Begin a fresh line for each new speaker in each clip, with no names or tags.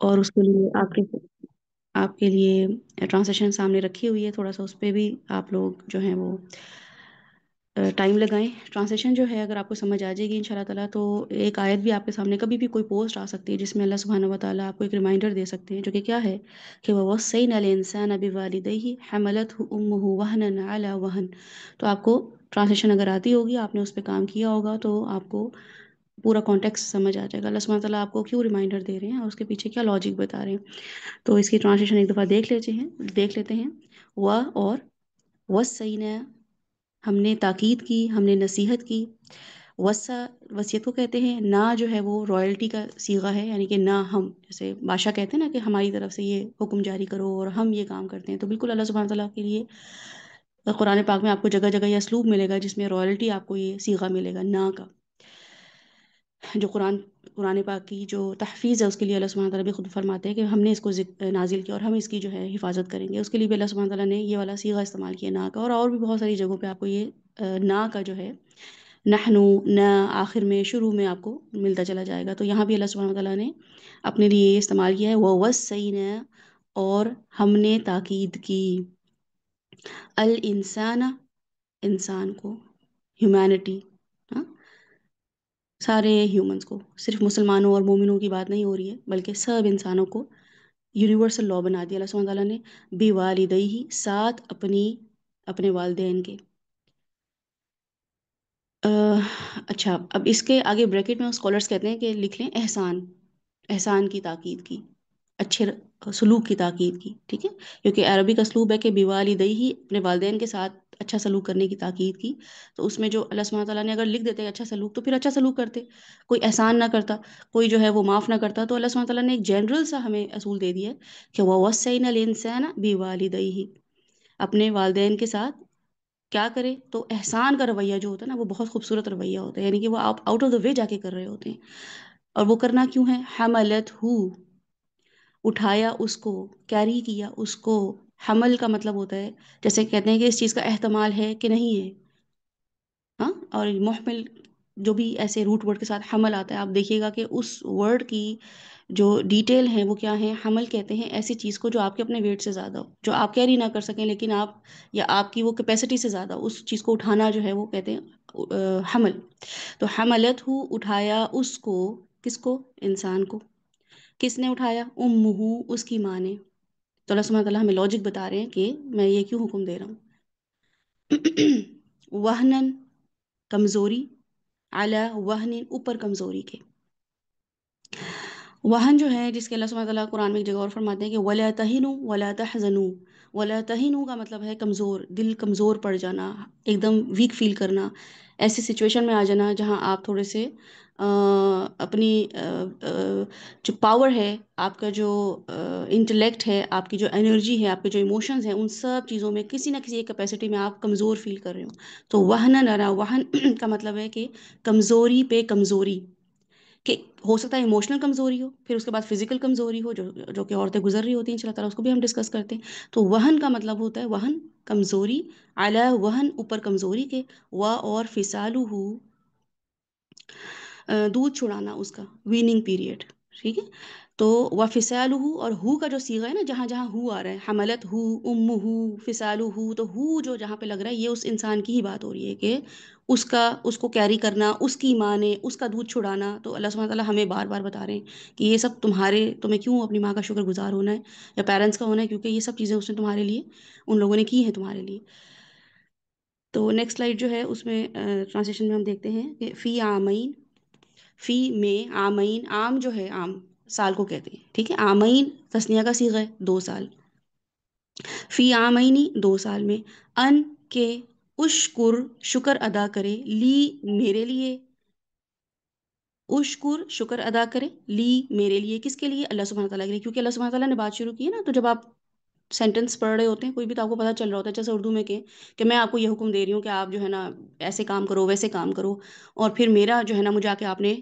اور اس کے لیے آپ کے لیے ٹرانسلیشن سامنے رکھی ہوئی ہے، تھوڑا سا اس پہ بھی آپ لوگ جو ہیں وہ ٹائم لگائیں۔ ٹرانسلیشن جو ہے اگر آپ کو سمجھ آ جائے گی انشاء اللہ تعالیٰ، تو ایک آیت بھی آپ کے سامنے کبھی بھی کوئی پوسٹ آ سکتی ہے جس میں اللہ سبحانہ و تعالیٰ آپ کو ایک ریمائنڈر دے سکتے ہیں، جو کہ کیا ہے کہ وَوَصَّيْنَا الْإِنسَانَ بِوَالِدَيْهِ حَمَلَتْهُ أُمُّهُ وَهْنًا عَلَى وَهْنٍ۔ تو آپ کو ٹرانسلیشن اگر آتی ہوگی، آپ نے اس پہ کام کیا ہوگا، تو آپ کو پورا کانٹیکس سمجھ آ جائے گا اللہ سبحانہ تعالیٰ آپ کو کیوں ریمائنڈر دے رہے ہیں اور اس کے پیچھے کیا لاجک بتا رہے ہیں۔ تو اس کی ٹرانسلیشن ایک دفعہ دیکھ لیتے ہیں۔ اور وَصَّيْنَا، ہم نے تاکید کی، ہم نے نصیحت کی۔ وصّا، وصیت کو کہتے ہیں، نہ جو ہے وہ رائلٹی کا صیغہ ہے، یعنی کہ نہ ہم، جیسے بادشاہ کہتے ہیں نا کہ ہماری طرف سے یہ حکم جاری کرو اور ہم یہ کام کرتے ہیں، تو بالکل اللہ سبحانہ تعالیٰ کے لیے قرآن پاک میں آپ کو جگہ جگہ یہ اسلوب ملے گا جس میں رائلٹی آپ کو یہ صیغہ ملے گا نہ کا۔ جو قرآن پاک کی جو تحفیظ ہے اس کے لیے اللہ سبحانہ تعالیٰ بھی خود فرماتے ہیں کہ ہم نے اس کو نازل کیا اور ہم اس کی جو ہے حفاظت کریں گے، اس کے لیے بھی اللہ سبحانہ تعالیٰ نے یہ والا صیغہ استعمال کیا نا کا، اور بھی بہت ساری جگہوں پہ آپ کو یہ نا کا جو ہے نحنو، نہ آخر میں شروع میں آپ کو ملتا چلا جائے گا، تو یہاں بھی اللہ سبحانہ تعالیٰ نے اپنے لیے یہ استعمال کیا ہے وَوَصَّيْنَا، اور ہم نے تاکید کی، الانسان، انسان کو، ہیومینٹی، ہاں، سارے ہیومنس کو، صرف مسلمانوں اور مومنوں کی بات نہیں ہو رہی ہے بلکہ سب انسانوں کو یونیورسل لا بنا دیا اللہ سبحانہ تعالیٰ نے، بِوَالِدَيْهِ، ساتھ اپنے والدین کے۔ اچھا، اب اس کے آگے بریکٹ میں اسکالرس کہتے ہیں کہ لکھ لیں احسان، احسان کی تاکید کی، اچھے سلوک کی تاکید کی، ٹھیک ہے، کیونکہ عربی کا اسلوب ہے کہ بِوَالِدَيْهِ، اپنے والدین کے ساتھ اچھا سلوک کرنے کی تاکید کی، تو اس میں جو اللہ سبحانہ تعالیٰ نے اگر لکھ دیتے اچھا سلوک تو پھر اچھا سلوک کرتے، کوئی احسان نہ کرتا، کوئی جو ہے وہ معاف نہ کرتا، تو اللہ سبحانہ تعالیٰ نے ایک جنرل سا ہمیں اصول دے دیا ہے کہ وَوَصَّيْنَا الْإِنسَانَ بِوَالِدَيْهِ، اپنے والدین کے ساتھ کیا کرے، تو احسان کا رویہ جو ہوتا ہے نا وہ بہت خوبصورت رویہ ہوتا ہے، یعنی کہ وہ آپ آؤٹ آف دا وے جا کے کر رہے ہوتے ہیں، اور وہ کرنا کیوں ہے، حملت ہو، اٹھایا اس کو، کیری کیا اس کو۔ حمل کا مطلب ہوتا ہے، جیسے کہتے ہیں کہ اس چیز کا احتمال ہے کہ نہیں ہے، ہاں، اور محمل جو بھی ایسے روٹ ورڈ کے ساتھ حمل آتا ہے، آپ دیکھیے گا کہ اس ورڈ کی جو ڈیٹیل ہیں وہ کیا ہیں، حمل کہتے ہیں ایسی چیز کو جو آپ کے اپنے ویٹ سے زیادہ ہو، جو آپ کیری نہ کر سکیں لیکن آپ، یا آپ کی وہ کیپیسٹی سے زیادہ ہو، اس چیز کو اٹھانا جو ہے وہ کہتے ہیں حمل۔ تو حملت ہو، اٹھایا اس کو، کس کو، انسان کو، کس نے اٹھایا، امہ، اس کی ماں نے۔ تو اللہ سبحانہ تعالیٰ ہمیں لاجک بتا رہے ہیں کہ میں یہ کیوں حکم دے رہا ہوں۔ وہنن، کمزوری، علی وہن، اوپر کمزوری کے۔ وہن جو ہے جس کے اللہ سبحانہ تعالیٰ قرآن میں ایک جگہ اور فرماتے ہیں کہ وَلَا تَهِنُوا وَلَا تَحْزَنُوا، وَلَا تَهِنُوا کا مطلب ہے کمزور، دل کمزور پڑ جانا، ایک دم ویک فیل کرنا، ایسی سچویشن میں آ جانا جہاں آپ تھوڑے سے اپنی جو پاور ہے، آپ کا جو انٹلیکٹ ہے، آپ کی جو انرجی ہے، آپ کے جو ایموشنز ہیں، ان سب چیزوں میں کسی نہ کسی ایک کیپیسٹی میں آپ کمزور فیل کر رہے ہو، تو وہن علی وہن کا مطلب ہے کہ کمزوری پہ کمزوری، کہ ہو سکتا ہے ایموشنل کمزوری ہو، پھر اس کے بعد فزیکل کمزوری ہو، جو کہ عورتیں گزر رہی ہوتی ہیں انشاء اللہ تعالیٰ، اس کو بھی ہم ڈسکس کرتے ہیں۔ تو وہن کا مطلب ہوتا ہے وہن کمزوری، علی وہن اوپر کمزوری کے، و اور فسالہ، دودھ چھڑانا اس کا، ویننگ پیریڈ، ٹھیک ہے، تو و فسالہ، اور ہو کا جو صیغہ ہے نا، جہاں جہاں ہو آ رہا ہے، حملت ہو، امہ، فسالہ، تو ہو جو جہاں پہ لگ رہا ہے یہ اس انسان کی ہی بات ہو رہی ہے کہ اس کو کیری کرنا، اس کی ماں نے اس کا دودھ چھڑانا، تو اللہ سبحانہ تعالیٰ ہمیں بار بار بتا رہے ہیں کہ یہ سب تمہیں کیوں اپنی ماں کا شکر گزار ہونا ہے یا پیرنٹس کا ہونا ہے، کیونکہ یہ سب چیزیں اس نے تمہارے لیے، ان لوگوں نے کی ہیں تمہارے لیے۔ تو نیکسٹ سلائڈ جو ہے اس میں ٹرانسلیشن میں ہم دیکھتے ہیں کہ فی عامین، فی میں، عامین، عام جو ہے، عام سال کو کہتے ہیں، ٹھیک ہے، عامین تثنیہ کا صیغہ ہے، 2 سال، فی عامینی 2 سال میں، ان کے، اشکر، شکر ادا کرے، لی، میرے لیے، اشکر، شکر ادا کرے، لی، میرے لیے، کس کے لیے، اللہ سبحانہ تعالیٰ کے لیے، کیونکہ اللہ سبحانہ تعالیٰ نے بات شروع کی ہے نا، تو جب آپ سینٹنس پڑھ رہے ہوتے ہیں کوئی بھی، تو آپ کو پتہ چل رہا ہوتا ہے، جیسے اردو میں کہ میں آپ کو یہ حکم دے رہی ہوں کہ آپ جو ہے نا ایسے کام کرو، ویسے کام کرو، اور پھر میرا جو ہے نا مجھے آ کے آپ نے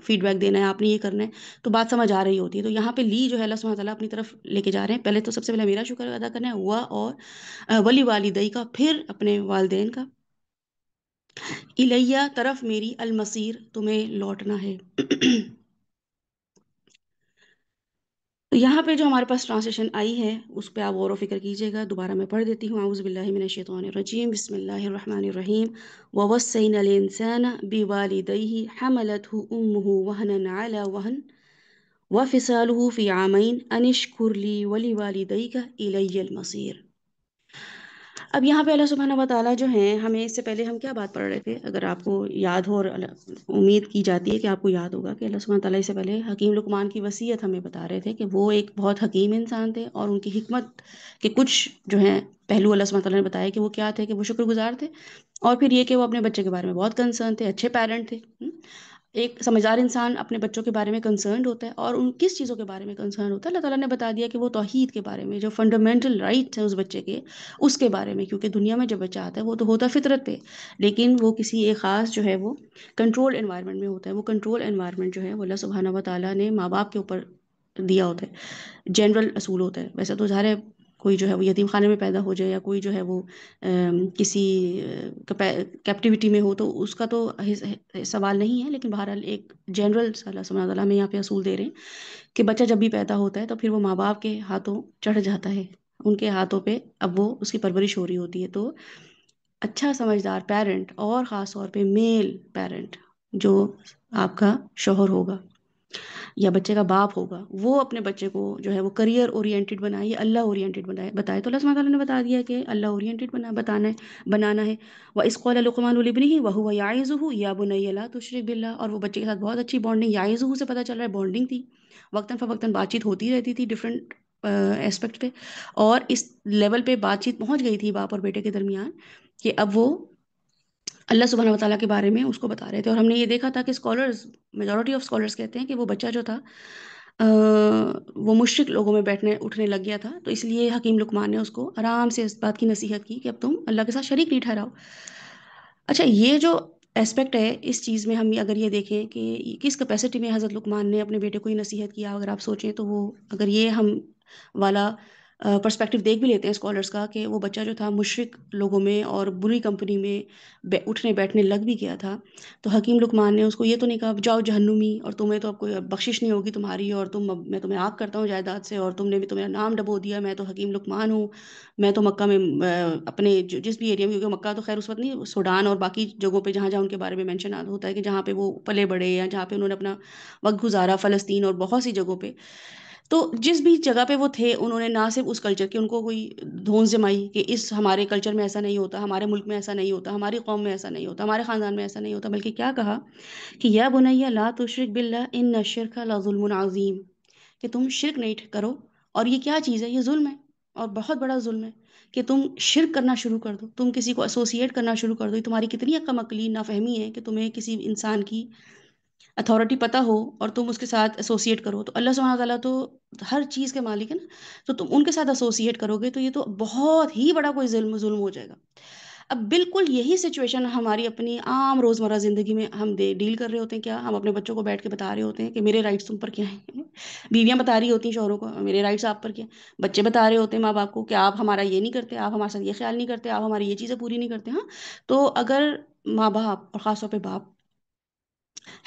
فیڈ بیک دینا ہے، آپ نے یہ کرنا ہے، تو بات سمجھ آ رہی ہوتی ہے، تو یہاں پہ لی جو ہے اللہ سبحانہ تعالیٰ اپنی طرف لے کے جا رہے ہیں، پہلے تو سب سے پہلے میرا شکر ادا کرنا ہے، ہوا، اور ولی والدئی کا، پھر اپنے والدین کا، الیہ، طرف میری، المصیر، تمہیں لوٹنا ہے۔ تو یہاں پہ جو ہمارے پاس ٹرانسلیشن آئی ہے اس پہ آپ غور و فکر کیجیے گا. دوبارہ میں پڑھ دیتی ہوں. اعوذ باللہ من الشیطان الرجیم. بسم اللہ الرحمن الرحیم. ووصینا الانسان بوالدیہ حملته امہ وہنا علی وہن وفصاله في عامین ان اشکر لی ولوالدیک الی المصیر. اب یہاں پہ اللہ سبحانہ و تعالیٰ جو ہیں، ہمیں اس سے پہلے ہم کیا بات پڑھ رہے تھے، اگر آپ کو یاد ہو، اور امید کی جاتی ہے کہ آپ کو یاد ہوگا کہ اللہ سبحانہ و تعالیٰ اس سے پہلے حکیم لقمان کی وصیت ہمیں بتا رہے تھے کہ وہ ایک بہت حکیم انسان تھے، اور ان کی حکمت کے کچھ جو ہیں پہلو اللہ سبحانہ و تعالیٰ نے بتایا کہ وہ کیا تھے، کہ وہ شکر گزار تھے، اور پھر یہ کہ وہ اپنے بچے کے بارے میں بہت کنسرن تھے، اچھے پیرنٹ تھے. ایک سمجھدار انسان اپنے بچوں کے بارے میں کنسرنڈ ہوتا ہے، اور ان کس چیزوں کے بارے میں کنسرن ہوتا ہے، اللہ تعالیٰ نے بتا دیا کہ وہ توحید کے بارے میں، جو فنڈامنٹل رائٹ ہیں اس بچے کے، اس کے بارے میں. کیونکہ دنیا میں جب بچہ آتا ہے وہ تو ہوتا فطرت پہ، لیکن وہ کسی ایک خاص جو ہے وہ کنٹرول انوائرمنٹ میں ہوتا ہے. وہ کنٹرول انوائرمنٹ جو ہے وہ اللہ سبحانہ و تعالیٰ نے ماں باپ کے اوپر دیا ہوتا ہے، جنرل اصول ہوتا ہے. ویسے تو ظاہر ہے کوئی جو ہے وہ یتیم خانے میں پیدا ہو جائے، یا کوئی جو ہے وہ کسی کیپٹیوٹی میں ہو، تو اس کا تو سوال نہیں ہے، لیکن بہرحال ایک جنرل اللہ سبحانہ تعالیٰ میں یہاں پہ اصول دے رہے ہیں کہ بچہ جب بھی پیدا ہوتا ہے تو پھر وہ ماں باپ کے ہاتھوں چڑھ جاتا ہے، ان کے ہاتھوں پہ اب وہ اس کی پرورش ہو رہی ہوتی ہے. تو اچھا سمجھدار پیرنٹ، اور خاص طور پہ میل پیرنٹ جو آپ کا شوہر ہوگا یا بچے کا باپ ہوگا، وہ اپنے بچے کو جو ہے وہ کریئر اورینٹڈ بنائے یا اللہ اورینٹڈ بتائے. تو اللہ سبحانہ تعالیٰ نے بتا دیا کہ اللہ اورینٹڈ بنانا ہے. وَإِذْ قَالَ لُقْمَانُ لِابْنِهِ وَهُوَ يَعِظُهُ يَا بُنَيَّ لَا تُشْرِكْ بِاللَّهِ. اور وہ بچے کے ساتھ بہت اچھی بانڈنگ، یعظہ سے پتہ چل رہا ہے بانڈنگ تھی، وقتاً فوقتاً بات چیت ہوتی رہتی تھی ڈفرینٹ اسپیکٹ پہ، اور اس لیول پہ بات چیت پہنچ گئی تھی باپ اور بیٹے کے درمیان کہ اب وہ اللہ سبحانہ و تعالیٰ کے بارے میں اس کو بتا رہے تھے. اور ہم نے یہ دیکھا تھا کہ اسکالرز، میجورٹی آف اسکالرز کہتے ہیں کہ وہ بچہ جو تھا وہ مشرک لوگوں میں بیٹھنے اٹھنے لگ گیا تھا، تو اس لیے حکیم لقمان نے اس کو آرام سے اس بات کی نصیحت کی کہ اب تم اللہ کے ساتھ شریک نہیں ٹھہراؤ. اچھا، یہ جو اسپیکٹ ہے اس چیز میں، ہم اگر یہ دیکھیں کہ کس کیپیسٹی میں حضرت لقمان نے اپنے بیٹے کو یہ نصیحت کیا، اگر آپ سوچیں تو وہ، اگر یہ ہم والا پرسپیکٹو دیکھ بھی لیتے ہیں اسکالرس کا، کہ وہ بچہ جو تھا مشرک لوگوں میں اور بری کمپنی میں اٹھنے بیٹھنے لگ بھی گیا تھا، تو حکیم لقمان نے اس کو یہ تو نہیں کہا جاؤ جہنمی، اور تمہیں تو اب کوئی بخشش نہیں ہوگی تمہاری، اور میں تمہیں آگ کرتا ہوں جائیداد سے، اور تم نے بھی تو میرا نام ڈبو دیا، میں تو حکیم لقمان ہوں. میں تو مکہ میں اپنے جس بھی ایریا میں، کیونکہ مکہ تو خیر اس وقت نہیں، سوڈان اور باقی جگہوں پہ جہاں جہاں ان کے بارے میں مینشن ہوتا ہے کہ جہاں پہ وہ پلے بڑے یا جہاں پہ انہوں نے اپنا وقت گزارا، فلسطین اور بہت سی جگہوں پہ، تو جس بھی جگہ پہ وہ تھے انہوں نے نہ صرف اس کلچر کی ان کو کوئی دھونس جمائی کہ اس ہمارے کلچر میں ایسا نہیں ہوتا، ہمارے ملک میں ایسا نہیں ہوتا، ہماری قوم میں ایسا نہیں ہوتا، ہمارے خاندان میں ایسا نہیں ہوتا، بلکہ کیا کہا کہ یا بنیا لا تشرک باللہ ان الشرک لظلم عظیم، کہ تم شرک نہیں کرو، اور یہ کیا چیز ہے، یہ ظلم ہے، اور بہت بڑا ظلم ہے کہ تم شرک کرنا شروع کر دو، تم کسی کو ایسوسیٹ کرنا شروع کر دو. یہ تمہاری کتنی عقل عقلی نافہمی ہے کہ تمہیں کسی انسان کی اتھارٹی پتہ ہو اور تم اس کے ساتھ ایسوسیٹ کرو. تو اللہ سبحانہ تعالیٰ تو ہر چیز کے مالک ہے نا، تو تم ان کے ساتھ ایسوسیٹ کرو گے تو یہ تو بہت ہی بڑا کوئی ظلم ہو جائے گا. اب بالکل یہی سچویشن ہماری اپنی عام روزمرہ زندگی میں ہم ڈیل کر رہے ہوتے ہیں. کیا ہم اپنے بچوں کو بیٹھ کے بتا رہے ہوتے ہیں کہ میرے رائٹس تم پر کیا ہیں؟ بیویاں بتا رہی ہوتی ہیں شوہروں کو میرے رائٹس آپ پر کیا ہیں. بچے بتا رہے ہوتے ہیں ماں باپ کو کہ آپ ہمارا یہ نہیں کرتے، آپ ہمارے ساتھ یہ خیال نہیں کرتے، آپ ہماری یہ چیزیں پوری نہیں کرتے. ہاں، تو اگر ماں باپ اور خاص طور پہ باپ،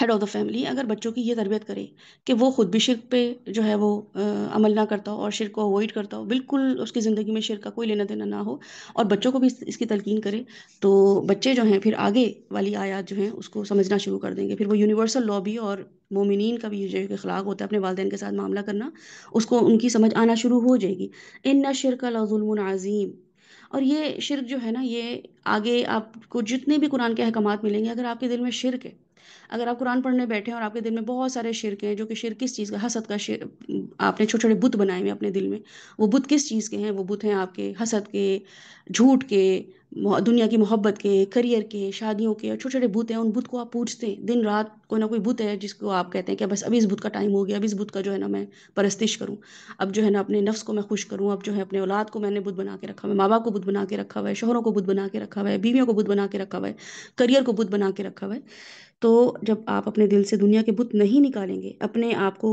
ہیڈ آف دا فیملی، اگر بچوں کی یہ تربیت کرے کہ وہ خود بھی شرک پہ جو ہے وہ عمل نہ کرتا ہو اور شرک کو اوائڈ کرتا ہو، بالکل اس کی زندگی میں شرک کا کوئی لینا دینا نہ ہو، اور بچوں کو بھی اس کی تلقین کرے، تو بچے جو ہیں پھر آگے والی آیات جو ہیں اس کو سمجھنا شروع کر دیں گے. پھر وہ یونیورسل لا بھی، اور مومنین کا بھی جو اخلاق ہوتا ہے اپنے والدین کے ساتھ معاملہ کرنا، اس کو ان کی سمجھ آنا شروع ہو جائے گی. ان الشرک لظلم عظیم. اور یہ شرک جو ہے نا، یہ آگے آپ کو جتنے بھی قرآن کے احکامات ملیں گے، اگر آپ کے دل میں شرک ہے، اگر آپ قرآن پڑھنے بیٹھے ہیں اور آپ کے دل میں بہت سارے شرک ہیں، جو کہ شرک کس چیز کا، حسد کا شرک، آپ نے چھوٹے چھوٹے بت بنائے ہوئے اپنے دل میں، وہ بت کس چیز کے ہیں؟ وہ بت ہیں آپ کے حسد کے، جھوٹ کے، دنیا کی محبت کے، کریئر کے، شادیوں کے، اور چھوٹے چھوٹے بت ہیں. ان بت کو آپ پوجتے ہیں دن رات، کوئی نہ کوئی بت ہے جس کو آپ کہتے ہیں کہ بس ابھی اس بت کا ٹائم ہو گیا، اب اس بت کا جو ہے نا میں پرستش کروں، اب جو ہے نا اپنے نفس کو میں خوش کروں، اب جو ہے اپنے اولاد کو میں نے بت بنا کے رکھا ہوا ہے، ماں باپ کو بت بنا کے رکھا ہوا ہے، شوہروں کو بت بنا کے رکھا ہوا ہے، بیویوں کو بت بنا کے رکھا ہوا ہے، کریئر کو بت بنا کے رکھا ہوا ہے. تو جب آپ اپنے دل سے دنیا کے بت نہیں نکالیں گے، اپنے آپ کو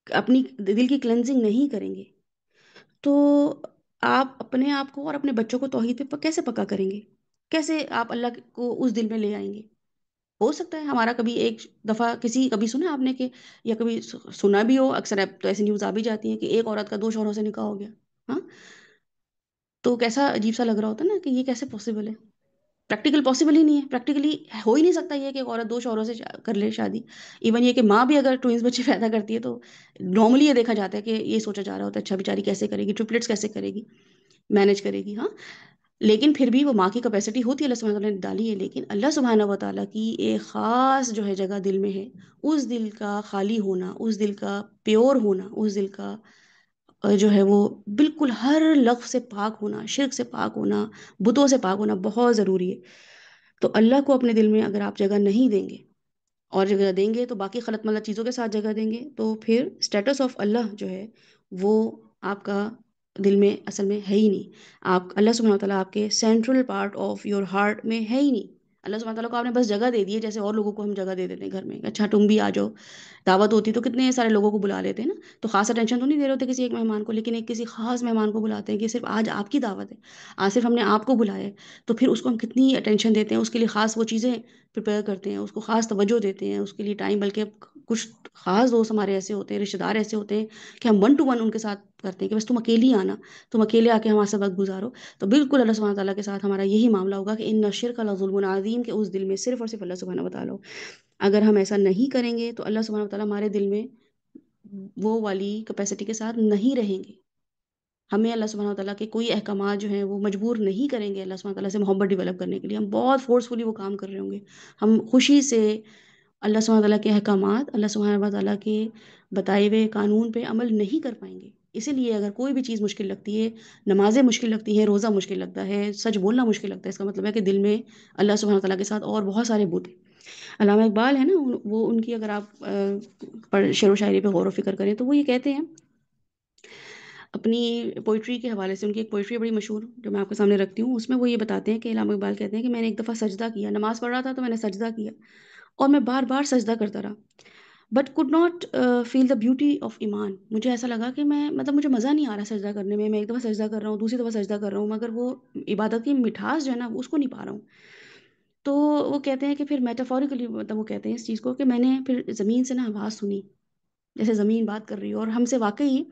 اپنی دل کی کلینزنگ نہیں کریں گے، تو آپ اپنے آپ کو اور اپنے بچوں کو توحید پہ کیسے پکا کریں گے؟ کیسے آپ اللہ کو اس دل میں لے آئیں گے؟ ہو سکتا ہے ہمارا کبھی ایک دفعہ کسی کبھی سنا آپ نے کہ، یا کبھی سنا بھی ہو، اکثر اب تو ایسی نیوز آ بھی جاتی ہیں کہ ایک عورت کا 2 شوہروں سے نکاح ہو گیا، ہاں؟ تو کیسا عجیب سا لگ رہا ہوتا ہے نا کہ یہ کیسے پاسبل ہے؟ پریکٹیکل پاسبل ہی نہیں ہے، پریکٹیکلی ہو ہی نہیں سکتا یہ کہ ایک عورت 2 شوہروں سے کر لے شادی۔ ایون یہ کہ ماں بھی اگر ٹوئنس بچے پیدا کرتی ہے تو نارملی یہ دیکھا جاتا ہے کہ یہ سوچا جا رہا ہوتا ہے اچھا بیچاری کیسے کرے گی، ٹرپلٹس کیسے کرے گی، مینج کرے گی، ہاں؟ لیکن پھر بھی وہ ماں کی کیپیسٹی ہوتی ہے، اللہ سبحانہ وتعالیٰ نے ڈالی ہے، لیکن اللہ سبحانہ وتعالیٰ کی ایک خاص جو ہے جگہ دل میں ہے، اس دل کا خالی ہونا، اس دل کا پیور ہونا، اس دل کا جو ہے وہ بالکل ہر لفظ سے پاک ہونا، شرک سے پاک ہونا، بتوں سے پاک ہونا بہت ضروری ہے۔ تو اللہ کو اپنے دل میں اگر آپ جگہ نہیں دیں گے، اور جگہ دیں گے تو باقی خلق ملت چیزوں کے ساتھ جگہ دیں گے، تو پھر اسٹیٹس آف اللہ جو ہے وہ آپ کا دل میں اصل میں ہے ہی نہیں۔ آپ اللہ سبحانہ وتعالیٰ آپ کے central part of your heart میں ہے ہی نہیں۔ اللہ سبحانہ وتعالیٰ کو آپ نے بس جگہ دے دی ہے، جیسے اور لوگوں کو ہم جگہ دے دیتے ہیں گھر میں، اچھا تم بھی آ جاؤ، دعوت ہوتی تو کتنے سارے لوگوں کو بلا لیتے ہیں نا، تو خاصا ٹینشن تو نہیں دے رہے ہوتے کسی ایک مہمان کو، لیکن ایک کسی خاص مہمان کو بلاتے ہیں کہ صرف آج آپ کی دعوت ہے، آج صرف ہم نے آپ کو بلایا ہے، تو پھر اس کو ہم کتنی اٹینشن دیتے ہیں، اس کے لیے خاص وہ چیزیں پریپیئر کرتے ہیں، اس کو خاص توجہ دیتے ہیں، اس کے لیے ٹائم، بلکہ کچھ خاص دوست ہمارے ایسے ہوتے ہیں، رشتہ دار ایسے ہوتے ہیں کہ ہم 1 to 1 ان کے ساتھ کرتے ہیں کہ بس تم اکیلی آنا، تم اکیلے آ کے ہمارے ساتھ وقت گزارو۔ تو بالکل اللہ سبحانہ تعالیٰ کے ساتھ ہمارا یہی معاملہ ہوگا کہ ان الشرک لظلم عظیم، کہ اس دل میں صرف اور صرف اللہ سبحانہ وتعالیٰ ہو۔ اگر ہم ایسا نہیں کریں گے تو اللہ سبحانہ وتعالیٰ ہمارے دل میں وہ والی کیپیسٹی کے ساتھ نہیں رہیں گے۔ ہمیں اللہ سبحانہ وتعالیٰ کے کوئی احکامات جو ہیں وہ مجبور نہیں کریں گے اللہ سبحانہ وتعالیٰ سے محبت ڈیولپ کرنے کے لیے، ہم بہت فورسفلی وہ کام کر رہے ہوں گے، ہم خوشی سے اللہ سبحانہ وتعالیٰ کے احکامات، اللہ سبحانہ وتعالیٰ کے بتائے ہوئے قانون پہ عمل نہیں کر پائیں گے۔ اسی لیے اگر کوئی بھی چیز مشکل لگتی ہے، نمازیں مشکل لگتی ہیں، روزہ مشکل لگتا ہے، سچ بولنا مشکل لگتا ہے، اس کا مطلب ہے کہ دل میں اللہ سبحانہ وتعالیٰ کے ساتھ اور بہت سارے بت ہیں۔ علامہ اقبال ہے نا، وہ ان کی اگر آپ شعر و شاعری پہ غور و فکر کریں تو وہ یہ کہتے ہیں اپنی پوئٹری کے حوالے سے، ان کی ایک پوئٹری بڑی مشہور جو میں آپ کے سامنے رکھتی ہوں، اس میں وہ یہ بتاتے ہیں کہ علامہ اقبال کہتے ہیں کہ میں نے ایک دفعہ سجدہ کیا، نماز پڑھ رہا تھا تو میں نے سجدہ کیا، اور میں بار بار سجدہ کرتا رہا، but could not feel the beauty of ایمان۔ مجھے ایسا لگا کہ میں مطلب مجھے مزہ نہیں آ رہا سجدہ کرنے میں ایک دفعہ سجدہ کر رہا ہوں، دوسری دفعہ سجدہ کر رہا ہوں، مگر وہ عبادت کی مٹھاس جو ہے نا اس کو نہیں پا رہا ہوں۔ تو وہ کہتے ہیں کہ پھر میٹافوریکلی مطلب وہ کہتے ہیں اس چیز کو کہ میں نے پھر زمین سے نا آواز سنی، جیسے زمین بات کر رہی ہو، اور ہم سے واقعی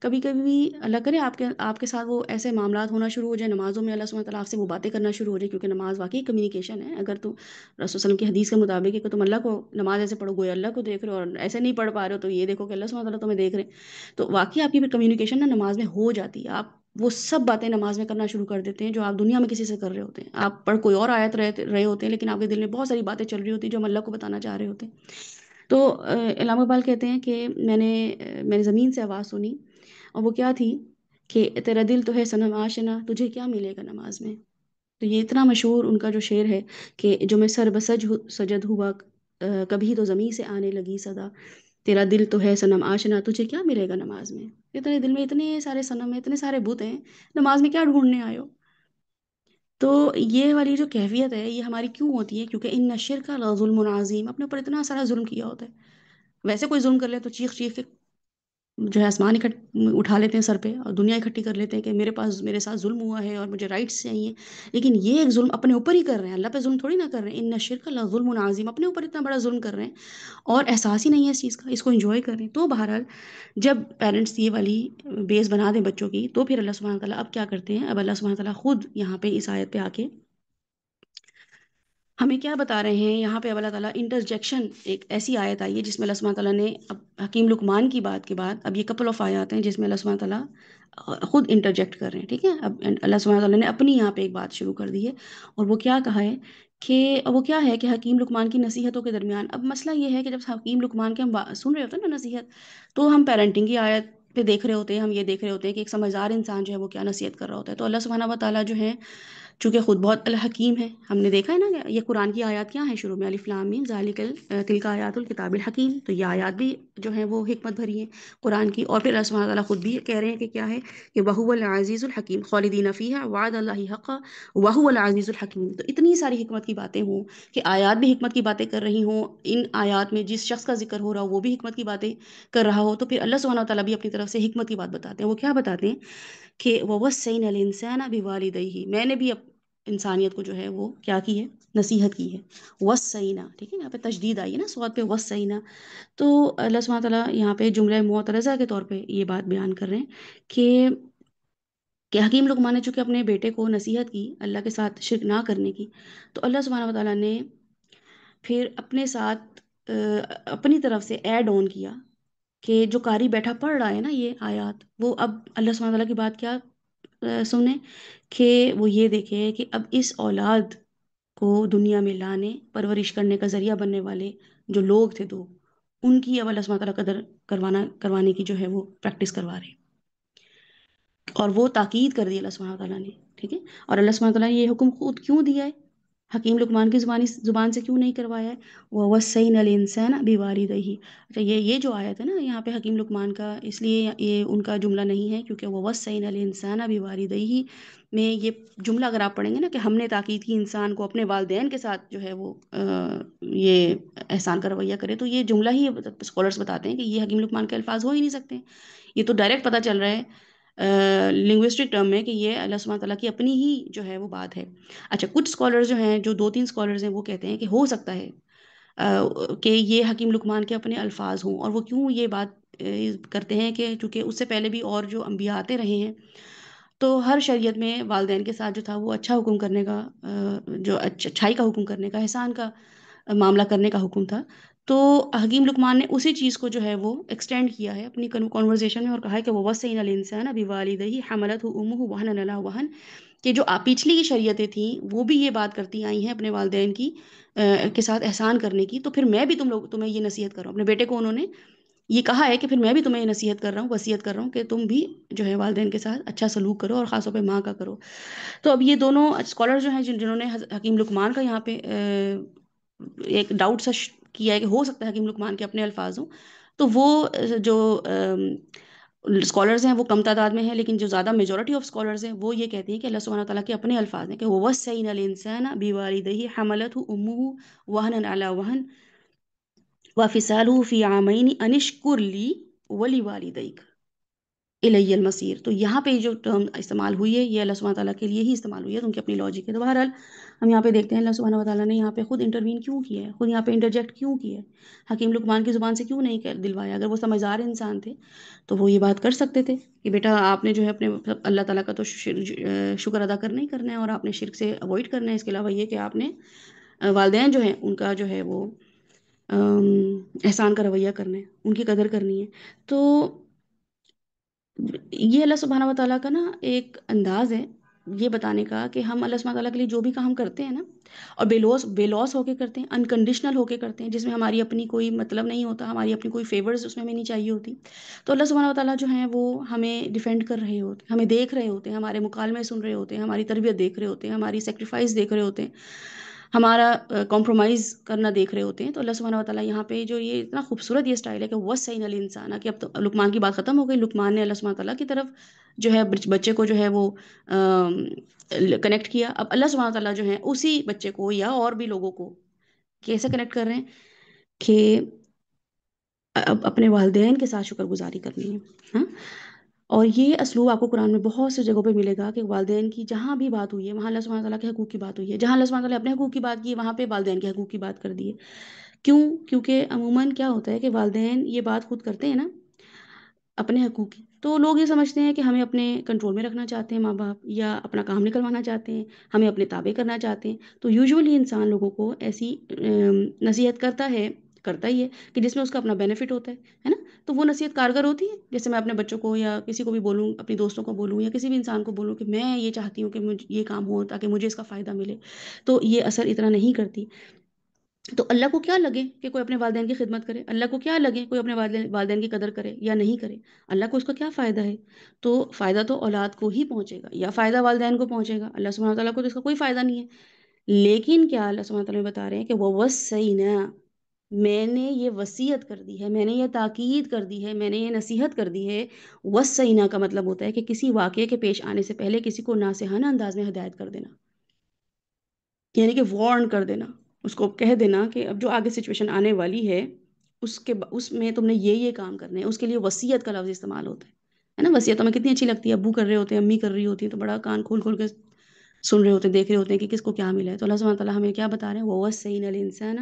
کبھی کبھی اللہ کرے آپ کے ساتھ وہ ایسے معاملات ہونا شروع ہو جائیں نمازوں میں، اللہ سبحانہ تعالیٰ آپ سے وہ باتیں کرنا شروع ہو جائیں، کیونکہ نماز واقعی کمیونیکیشن ہے۔ اگر تو رسول صلی اللہ علیہ وسلم کی حدیث کے مطابق ہے کہ تم اللہ کو نماز ایسے پڑھو گویا اللہ کو دیکھ رہے ہو، اور ایسے نہیں پڑھ پا رہے ہو تو یہ دیکھو کہ اللہ سبحانہ تعالیٰ تمہیں دیکھ رہے ہیں، تو واقعی آپ کی پھر کمیونیکیشن نا نماز میں ہو جاتی ہے، آپ وہ سب باتیں نماز میں کرنا شروع کر دیتے ہیں جو آپ دنیا میں کسی سے کر رہے ہوتے ہیں، آپ پڑھ کوئی اور آیت رہے ہوتے ہیں لیکن آپ کے دل میں بہت ساری باتیں چل رہی ہوتی ہیں جو ہم اللہ کو بتانا چاہ رہے ہوتے ہیں۔ تو علامہ اقبال کہتے ہیں کہ میں نے زمین سے آواز سنی، اور وہ کیا تھی کہ تیرا دل تو ہے صنم آشنا، تجھے کیا ملے گا نماز میں۔ تو یہ اتنا مشہور ان کا جو شعر ہے کہ جو میں سر بسج سجد ہوا، کبھی تو زمین سے آنے لگی صدا، تیرا دل تو ہے صنم آشنا، تجھے کیا ملے گا نماز میں۔ اتنے دل میں اتنے سارے صنم ہیں، اتنے سارے بت ہیں، نماز میں کیا ڈھونڈنے آئے ہو۔ تو یہ والی جو کیفیت ہے یہ ہماری کیوں ہوتی ہے؟ کیونکہ ان الشرک لظلم عظیم، اپنے اوپر اتنا سارا ظلم کیا ہوتا ہے۔ ویسے کوئی ظلم کر لے تو چیخ چیخ کے جو ہے آسمان اٹھا لیتے ہیں سر پہ، اور دنیا اکٹھی کر لیتے ہیں کہ میرے ساتھ ظلم ہوا ہے اور مجھے رائٹس چاہیے، لیکن یہ ایک ظلم اپنے اوپر ہی کر رہے ہیں، اللہ پہ ظلم تھوڑی نہ کر رہے ہیں۔ ان الشرک لظلم عظیم، اپنے اوپر اتنا بڑا ظلم کر رہے ہیں اور احساس ہی نہیں ہے اس چیز کا، اس کو انجوائے کر رہے ہیں۔ تو بہرحال جب پیرنٹس یہ والی بیس بنا دیں بچوں کی، تو پھر اللہ سبحانہ تعالیٰ اب کیا کرتے ہیں، اب اللہ سبحانہ تعالیٰ خود یہاں پہ اس آیت پہ آ کے ہمیں کیا بتا رہے ہیں یہاں پہ۔ اللہ تعالیٰ انٹرجیکشن، ایک ایسی آیت آئی ہے جس میں اللہ سبحانہ تعالیٰ نے اب حکیم لقمان کی بات کے بعد اب یہ کپل آف آیات ہیں جس میں اللہ سبحانہ تعالیٰ خود انٹرجیکٹ کر رہے ہیں، ٹھیک ہے۔ اب اللہ سبحانہ تعالیٰ نے اپنی یہاں پہ ایک بات شروع کر دی ہے، اور وہ کیا کہا ہے کہ وہ کیا ہے کہ حکیم لقمان کی نصیحتوں کے درمیان اب مسئلہ یہ ہے کہ جب حکیم لقمان کے ہم سن رہے ہوتے ہیں نا نصیحت، تو ہم پیرنٹنگ کی آیت پہ دیکھ رہے ہوتے ہیں، ہم یہ دیکھ رہے ہوتے ہیں کہ ایک سمجھدار انسان جو ہے وہ کیا نصیحت کر رہا ہوتا ہے۔ تو اللہ سبحانہ و تعالیٰ جو ہے چونکہ خود بہت الحکیم ہے، ہم نے دیکھا ہے نا کہ یہ قرآن کی آیات کیا ہیں، شروع میں الف لام میم ذالک تلک آیات الکتاب الحکیم، تو یہ آیات بھی جو ہیں وہ حکمت بھری ہیں قرآن کی۔ اور پھر اللہ سبحانہ تعالیٰ خود بھی کہہ رہے ہیں کہ کیا ہے کہ وہو العزیز الحکیم خالدین فیہا وعد اللہ حقا وہو العزیز الحکیم۔ تو اتنی ساری حکمت کی باتیں ہوں کہ آیات بھی حکمت کی باتیں کر رہی ہوں، ان آیات میں جس شخص کا ذکر ہو رہا ہو وہ بھی حکمت کی باتیں کر رہا ہو، تو پھر اللہ سبحانہ تعالیٰ بھی اپنی طرف سے حکمت کی بات بتاتے ہیں۔ وہ کیا بتاتے ہیں کہ وَوَصَّيْنَا الْإِنسَانَ بِوَالِدَيْهِ، میں نے بھی انسانیت کو جو ہے وہ کیا کی ہے، نصیحت کی ہے، وصینا، ٹھیک ہے، یہاں پہ تشدید آئی ہے نا صاد پہ، وصینا. تو اللہ سبحانہ تعالیٰ یہاں پہ جملہ معترضہ کے طور پہ یہ بات بیان کر رہے ہیں کہ حکیم لقمان نے چونکہ اپنے بیٹے کو نصیحت کی اللہ کے ساتھ شرک نہ کرنے کی، تو اللہ سبحانہ و تعالیٰ نے پھر اپنے ساتھ اپنی طرف سے ایڈ آن کیا کہ جو قاری بیٹھا پڑھ رہا ہے نا یہ آیات، وہ اب اللہ سبحانہ تعالیٰ کی بات کیا سنیں کہ وہ یہ دیکھے کہ اب اس اولاد کو دنیا میں لانے پرورش کرنے کا ذریعہ بننے والے جو لوگ تھے دو، ان کی اب اللہ سبحانہ تعالیٰ قدر کروانے کی جو ہے وہ پریکٹس کروا رہے ہیں. اور وہ تاکید کر دی اللہ سبحانہ تعالیٰ نے، ٹھیک ہے. اور اللہ سبحانہ تعالیٰ نے یہ حکم خود کیوں دیا ہے، حکیم لقمان کی زبان سے کیوں نہیں کروایا ہے؟ وَوَصَّيْنَا الْإِنسَانَ بِوَالِدَيْهِ. اچھا یہ جو آیت ہے نا یہاں پہ حکیم لقمان کا، اس لیے یہ ان کا جملہ نہیں ہے کیونکہ وَوَصَّيْنَا الْإِنسَانَ بِوَالِدَيْهِ میں یہ جملہ اگر آپ پڑھیں گے نا کہ ہم نے تاکید کی انسان کو اپنے والدین کے ساتھ جو ہے وہ یہ احسان کا رویہ کرے، تو یہ جملہ ہی اسکالرس بتاتے ہیں کہ یہ حکیم لقمان کے الفاظ ہو ہی نہیں سکتے. یہ تو ڈائریکٹ پتہ چل رہا ہے لنگوسٹک ٹرم میں کہ یہ اللہ سبحانہ تعالیٰ کی اپنی ہی جو ہے وہ بات ہے. اچھا کچھ اسکالرز جو ہیں، جو 2-3 اسکالرز ہیں، وہ کہتے ہیں کہ ہو سکتا ہے کہ یہ حکیم لقمان کے اپنے الفاظ ہوں. اور وہ کیوں یہ بات کرتے ہیں کہ چونکہ اس سے پہلے بھی اور جو انبیاء آتے رہے ہیں تو ہر شریعت میں والدین کے ساتھ جو تھا وہ اچھا حکم کرنے کا، جو اچھائی کا حکم کرنے کا، احسان کا معاملہ کرنے کا حکم تھا. تو حکیم لقمان نے اسی چیز کو جو ہے وہ ایکسٹینڈ کیا ہے اپنی کنورزیشن میں اور کہا ہے کہ وَوَصَّيْنَا الْإِنسَانَ بِوَالِدَيْهِ حَمَلَتْهُ أُمُّهُ وَهْنًا عَلَىٰ وَهْنٍ کہ جو پچھلی کی شریعتیں تھیں وہ بھی یہ بات کرتی آئی ہیں اپنے والدین کی کے ساتھ احسان کرنے کی. تو پھر میں بھی تمہیں یہ نصیحت کر رہا ہوں. اپنے بیٹے کو انہوں نے یہ کہا ہے کہ پھر میں بھی تمہیں یہ نصیحت کر رہا ہوں، وصیت کر رہا ہوں کہ تم بھی جو ہے والدین کے ساتھ اچھا سلوک کرو اور خاص طور پہ ماں کا کرو. تو اب یہ دونوں اسکالر جو ہیں جنہوں نے حکیم لقمان کا یہاں پہ ایک ڈاؤٹ سا کیا ہے کہ ہو سکتا ہے حکیم لقمان کے اپنے الفاظ ہوں، تو وہ جو اسکالرز ہیں وہ کم تعداد میں ہیں، لیکن جو زیادہ میجورٹی آف اسکالرز ہیں وہ یہ کہتی ہیں کہ اللہ سبحانہ تعالیٰ کے اپنے الفاظ ہیں کہ وَوَصَّيْنَا الْإِنسَانَ بِوَالِدَيْهِ حَمَلَتْهُ أُمُّهُ وَهْنًا عَلَىٰ وَهْنٍ وَفِصَالُهُ فِي عَامَيْنِ أَنِ اشْكُرْ لِي وَلِوَالِدَيْكَ الی المصیر. تو یہاں پہ جو ٹرم استعمال ہوئی ہے یہ اللہ سبحانہ تعالیٰ کے لیے ہی استعمال ہوئی ہے، تو ان کی اپنی لاجک ہے. تو بہرحال ہم یہاں پہ دیکھتے ہیں اللہ سبحانہ تعالیٰ نے یہاں پہ خود انٹروین کیوں کیا ہے، خود یہاں پہ انٹرجیکٹ کیوں کیا ہے، حکیم لقمان کی زبان سے کیوں نہیں دلوایا. اگر وہ سمجھدار انسان تھے تو وہ یہ بات کر سکتے تھے کہ بیٹا آپ نے جو ہے اپنے اللہ تعالیٰ کا تو شکر ادا کرنا ہی کرنا ہے اور آپ نے شرک سے اوائڈ کرنا ہے. اس کے علاوہ یہ کہ آپ نے والدین جو ہیں ان کا جو ہے وہ احسان کا رویہ کرنا ہے، ان کی قدر کرنی ہے. تو یہ اللہ سبحانہ و تعالیٰ کا نا ایک انداز ہے یہ بتانے کا کہ ہم اللہ سبحانہ تعالیٰ کے لیے جو بھی کام کرتے ہیں نا، اور بے لوس ہو کے کرتے ہیں، انکنڈیشنل ہو کے کرتے ہیں، جس میں ہماری اپنی کوئی مطلب نہیں ہوتا، ہماری اپنی کوئی فیورز اس میں ہمیں نہیں چاہیے ہوتی. تو اللہ سبحانہ و تعالیٰ جو ہیں وہ ہمیں ڈیفینڈ کر رہے ہوتے ہیں، ہمیں دیکھ رہے ہوتے ہیں، ہمارے مکالمے سن رہے ہوتے ہیں، ہماری تربیت دیکھ رہے ہوتے ہیں، ہماری سیکریفائس دیکھ رہے ہوتے ہیں، ہمارا کمپرومائز کرنا دیکھ رہے ہوتے ہیں. تو اللہ سبحانہ و تعالیٰ یہاں پہ جو یہ اتنا خوبصورت یہ اسٹائل ہے کہ وَصَّيْنَا الْإِنسَانَ کہ اب تو لقمان کی بات ختم ہو گئی. لقمان نے اللہ سبحانہ تعالیٰ کی طرف جو ہے بچے کو جو ہے وہ کنیکٹ کیا. اب اللہ سبحانہ تعالیٰ جو ہے اسی بچے کو یا اور بھی لوگوں کو کیسے کنیکٹ کر رہے ہیں کہ اب اپنے والدین کے ساتھ شکر گزاری کرنی ہے. ہاں، اور یہ اسلوب آپ کو قرآن میں بہت سی جگہوں پہ ملے گا کہ والدین کی جہاں بھی بات ہوئی ہے وہاں اللہ سبحانہ تعالیٰ کے حقوق کی بات ہوئی ہے، جہاں اللہ سبحانہ تعالیٰ نے اپنے حقوق کی بات کی ہے وہاں پہ والدین کے حقوق کی بات کر دی ہے. کیوں؟ کیونکہ عموماً کیا ہوتا ہے کہ والدین یہ بات خود کرتے ہیں نا اپنے حقوق کی، تو لوگ یہ سمجھتے ہیں کہ ہمیں اپنے کنٹرول میں رکھنا چاہتے ہیں ماں باپ، یا اپنا کام نکلوانا چاہتے ہیں، ہمیں اپنے تابع کرنا چاہتے ہیں. تو یوزولی انسان لوگوں کو ایسی نصیحت کرتا ہی ہے کہ جس میں اس کا اپنا بینیفٹ ہوتا ہے نا. تو وہ نصیحت کارگر ہوتی ہے. جیسے میں اپنے بچوں کو یا کسی کو بھی بولوں، اپنی دوستوں کو بولوں یا کسی بھی انسان کو بولوں کہ میں یہ چاہتی ہوں کہ مجھے یہ کام ہو تاکہ مجھے اس کا فائدہ ملے، تو یہ اثر اتنا نہیں کرتی. تو اللہ کو کیا لگے کہ کوئی اپنے والدین کی خدمت کرے، اللہ کو کیا لگے کوئی اپنے والدین کی قدر کرے یا نہیں کرے، اللہ کو اس کا کیا فائدہ ہے. تو فائدہ تو اولاد کو ہی پہنچے گا یا فائدہ والدین کو پہنچے گا، اللہ سبحانہ تعالیٰ کو تو اس کا کوئی فائدہ نہیں ہے. لیکن کیا اللہ سبحانہ تعالیٰ بتا رہے ہیں کہ وَوَصَّيْنَا میں نے یہ وصیت کر دی ہے، میں نے یہ تاکید کر دی ہے، میں نے یہ نصیحت کر دی ہے. وصینا کا مطلب ہوتا ہے کہ کسی واقعے کے پیش آنے سے پہلے کسی کو ناصحانہ انداز میں ہدایت کر دینا، یعنی کہ وارن کر دینا، اس کو کہہ دینا کہ اب جو آگے سچویشن آنے والی ہے اس میں تم نے یہ کام کرنے ہیں. اس کے لیے وصیت کا لفظ استعمال ہوتا ہے نا. وصیت ہمیں کتنی اچھی لگتی ہے، ابو کر رہے ہوتے ہیں، امی کر رہی ہوتی ہیں تو بڑا کان کھول کھول کے سن رہے ہوتے ہیں، دیکھ رہے ہوتے ہیں کہ کس کو کیا ملا ہے۔ تو اللہ سبحانہ تعالیٰ ہمیں کیا بتا رہے ہیں، وَوَصَّيْنَا الْإِنسَانَ،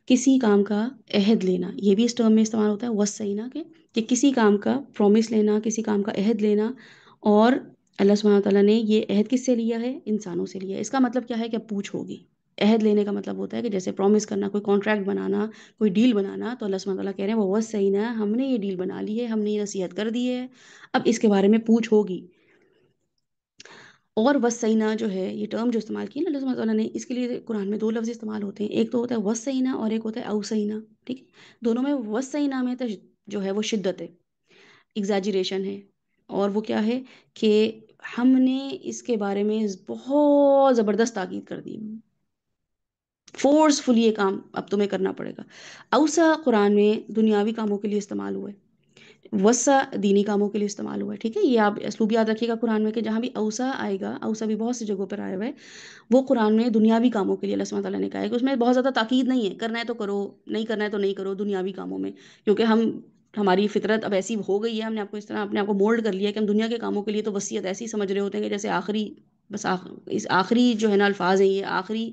کسی کام کا عہد لینا، یہ بھی اس ٹرم میں استعمال ہوتا ہے وَصَّيْنَا کے، کہ کسی کام کا پرومس لینا، کسی کام کا عہد لینا۔ اور اللہ سبحانہ تعالیٰ نے یہ عہد کس سے لیا ہے؟ انسانوں سے لیا ہے۔ اس کا مطلب کیا ہے کہ اب پوچھ ہوگی۔ عہد لینے کا مطلب ہوتا ہے کہ جیسے پرومس کرنا، کوئی کانٹریکٹ بنانا، کوئی ڈیل بنانا، تو اللہ سبحانہ تعالیٰ کہہ رہے ہیں وَوَصَّيْنَا، ہم نے یہ ڈیل بنا لی ہے، ہم نے یہ نصیحت کر دی ہے، اب اس کے بارے میں پوچھ ہوگی۔ اور وسینہ جو ہے، یہ ٹرم جو استعمال کی نا اللہ سبحانہ تعالیٰ نے، اس کے لیے قرآن میں دو لفظ استعمال ہوتے ہیں، ایک تو ہوتا ہے وسینہ اور ایک ہوتا ہے اوسینہ، ٹھیک ہے؟ دونوں میں وسینہ میں جو ہے وہ شدت ہے، ایگزیجریشن ہے، اور وہ کیا ہے کہ ہم نے اس کے بارے میں بہت زبردست تاکید کر دی، فورسفلی یہ کام اب تمہیں کرنا پڑے گا۔ اوسا قرآن میں دنیاوی کاموں کے لیے استعمال ہوا ہے، وسع دینی کاموں کے لیے استعمال ہوا ہے، ٹھیک ہے؟ یہ آپ اسلوب یاد رکھیے گا قرآن میں، کہ جہاں بھی اوسع آئے گا، اوسع بھی بہت سی جگہوں پر آیا ہوا ہے، وہ قرآن میں دنیاوی کاموں کے لیے اللہ سبحانہ تعالیٰ نے کہا ہے، کہ اس میں بہت زیادہ تاکید نہیں ہے، کرنا ہے تو کرو، نہیں کرنا ہے تو نہیں کرو دنیاوی کاموں میں، کیونکہ ہماری فطرت اب ایسی ہو گئی ہے، ہم نے آپ کو اس طرح اپنے آپ کو مولڈ کر لیا ہے کہ ہم دنیا کے کاموں کے لیے تو وصیت ایسی سمجھ رہے ہوتے ہیں کہ جیسے آخری، بس اس آخری جو ہے نا الفاظ ہیں، یہ آخری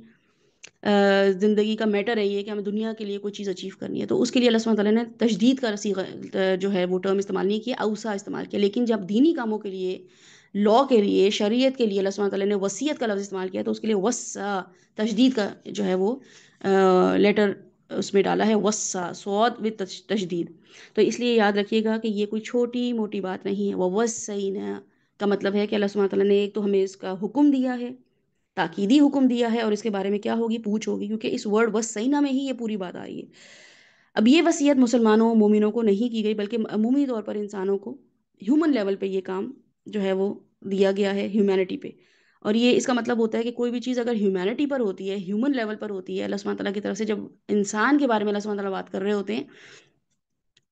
زندگی کا میٹر ہے یہ، کہ ہمیں دنیا کے لیے کوئی چیز اچیو کرنی ہے، تو اس کے لیے اللہ سبحانہ تعالیٰ نے تشدید کا صیغہ جو ہے وہ ٹرم استعمال نہیں کیا، اوسع استعمال کیا۔ لیکن جب دینی کاموں کے لیے، لا کے لیے، شریعت کے لیے اللہ سبحانہ تعالیٰ نے وصیت کا لفظ استعمال کیا، تو اس کے لیے وسع، تشدید کا جو ہے وہ لیٹر اس میں ڈالا ہے، وسع، صاد وتھ تشدید۔ تو اس لیے یاد رکھیے گا کہ یہ کوئی چھوٹی موٹی بات نہیں ہے، وَوَصَّيْنَا کا مطلب ہے کہ اللہ سبحانہ تعالیٰ نے ایک تو ہمیں اس کا حکم دیا ہے، تاکیدی حکم دیا ہے، اور اس کے بارے میں کیا ہوگی؟ پوچھ ہوگی، کیونکہ اس ورڈ وصینا میں ہی یہ پوری بات آ رہی ہے۔ اب یہ وصیت مسلمانوں، مومنوں کو نہیں کی گئی، بلکہ عمومی طور پر انسانوں کو، ہیومن لیول پہ یہ کام جو ہے وہ دیا گیا ہے، ہیومینٹی پہ۔ اور یہ اس کا مطلب ہوتا ہے کہ کوئی بھی چیز اگر ہیومینٹی پر ہوتی ہے، ہیومن لیول پر ہوتی ہے، اللہ سبحانہ تعالیٰ کی طرف سے جب انسان کے بارے میں اللہ سبحانہ تعالیٰ بات کر رہے ہوتے ہیں،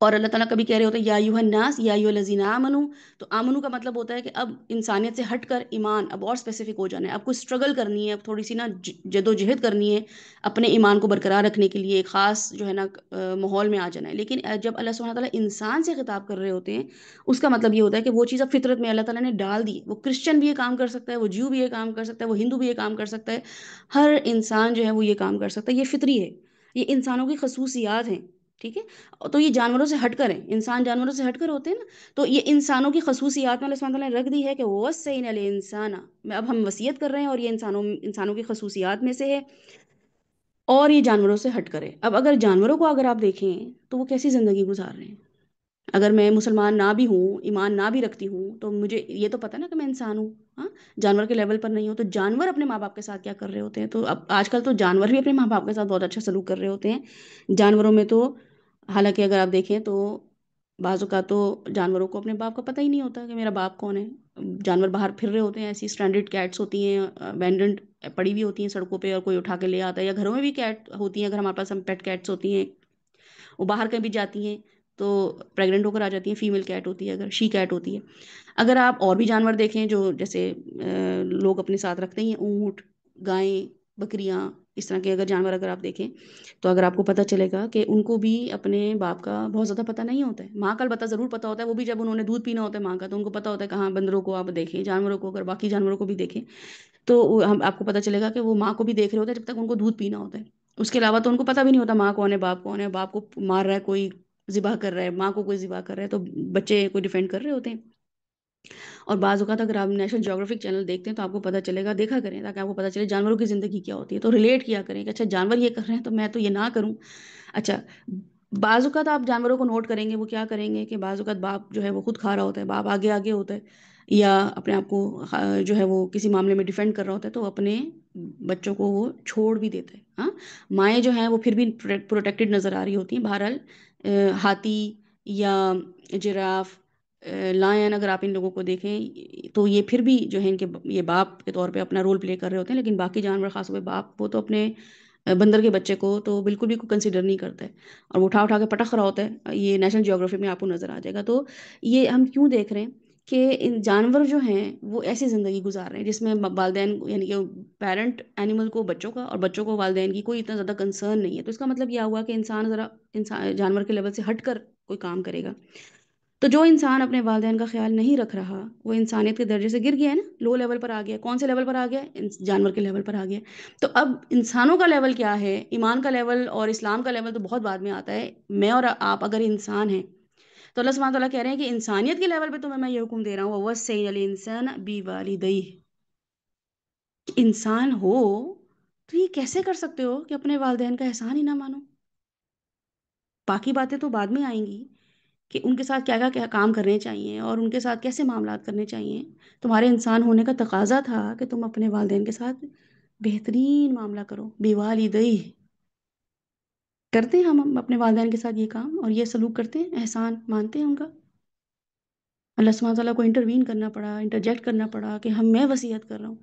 اور اللہ تعالیٰ کبھی کہہ رہے ہوتے ہیں یا ایھا الناس یا ایھا الذین آمنو، تو آمنو کا مطلب ہوتا ہے کہ اب انسانیت سے ہٹ کر ایمان، اب اور اسپیسیفک ہو جانا ہے، اب کوئی اسٹرگل کرنی ہے، اب تھوڑی سی نا جد و جہد کرنی ہے اپنے ایمان کو برقرار رکھنے کے لیے، ایک خاص جو ہے نا ماحول میں آ جانا ہے۔ لیکن جب اللہ سبحانہ تعالیٰ انسان سے خطاب کر رہے ہوتے ہیں، اس کا مطلب یہ ہوتا ہے کہ وہ چیز اب فطرت میں اللہ تعالیٰ نے ڈال دی، وہ کرسچن بھی یہ کام کر سکتا ہے، وہ جیو بھی یہ کام کر سکتا ہے، وہ ہندو بھی یہ کام کر سکتا ہے، ہر انسان جو ہے وہ یہ کام کر سکتا ہے، یہ فطری ہے، یہ انسانوں کی خصوصیات ہیں، ٹھیک ہے؟ تو یہ جانوروں سے ہٹ کر ہیں، انسان جانوروں سے ہٹ کر ہوتے ہیں نا، تو یہ انسانوں کی خصوصیات میں اللہ سبحانہ تعالیٰ نے رکھ دی ہے کہ وَوَصَّيْنَا الْإِنسَانَ، میں اب ہم وصیت کر رہے ہیں، اور یہ انسانوں کی خصوصیات میں سے ہے، اور یہ جانوروں سے ہٹ کرے۔ اب اگر جانوروں کو اگر آپ دیکھیں تو وہ کیسی زندگی گزار رہے ہیں، اگر میں مسلمان نہ بھی ہوں، ایمان نہ بھی رکھتی ہوں، تو مجھے یہ تو پتہ نا کہ میں انسان ہوں، ہاں، جانور کے لیول پر نہیں ہوں، تو جانور اپنے ماں باپ کے ساتھ کیا کر رہے ہوتے ہیں؟ تو اب آج کل تو جانور بھی اپنے ماں باپ کے ساتھ بہت اچھا سلوک کر رہے ہوتے ہیں۔ جانوروں میں تو، حالانکہ اگر آپ دیکھیں تو بعض اوقات تو جانوروں کو اپنے باپ کا پتہ ہی نہیں ہوتا کہ میرا باپ کون ہے۔ جانور باہر پھر رہے ہوتے ہیں، ایسی اسٹرینڈڈ کیٹس ہوتی ہیں، ابینڈنڈ پڑی ہوئی ہوتی ہیں سڑکوں پہ، اور کوئی اٹھا کے لے آتا ہے، یا گھروں میں بھی کیٹ ہوتی ہیں، اگر ہمارے پاس پیٹ کیٹس ہوتی ہیں، وہ باہر کہیں بھی جاتی ہیں تو پریگننٹ ہو کر آ جاتی ہیں، فیمیل کیٹ ہوتی ہے، اگر شی کیٹ ہوتی ہے۔ اگر آپ اور بھی جانور دیکھیں جو جیسے لوگ اپنے ساتھ رکھتے ہیں، اونٹ، گائیں، بکریاں، اس طرح کے اگر جانور اگر آپ دیکھیں، تو اگر آپ کو پتہ چلے گا کہ ان کو بھی اپنے باپ کا بہت زیادہ پتہ نہیں ہوتا ہے، ماں کا البتہ ضرور پتہ ہوتا ہے، وہ بھی جب انہوں نے دودھ پینا ہوتا ہے ماں کا، تو ان کو پتہ ہوتا ہے کہاں، بندروں کو آپ دیکھیں، جانوروں کو، اگر باقی جانوروں کو بھی دیکھیں، تو ہم آپ کو پتہ چلے گا کہ وہ ماں کو بھی دیکھ رہے ہوتے ہیں جب تک ان کو دودھ پینا ہوتا ہے، اس کے علاوہ تو ان کو پتہ بھی نہیں ہوتا ماں کون ہے، باپ کون ہے، باپ کو مار رہا ہے کوئی، ذبح کر رہا ہے، ماں کو کوئی ذبح کر رہا ہے، تو بچے کوئی ڈیفینڈ کر رہے ہوتے ہیں۔ اور بعض اوقات اگر آپ نیشنل جیوگرافک چینل دیکھتے ہیں تو آپ کو پتہ چلے گا، دیکھا کریں تاکہ آپ کو پتہ چلے جانوروں کی زندگی کیا ہوتی ہے، تو ریلیٹ کیا کریں کہ اچھا جانور یہ کر رہے ہیں تو میں تو یہ نہ کروں۔ اچھا، بعض اوقات آپ جانوروں کو نوٹ کریں گے، وہ کیا کریں گے کہ بعض اوقات باپ جو ہے وہ خود کھا رہا ہوتا ہے، باپ آگے آگے ہوتا ہے، یا اپنے آپ کو جو ہے وہ کسی معاملے میں ڈیفینڈ کر رہا ہوتا ہے، تو اپنے بچوں کو وہ چھوڑ بھی دیتا ہے، ہاں، مائیں جو ہیں وہ پھر بھی پروٹیکٹڈ نظر آ رہی ہوتی ہیں۔ بہرحال ہاتھی یا جراف، لائن، اگر آپ ان لوگوں کو دیکھیں تو یہ پھر بھی جو ہے ان کے یہ باپ کے طور پہ اپنا رول پلے کر رہے ہوتے ہیں، لیکن باقی جانور، خاص طور پہ باپ، وہ تو اپنے بندر کے بچے کو تو بالکل بھی کنسیڈر نہیں کرتا ہے، اور وہ اٹھا اٹھا کے پٹخ رہا ہوتا ہے۔ یہ نیشنل جیوگرافی میں آپ کو نظر آ جائے گا۔ تو یہ ہم کیوں دیکھ رہے ہیں کہ ان جانور جو ہیں وہ ایسی زندگی گزار رہے ہیں جس میں والدین، یعنی کہ پیرنٹ اینیمل کو، بچوں کا، اور بچوں کو والدین کی کوئی اتنا زیادہ کنسرن نہیں ہے۔ تو اس کا مطلب یہ ہوا کہ انسان ذرا انسان جانور کے لیول سے ہٹ کر کوئی کام کرے گا۔ تو جو انسان اپنے والدین کا خیال نہیں رکھ رہا وہ انسانیت کے درجے سے گر گیا ہے نا، لو لیول پر آ گیا. کون سے لیول پر آ گیا؟ جانور کے لیول پر آ گیا. تو اب انسانوں کا لیول کیا ہے؟ ایمان کا لیول اور اسلام کا لیول تو بہت بعد میں آتا ہے. میں اور آپ اگر انسان ہیں تو اللہ سبحانہ تعالیٰ کہہ رہے ہیں کہ انسانیت کے لیول پہ تمہیں میں یہ حکم دے رہا ہوں، وَوَصَّيْنَا الْإِنسَانَ بِوَالِدَيْهِ. انسان ہو تو یہ کیسے کر سکتے ہو کہ اپنے والدین کا احسان ہی نہ مانو؟ باقی باتیں تو بعد میں آئیں گی کہ ان کے ساتھ کیا کیا کام کرنے چاہیے اور ان کے ساتھ کیسے معاملات کرنے چاہیے. تمہارے انسان ہونے کا تقاضا تھا کہ تم اپنے والدین کے ساتھ بہترین معاملہ کرو. بیوالدیہ کرتے ہیں ہم اپنے والدین کے ساتھ یہ کام اور یہ سلوک کرتے ہیں، احسان مانتے ہیں ان کا. اللہ سبحانہ تعالیٰ کو انٹروین کرنا پڑا، انٹرجیکٹ کرنا پڑا کہ میں وصیت کر رہا ہوں.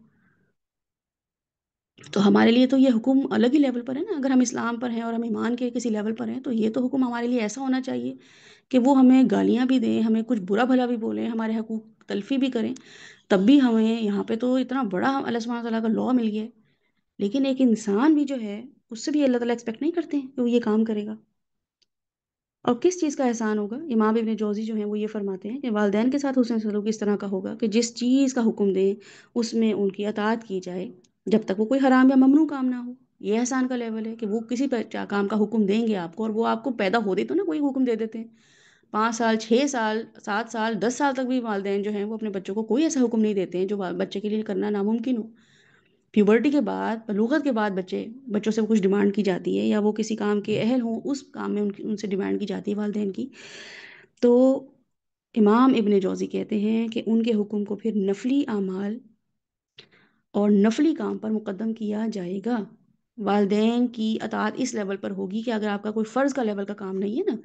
تو ہمارے لیے تو یہ حکم الگ ہی لیول پر ہے نا. اگر ہم اسلام پر ہیں اور ہم ایمان کے کسی لیول پر ہیں تو یہ تو حکم ہمارے لیے ایسا ہونا چاہیے کہ وہ ہمیں گالیاں بھی دیں، ہمیں کچھ برا بھلا بھی بولیں، ہمارے حقوق تلفی بھی کریں، تب بھی ہمیں یہاں پہ تو اتنا بڑا اللہ سبحانہ تعالیٰ کا لاء مل گیا ہے. لیکن ایک انسان بھی جو ہے اس سے بھی اللہ تعالیٰ ایکسپیکٹ نہیں کرتے ہیں کہ وہ یہ کام کرے گا. اور کس چیز کا احسان ہوگا؟ امام ابن جوزی جو ہیں وہ یہ فرماتے ہیں کہ والدین کے ساتھ حسن سلوک اس طرح کا ہوگا کہ جس چیز کا حکم دیں اس میں ان کی اطاعت کی جائے جب تک وہ کوئی حرام یا ممنوع کام نہ ہو. یہ احسان کا لیول ہے کہ وہ کسی کام کا حکم دیں گے آپ کو اور وہ آپ کو پیدا ہو دے تو نا کوئی حکم دے دیتے ہیں. 5 سال 6 سال 7 سال 10 سال تک بھی والدین جو ہیں وہ اپنے بچوں کو کوئی ایسا حکم نہیں دیتے ہیں جو بچے کے لیے کرنا ناممکن ہو. پیوبرٹی کے بعد، بلوغت کے بعد بچوں سے کچھ ڈیمانڈ کی جاتی ہے یا وہ کسی کام کے اہل ہوں اس کام میں ان سے ڈیمانڈ کی جاتی ہے والدین کی. تو امام ابن جوزی کہتے ہیں کہ ان کے حکم کو پھر نفلی اعمال اور نفلی کام پر مقدم کیا جائے گا. والدین کی اطاعت اس لیول پر ہوگی کہ اگر آپ کا کوئی فرض کا لیول کا کام نہیں ہے نا،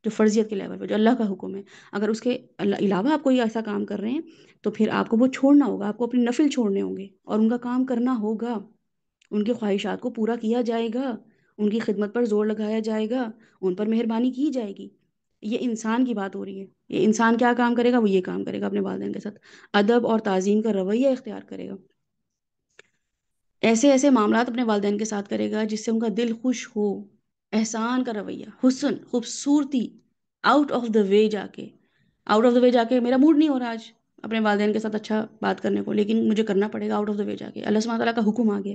جو فرضیت کے لیول پر جو اللہ کا حکم ہے، اگر اس کے علاوہ آپ کوئی ایسا کام کر رہے ہیں تو پھر آپ کو وہ چھوڑنا ہوگا، آپ کو اپنی نفل چھوڑنے ہوں گے اور ان کا کام کرنا ہوگا. ان کی خواہشات کو پورا کیا جائے گا، ان کی خدمت پر زور لگایا جائے گا، ان پر مہربانی کی جائے گی. یہ انسان کی بات ہو رہی ہے. یہ انسان کیا کام کرے گا؟ وہ یہ کام کرے گا اپنے والدین کے ساتھ ادب اور تعظیم کا رویہ اختیار کرے گا. ایسے ایسے معاملات اپنے والدین کے ساتھ کرے گا جس سے ان کا دل خوش ہو. احسان کا رویہ، حسن، خوبصورتی، آؤٹ آف دا وے جا کے میرا موڈ نہیں ہو رہا آج اپنے والدین کے ساتھ اچھا بات کرنے کو، لیکن مجھے کرنا پڑے گا آؤٹ آف دا وے جا کے. اللہ سبحانہ تعالیٰ کا حکم آ گیا،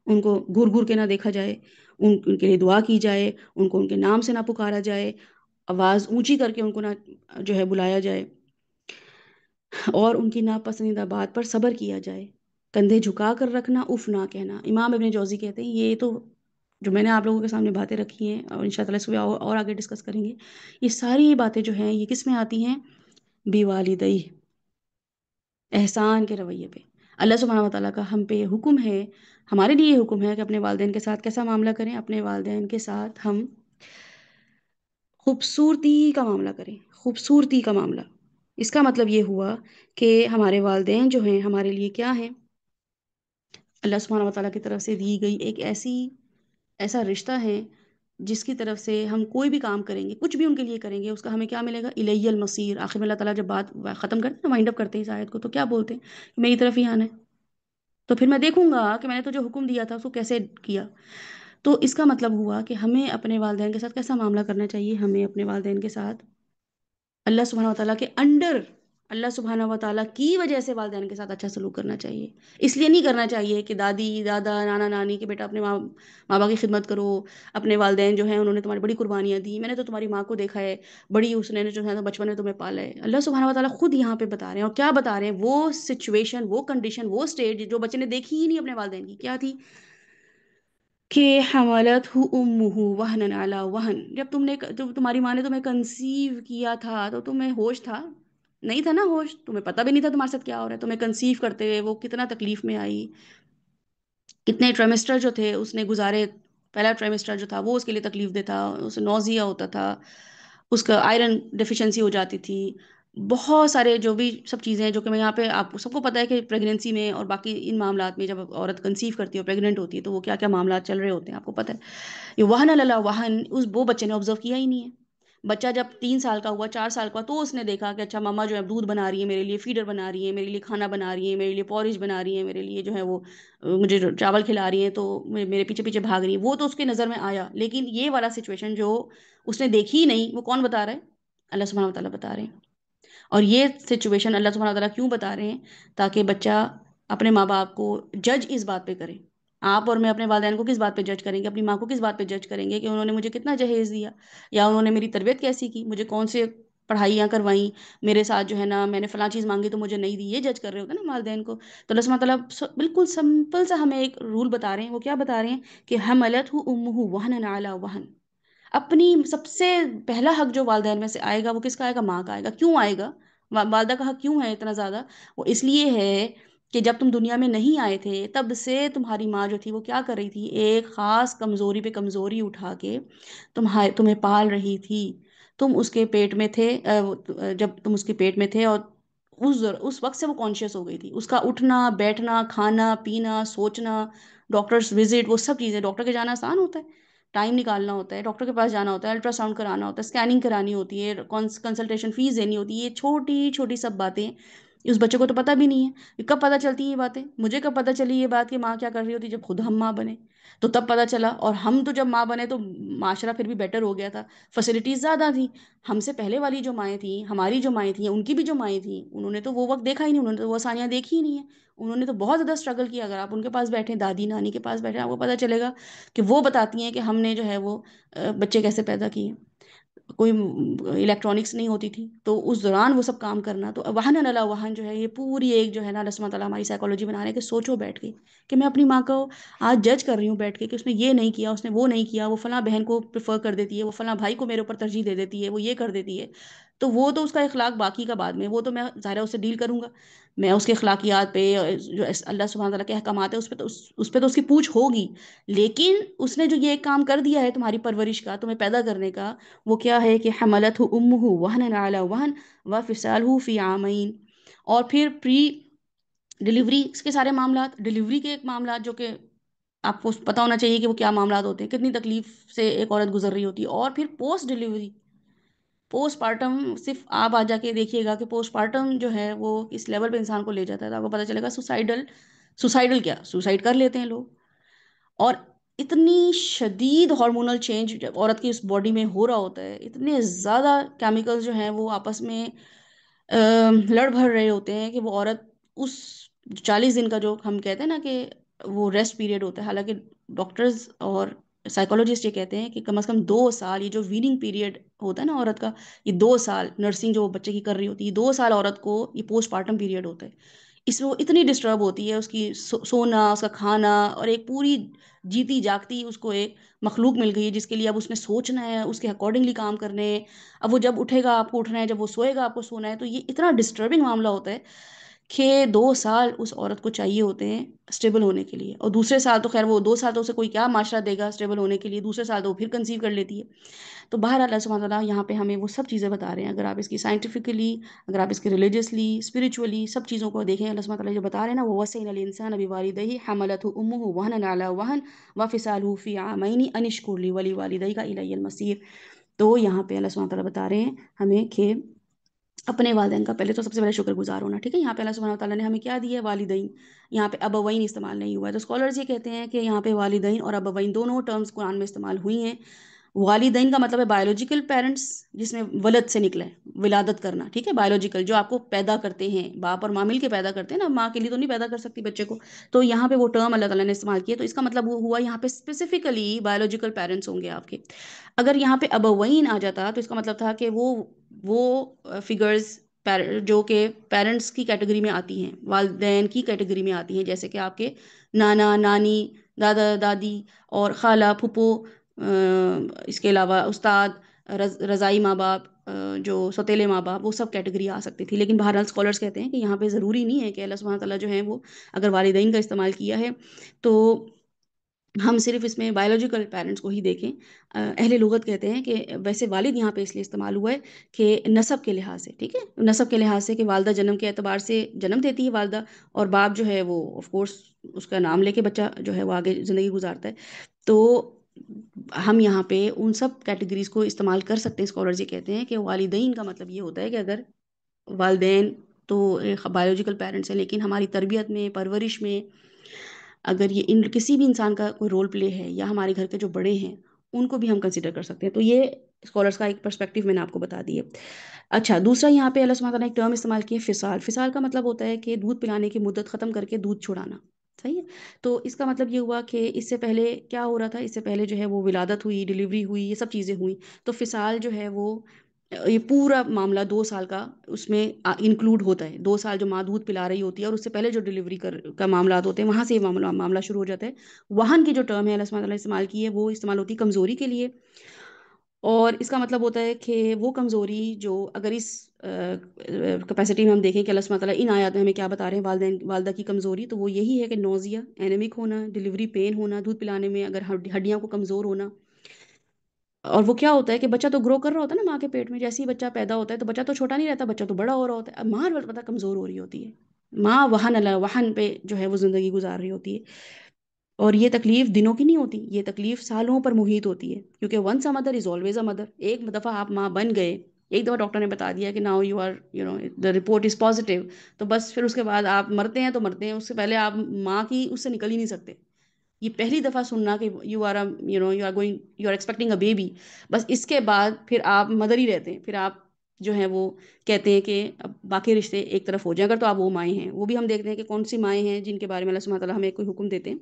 ان کو گور گور کے نہ دیکھا جائے، ان کے لیے دعا کی جائے، ان کو ان کے نام سے نہ پکارا جائے، آواز اونچی کر کے ان کو نہ جو ہے بلایا جائے، اور ان کی ناپسندیدہ بات پر صبر کیا جائے. کندھے جھکا کر رکھنا، اف نہ کہنا. امام ابن جوزی کہتے ہیں یہ تو جو میں نے آپ لوگوں کے سامنے باتیں رکھی ہیں اور انشاءاللہ اس پہ اور آگے ڈسکس کریں گے، یہ ساری باتیں جو ہیں یہ کس میں آتی ہیں؟ بیوالدی، احسان کے رویے پہ. اللہ سبحانہ و تعالیٰ کا ہم پہ یہ حکم ہے، ہمارے لیے یہ حکم ہے کہ اپنے والدین کے ساتھ کیسا معاملہ کریں؟ اپنے والدین کے ساتھ ہم خوبصورتی کا معاملہ کریں. خوبصورتی کا معاملہ، اس کا مطلب یہ ہوا کہ ہمارے والدین جو ہیں ہمارے لیے کیا ہیں؟ اللہ سبحانہ و تعالیٰ کی طرف سے دی گئی ایک ایسا رشتہ ہے جس کی طرف سے ہم کوئی بھی کام کریں گے، کچھ بھی ان کے لیے کریں گے، اس کا ہمیں کیا ملے گا؟ الیہ المصیر. آخر میں اللہ تعالیٰ جب بات ختم کرتے ہیں، وائنڈ اپ کرتے ہیں اس آیت کو، تو کیا بولتے ہیں؟ کہ میری طرف ہی آنا ہے، تو پھر میں دیکھوں گا کہ میں نے تو جو حکم دیا تھا اس کو کیسے کیا. تو اس کا مطلب ہوا کہ ہمیں اپنے والدین کے ساتھ کیسا معاملہ کرنا چاہیے؟ ہمیں اپنے والدین کے ساتھ اللہ سبحانہ و تعالیٰ کے انڈر، اللہ سبحانہ و تعالیٰ کی وجہ سے والدین کے ساتھ اچھا سلوک کرنا چاہیے. اس لیے نہیں کرنا چاہیے کہ دادی دادا نانا نانی کے بیٹا اپنے ماں باپ کی خدمت کرو، اپنے والدین جو ہیں انہوں نے تمہاری بڑی قربانیاں دی، میں نے تو تمہاری ماں کو دیکھا ہے بڑی، اس نے جو ہے بچپن میں تمہیں پالا ہے. اللہ سبحانہ و تعالیٰ خود یہاں پہ بتا رہے ہیں، اور کیا بتا رہے ہیں؟ وہ سچویشن، وہ کنڈیشن، وہ سٹیج جو بچے نے دیکھی ہی نہیں اپنے والدین کی، کیا تھی؟ کہ حملتہ امہ وہنا علی وہن. جب تمہاری ماں نے تمہیں کنسیو کیا تھا تو تمہیں ہوش تھا؟ نہیں تھا نا ہوش، تمہیں پتہ بھی نہیں تھا تمہارے ساتھ کیا ہو رہا ہے. تمہیں کنسیو کرتے ہوئے وہ کتنا تکلیف میں آئی، کتنے ٹرائمسٹر جو تھے اس نے گزارے. پہلا ٹرائمسٹر جو تھا وہ اس کے لیے تکلیف دہ تھا، اسے نوزیا ہوتا تھا، اس کا آئرن ڈیفیشنسی ہو جاتی تھی، بہت سارے جو بھی سب چیزیں جو کہ میں یہاں پہ آپ سب کو پتہ ہے کہ پریگنینسی میں اور باقی ان معاملات میں جب عورت کنسیو کرتی ہے اور پریگننٹ ہوتی ہے تو وہ کیا کیا معاملات چل رہے ہوتے ہیں آپ کو پتہ ہے. یہ وہن اللہ وہن وہ بچے نے آبزرو کیا ہی نہیں ہے. بچہ جب 3 سال کا ہوا، 4 سال کا، تو اس نے دیکھا کہ اچھا ماما جو ہے دودھ بنا رہی ہے میرے لیے، فیڈر بنا رہی ہے میرے لیے، کھانا بنا رہی ہے میرے لیے، پورج بنا رہی ہے میرے لیے، جو ہے وہ مجھے چاول کھلا رہی ہیں تو میرے پیچھے پیچھے بھاگ رہی ہے. وہ تو اس کے نظر میں آیا، لیکن یہ والا سچویشن جو اس نے دیکھی ہی نہیں، وہ کون بتا رہا ہے؟ اللہ سبحانہ و تعالیٰ بتا رہے ہیں. اور یہ سچویشن اللہ سبحانہ تعالیٰ کیوں بتا رہے ہیں؟ تاکہ بچہ اپنے ماں باپ کو جج اس بات پہ کرے. آپ اور میں اپنے والدین کو کس بات پہ جج کریں گے؟ اپنی ماں کو کس بات پہ جج کریں گے کہ انہوں نے مجھے کتنا جہیز دیا، یا انہوں نے میری تربیت کیسی کی، مجھے کون سے پڑھائیاں کروائیں، میرے ساتھ جو ہے نا میں نے فلاں چیز مانگی تو مجھے نہیں دی. یہ جج کر رہے ہوتے ہیں نا والدین کو. تو اللہ سبحانہ تعالیٰ بالکل سمپل سا ہمیں ایک رول بتا رہے ہیں. وہ کیا بتا رہے ہیں؟ کہ حملتہ امہ وہنا علی وہن. اپنی سب سے پہلا حق جو والدین میں سے آئے گا وہ کس کا آئے گا؟ ماں کا آئے گا. کیوں آئے گا؟ والدہ کا حق کیوں ہے اتنا زیادہ؟ وہ اس لیے ہے کہ جب تم دنیا میں نہیں آئے تھے تب سے تمہاری ماں جو تھی وہ کیا کر رہی تھی؟ ایک خاص کمزوری پہ کمزوری اٹھا کے تمہیں پال رہی تھی. تم اس کے پیٹ میں تھے، جب تم اس کے پیٹ میں تھے، اور اس وقت سے وہ کانشیس ہو گئی تھی. اس کا اٹھنا بیٹھنا کھانا پینا سوچنا، ڈاکٹرز وزٹ، وہ سب چیزیں. ڈاکٹر کے جانا آسان ہوتا ہے؟ ٹائم نکالنا ہوتا ہے، ڈاکٹر کے پاس جانا ہوتا ہے، الٹرا ساؤنڈ کرانا ہوتا ہے، اسکیننگ کرانی ہوتی ہے، کنسلٹیشن فیس دینی ہوتی ہے. یہ چھوٹی چھوٹی سب باتیں اس بچے کو تو پتہ بھی نہیں ہے. کب پتہ چلتی ہیں یہ باتیں؟ مجھے کب پتہ چلی یہ بات کہ ماں کیا کر رہی ہوتی؟ جب خود ہم ماں بنے تو تب پتہ چلا. اور ہم تو جب ماں بنے تو معاشرہ پھر بھی بیٹر ہو گیا تھا، فیسلٹیز زیادہ تھیں. ہم سے پہلے والی جو مائیں تھیں، ہماری جو مائیں تھیں، ان کی بھی جو مائیں تھیں، انہوں نے تو وہ وقت دیکھا ہی نہیں، انہوں نے تو وہ آسانیاں دیکھی ہی نہیں ہیں. انہوں نے تو بہت زیادہ اسٹرگل کیا. اگر آپ ان کے پاس بیٹھیں، دادی نانی کے پاس بیٹھیں، آپ کو پتہ چلے گا کہ وہ بتاتی ہیں کہ ہم نے جو ہے وہ بچے کیسے پیدا کیے. کوئی الیکٹرانکس نہیں ہوتی تھی تو اس دوران وہ سب کام کرنا. تو وہن اللہ وہن جو ہے یہ پوری ایک جو ہے نا اللہ سبحانہ تعالیٰ ہماری سائیکالوجی بنا رہے ہیں کہ سوچو بیٹھ کے کہ میں اپنی ماں کو آج جج کر رہی ہوں بیٹھ کے کہ اس نے یہ نہیں کیا، اس نے وہ نہیں کیا، وہ فلاں بہن کو پریفر کر دیتی ہے، وہ فلاں بھائی کو میرے اوپر ترجیح دے دیتی ہے، وہ یہ کر دیتی ہے. تو وہ تو اس کا اخلاق باقی کا بعد میں، وہ تو میں ظاہر ہے اس سے ڈیل کروں گا. میں اس کے اخلاقیات پہ جو اللہ سبحانہ تعالیٰ کے احکامات ہیں اس پہ تو اس کی پوچھ ہوگی. لیکن اس نے جو یہ ایک کام کر دیا ہے تمہاری پرورش کا، تمہیں پیدا کرنے کا، وہ کیا ہے کہ حملتہ امہ وہنا علی وہن وفصالہ فی عامین. اور پھر پری ڈلیوری اس کے سارے معاملات، ڈلیوری کے ایک معاملات جو کہ آپ کو پتہ ہونا چاہیے کہ وہ کیا معاملات ہوتے ہیں، کتنی تکلیف سے ایک عورت گزر رہی ہوتی ہے. اور پھر پوسٹ ڈلیوری، پوسٹ پارٹم. صرف آپ آ جا کے دیکھیے گا کہ پوسٹ پارٹم جو ہے وہ اس لیول پہ انسان کو لے جاتا ہے. تو آپ کو پتہ چلے گا سوسائڈل کیا، سوسائڈ کر لیتے ہیں لوگ. اور اتنی شدید ہارمونل چینج جب عورت کی اس باڈی میں ہو رہا ہوتا ہے، اتنے زیادہ کیمیکل جو ہیں وہ آپس میں لڑ بھڑ رہے ہوتے ہیں کہ وہ عورت اس 40 دن کا جو ہم کہتے ہیں نا کہ وہ ریسٹ پیریڈ ہوتا ہے. حالانکہ ڈاکٹرز اور سائیکولوجسٹ یہ کہتے ہیں کہ کم از کم 2 سال یہ جو ویننگ پیریڈ ہوتا ہے نا عورت کا، یہ 2 سال نرسنگ جو بچے کی کر رہی ہوتی ہے، 2 سال عورت کو یہ پوسٹ پارٹم پیریڈ ہوتا ہے. اس میں وہ اتنی ڈسٹرب ہوتی ہے، اس کی سونا، اس کا کھانا، اور ایک پوری جیتی جاگتی اس کو ایک مخلوق مل گئی ہے جس کے لیے اب اس نے سوچنا ہے، اس کے اکارڈنگلی کام کرنے ہیں. اب وہ جب اٹھے گا آپ کو اٹھنا ہے، جب وہ سوئے گا آپ کو سونا ہے. تو یہ اتنا ڈسٹربنگ معاملہ ہوتا ہے کہ 2 سال اس عورت کو چاہیے ہوتے ہیں اسٹیبل ہونے کے لیے. اور دوسرے سال تو خیر وہ 2 سال تو اسے کوئی کیا معاشرہ دے گا اسٹیبل ہونے کے لیے، دوسرے سال تو وہ پھر کنسیو کر لیتی ہے. تو بہر اللہ سبحانہ تعالیٰ یہاں پہ ہمیں وہ سب چیزیں بتا رہے ہیں. اگر آپ اس کی سائنٹیفکلی، اگر آپ اس کی ریلیجیسلی اسپریچولی سب چیزوں کو دیکھیں، اللہ سبحانہ تعالیٰ جو بتا رہے ہیں نا، وہ وصینا الانسان بوالدیہ حملتہ امہ وہنا علی وہن وفصالہ فی عامین ان اشکر لی ولوالدیک الی المصیر. تو یہاں پہ اللہ سبحانہ تعالیٰ بتا رہے ہیں ہمیں کہ اپنے والدین کا پہلے تو سب سے پہلے شکر گزار ہونا. ٹھیک ہے، یہاں پہ اللہ سبحانہ تعالیٰ نے ہمیں کیا دیا ہے؟ والدین. یہاں پہ ابوین استعمال نہیں ہوا ہے. تو اسکالرز یہ کہتے ہیں کہ یہاں پہ والدین اور ابوین دونوں ٹرمز قرآن میں استعمال ہوئی ہیں. والدین کا مطلب ہے بایولوجیکل پیرنٹس، جس میں ولد سے نکلا ہے، ولادت کرنا. ٹھیک ہے، بایولوجیکل جو آپ کو پیدا کرتے ہیں، باپ اور ماں مل کے پیدا کرتے ہیں نا، ماں کے لیے تو نہیں پیدا کر سکتی بچے کو. تو یہاں پہ وہ ٹرم اللہ تعالیٰ نے استعمال کیا. تو اس کا مطلب وہ ہوا یہاں پہ اسپیسیفکلی بایولوجیکل پیرنٹس ہوں گے آپ کے. اگر یہاں پہ ابوین آ جاتا تو اس کا مطلب تھا کہ وہ فگرز جو کہ پیرنٹس کی کیٹیگری میں آتی ہیں، والدین کی کیٹیگری میں آتی ہیں، جیسے کہ آپ کے نانا نانی، دادا دادی اور خالہ پھپھو، اس کے علاوہ استاد، رضائی ماں باپ، جو سوتیلے ماں باپ، وہ سب کیٹیگری آ سکتی تھی. لیکن بہرحال اسکالرس کہتے ہیں کہ یہاں پہ ضروری نہیں ہے کہ اللہ سبحانہ تعالیٰ جو ہے وہ اگر والدین کا استعمال کیا ہے تو ہم صرف اس میں بایولوجیکل پیرنٹس کو ہی دیکھیں. اہل لغت کہتے ہیں کہ ویسے والد یہاں پہ اس لیے استعمال ہوا ہے کہ نسب کے لحاظ سے. ٹھیک ہے، نسب کے لحاظ سے کہ والدہ جنم کے اعتبار سے جنم دیتی ہے والدہ، اور باپ جو ہے وہ آف کورس اس کا نام لے کے بچہ جو ہے وہ آگے زندگی گزارتا ہے. تو ہم یہاں پہ ان سب کیٹیگریز کو استعمال کر سکتے ہیں. اسکالرز یہ کہتے ہیں کہ والدین کا مطلب یہ ہوتا ہے کہ اگر والدین تو بایولوجیکل پیرنٹس ہیں، لیکن ہماری تربیت میں، پرورش میں اگر یہ کسی بھی انسان کا کوئی رول پلے ہے، یا ہمارے گھر کے جو بڑے ہیں ان کو بھی ہم کنسیڈر کر سکتے ہیں. تو یہ اسکالرس کا ایک پرسپیکٹو میں نے آپ کو بتا دی ہے۔ اچھا، دوسرا یہاں پہ اللہ سبحانہ تعالیٰ نے ایک ٹرم استعمال کی ہے فصال۔ فصال کا مطلب ہوتا ہے کہ دودھ پلانے کی مدت ختم کر کے دودھ چھڑانا، صحیح ہے؟ تو اس کا مطلب یہ ہوا کہ اس سے پہلے کیا ہو رہا تھا، اس سے پہلے جو ہے وہ ولادت ہوئی، ڈلیوری ہوئی، یہ سب چیزیں ہوئیں، تو فصال جو ہے وہ یہ پورا معاملہ 2 سال کا اس میں انکلوڈ ہوتا ہے۔ 2 سال جو ماں دودھ پلا رہی ہوتی ہے اور اس سے پہلے جو ڈلیوری کا معاملات ہوتے ہیں وہاں سے یہ معاملہ شروع ہو جاتا ہے۔ وہن کی جو ٹرم ہے اللہ سبحانہ تعالیٰ نے استعمال کی ہے وہ استعمال ہوتی ہے کمزوری کے لیے، اور اس کا مطلب ہوتا ہے کہ وہ کمزوری جو اگر اس کیپیسٹی میں ہم دیکھیں کہ اللہ سبحانہ تعالیٰ ان آیات میں ہمیں کیا بتا رہے ہیں والدہ کی کمزوری، تو وہ یہی ہے کہ نوزیا، اینیمک ہونا، ڈلیوری پین ہونا، دودھ پلانے میں اگر ہڈیاں کو کمزور ہونا۔ اور وہ کیا ہوتا ہے کہ بچہ تو گرو کر رہا ہوتا ہے نا ماں کے پیٹ میں، جیسے ہی بچہ پیدا ہوتا ہے تو بچہ تو چھوٹا نہیں رہتا، بچہ تو بڑا ہو رہا ہوتا ہے، اب ماں پتہ کمزور ہو رہی ہوتی ہے، ماں وہن پہ جو ہے وہ زندگی گزار رہی ہوتی ہے، اور یہ تکلیف دنوں کی نہیں ہوتی، یہ تکلیف سالوں پر محیط ہوتی ہے، کیونکہ once a mother is always a mother. ایک دفعہ آپ ماں بن گئے، ایک دفعہ ڈاکٹر نے بتا دیا کہ now you are the report is positive, تو بس پھر اس کے بعد آپ مرتے ہیں تو مرتے ہیں، اس سے پہلے آپ ماں کی اس سے نکل ہی نہیں سکتے۔ یہ پہلی دفعہ سننا کہ you are expecting a baby, بس اس کے بعد پھر آپ مدر ہی رہتے ہیں، پھر آپ جو ہیں وہ کہتے ہیں کہ اب باقی رشتے ایک طرف ہو جائیں، اگر تو آپ وہ مائیں ہیں، وہ بھی ہم دیکھتے ہیں کہ کون سی مائیں ہیں جن کے بارے میں اللہ سبحانہ تعالیٰ ہمیں کوئی حکم دیتے ہیں۔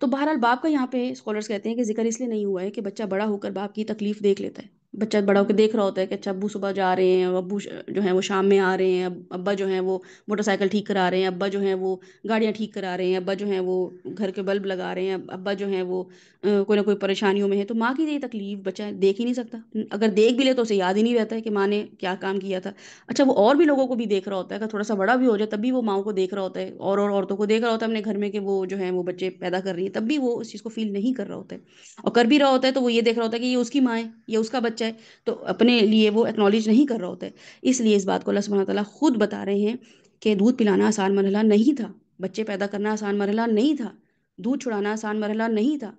تو بہرحال باپ کا یہاں پہ اسکالرس کہتے ہیں کہ ذکر اس لیے نہیں ہوا ہے کہ بچہ بڑا ہو کر باپ کی تکلیف دیکھ لیتا ہے، بچہ بڑا ہو کے دیکھ رہا ہوتا ہے کہ اچھا ابو صبح جا رہے ہیں، ابو جو ہیں وہ شام میں آ رہے ہیں، ابا جو ہیں وہ موٹر سائیکل ٹھیک کرا رہے ہیں، ابا جو ہیں وہ گاڑیاں ٹھیک کرا رہے ہیں، ابا جو ہیں وہ گھر کے بلب لگا رہے ہیں، ابا جو ہیں وہ کوئی نہ کوئی پریشانیوں میں ہے، تو ماں کی یہ تکلیف بچہ دیکھ ہی نہیں سکتا، اگر دیکھ بھی لے تو اسے یاد ہی نہیں رہتا ہے کہ ماں نے کیا کام کیا تھا۔ اچھا، وہ اور بھی لوگوں کو بھی دیکھ رہا ہوتا ہے، اگر تھوڑا سا بڑا بھی ہو جائے تب بھی وہ ماؤں کو دیکھ رہا ہوتا ہے، اور عورتوں کو دیکھ رہا ہوتا ہے اپنے گھر میں کہ وہ جو ہیں وہ بچے پیدا کر رہی ہیں، تب بھی وہ اس چیز کو فیل نہیں کر رہا ہوتا ہے، اور کر بھی رہا ہوتا ہے تو وہ یہ دیکھ رہا ہوتا ہے کہ یہ اس کی ماں ہے، یہ اس کا بچہ ہے، تو اپنے لیے وہ ایکنالج نہیں کر رہا ہوتا ہے۔ اس لیے اس بات کو اللہ سبحانہ تعالیٰ خود بتا رہے ہیں کہ دودھ پلانا آسان مرحلہ نہیں تھا، بچے پیدا کرنا آسان مرحلہ نہیں تھا، دودھ چھڑانا آسان مرحلہ نہیں تھا،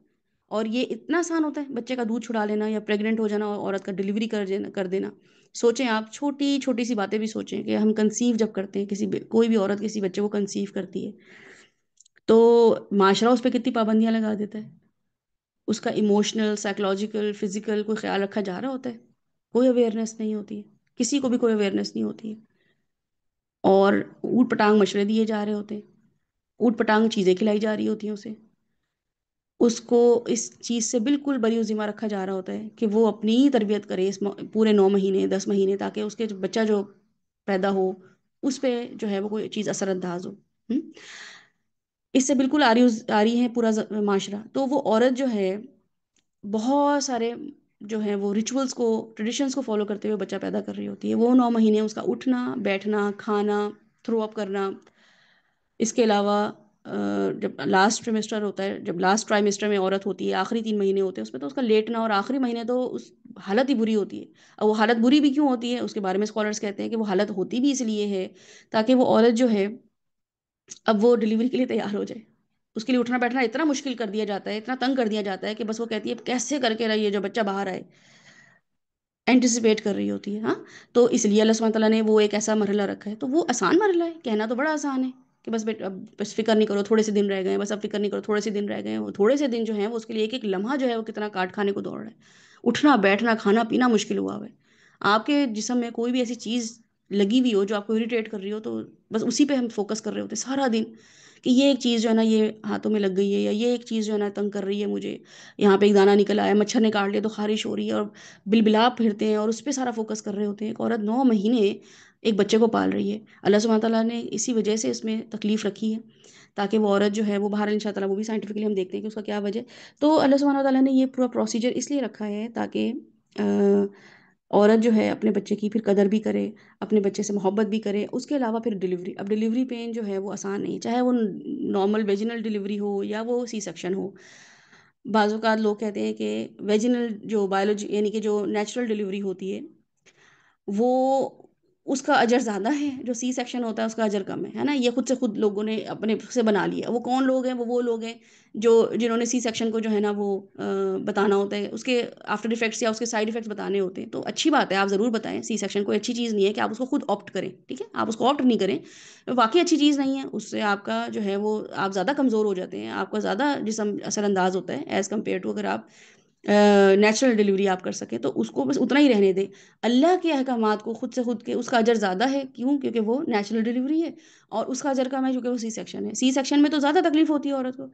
اور یہ اتنا آسان ہوتا ہے بچے کا دودھ چھڑا لینا یا پریگننٹ ہو جانا اور عورت کا ڈلیوری کر دینا۔ سوچیں آپ، چھوٹی چھوٹی سی باتیں بھی سوچیں کہ ہم کنسیو جب کرتے ہیں، کوئی بھی عورت کسی بچے کو کنسیو کرتی ہے تو معاشرہ اس پہ کتنی پابندیاں لگا دیتا ہے، اس کا ایموشنل، سائیکولوجیکل، فزیکل کوئی خیال رکھا جا رہا ہوتا ہے؟ کوئی اویئرنیس نہیں ہوتی ہے، کسی کو بھی کوئی اویئرنیس نہیں ہوتی ہے، اور اوٹ پٹانگ مشورے دیے جا رہے ہوتے ہیں، اوٹ پٹانگ چیزیں کھلائی جا رہی ہوتی ہیں اسے، اس کو اس چیز سے بالکل بری ذمہ رکھا جا رہا ہوتا ہے کہ وہ اپنی ہی تربیت کرے اس پورے 9 مہینے 10 مہینے، تاکہ اس کے بچہ جو پیدا ہو اس پہ جو ہے وہ کوئی چیز اثر انداز ہو۔ اس سے بالکل آری ہے پورا معاشرہ، تو وہ عورت جو ہے بہت سارے جو ہیں وہ ریچولز کو، ٹریڈیشنز کو فالو کرتے ہوئے بچہ پیدا کر رہی ہوتی ہے۔ وہ 9 مہینے اس کا اٹھنا بیٹھنا کھانا تھرو اپ کرنا، اس کے علاوہ جب لاسٹ ٹریمسٹر ہوتا ہے، جب لاسٹ ٹرائمسٹر میں عورت ہوتی ہے، آخری 3 مہینے ہوتے ہیں اس میں، تو اس کا لیٹنا، اور آخری مہینے تو اس حالت ہی بری ہوتی ہے۔ اور وہ حالت بری بھی کیوں ہوتی ہے اس کے بارے میں اسکالرس کہتے ہیں کہ وہ حالت ہوتی بھی اس لیے ہے تاکہ وہ عورت جو ہے اب وہ ڈلیوری کے لیے تیار ہو جائے۔ اس کے لیے اٹھنا بیٹھنا اتنا مشکل کر دیا جاتا ہے، اتنا تنگ کر دیا جاتا ہے کہ بس وہ کہتی ہے کیسے کر کے رہیے جو بچہ باہر آئے، اینٹیسپیٹ کر رہی ہوتی ہے۔ ہاں، تو اس لیے اللہ سبحانہ تعالیٰ نے وہ ایک ایسا مرحلہ رکھا ہے، تو وہ آسان مرحلہ ہے، کہنا تو بڑا آسان ہے کہ اب بس فکر نہیں کرو تھوڑے سے دن رہ گئے ہیں، بس اب فکر نہیں کرو تھوڑے سے دن رہ گئے ہیں۔ وہ تھوڑے سے دن جو ہیں وہ اس کے لیے ایک ایک لمحہ جو ہے وہ کتنا کاٹ کھانے کو دوڑ رہا ہے، اٹھنا بیٹھنا کھانا پینا مشکل ہوا ہوا ہے۔ آپ کے جسم میں کوئی بھی ایسی چیز لگی ہوئی ہو جو آپ کو اریٹیٹ کر رہی ہو، تو بس اسی پہ ہم فوکس کر رہے ہوتے ہیں سارا دن کہ یہ ایک چیز جو ہے نا یہ ہاتھوں میں لگ گئی ہے، یا یہ ایک چیز جو ہے نا تنگ کر رہی ہے مجھے، یہاں پہ ایک دانہ نکل آیا، مچھر نے کاٹ لیا تو خارش ہو رہی ہے، اور بلبلا پھرتے ہیں اور اس پہ سارا فوکس کر رہے ہوتے ہیں۔ ایک عورت 9 مہینے ایک بچے کو پال رہی ہے، اللہ سبحانہ تعالیٰ نے اسی وجہ سے اس میں تکلیف رکھی ہے تاکہ وہ عورت جو ہے وہ باہر، ان شاء اللہ وہ بھی سائنٹیفکلی ہم دیکھتے ہیں کہ اس کا کیا وجہ۔ تو اللہ سبحانہ تعالیٰ نے یہ پورا پروسیجر اس لیے رکھا ہے تاکہ عورت جو ہے اپنے بچے کی پھر قدر بھی کرے، اپنے بچے سے محبت بھی کرے۔ اس کے علاوہ پھر ڈلیوری، اب ڈلیوری پین جو ہے وہ آسان نہیں، چاہے وہ نارمل ویجنل ڈلیوری ہو یا وہ سی سیکشن ہو۔ بعض اوقات لوگ کہتے ہیں کہ ویجنل جو بایولوجی یعنی کہ جو نیچرل ڈلیوری ہوتی ہے وہ اس کا اجر زیادہ ہے، جو سی سیکشن ہوتا ہے اس کا اجر کم ہے نا، یہ خود سے خود لوگوں نے اپنے سے بنا لیا۔ وہ کون لوگ ہیں؟ وہ لوگ ہیں جنہوں نے سی سیکشن کو جو ہے نا وہ بتانا ہوتا ہے، اس کے آفٹر افیکٹس یا اس کے سائیڈ افیکٹس بتانے ہوتے ہیں۔ تو اچھی بات ہے، آپ ضرور بتائیں، سی سیکشن کوئی اچھی چیز نہیں ہے کہ آپ اس کو خود آپٹ کریں، ٹھیک ہے، آپ اس کو آپٹ نہیں کریں، واقعی اچھی چیز نہیں ہے، اس سے آپ کا جو ہے وہ آپ زیادہ کمزور ہو جاتے ہیں، آپ کا زیادہ جسم اثر انداز ہوتا ہے ایز کمپیئر ٹو اگر آپ نیچرل ڈلیوری آپ کر سکیں تو اس کو بس اتنا ہی رہنے دیں۔ اللہ کے احکامات کو خود سے خود کے اس کا اجر زیادہ ہے، کیوں؟ کیونکہ وہ نیچرل ڈلیوری ہے، اور اس کا اجر کم ہے کیونکہ وہ سی سیکشن ہے۔ سی سیکشن میں تو زیادہ تکلیف ہوتی ہے عورت کو،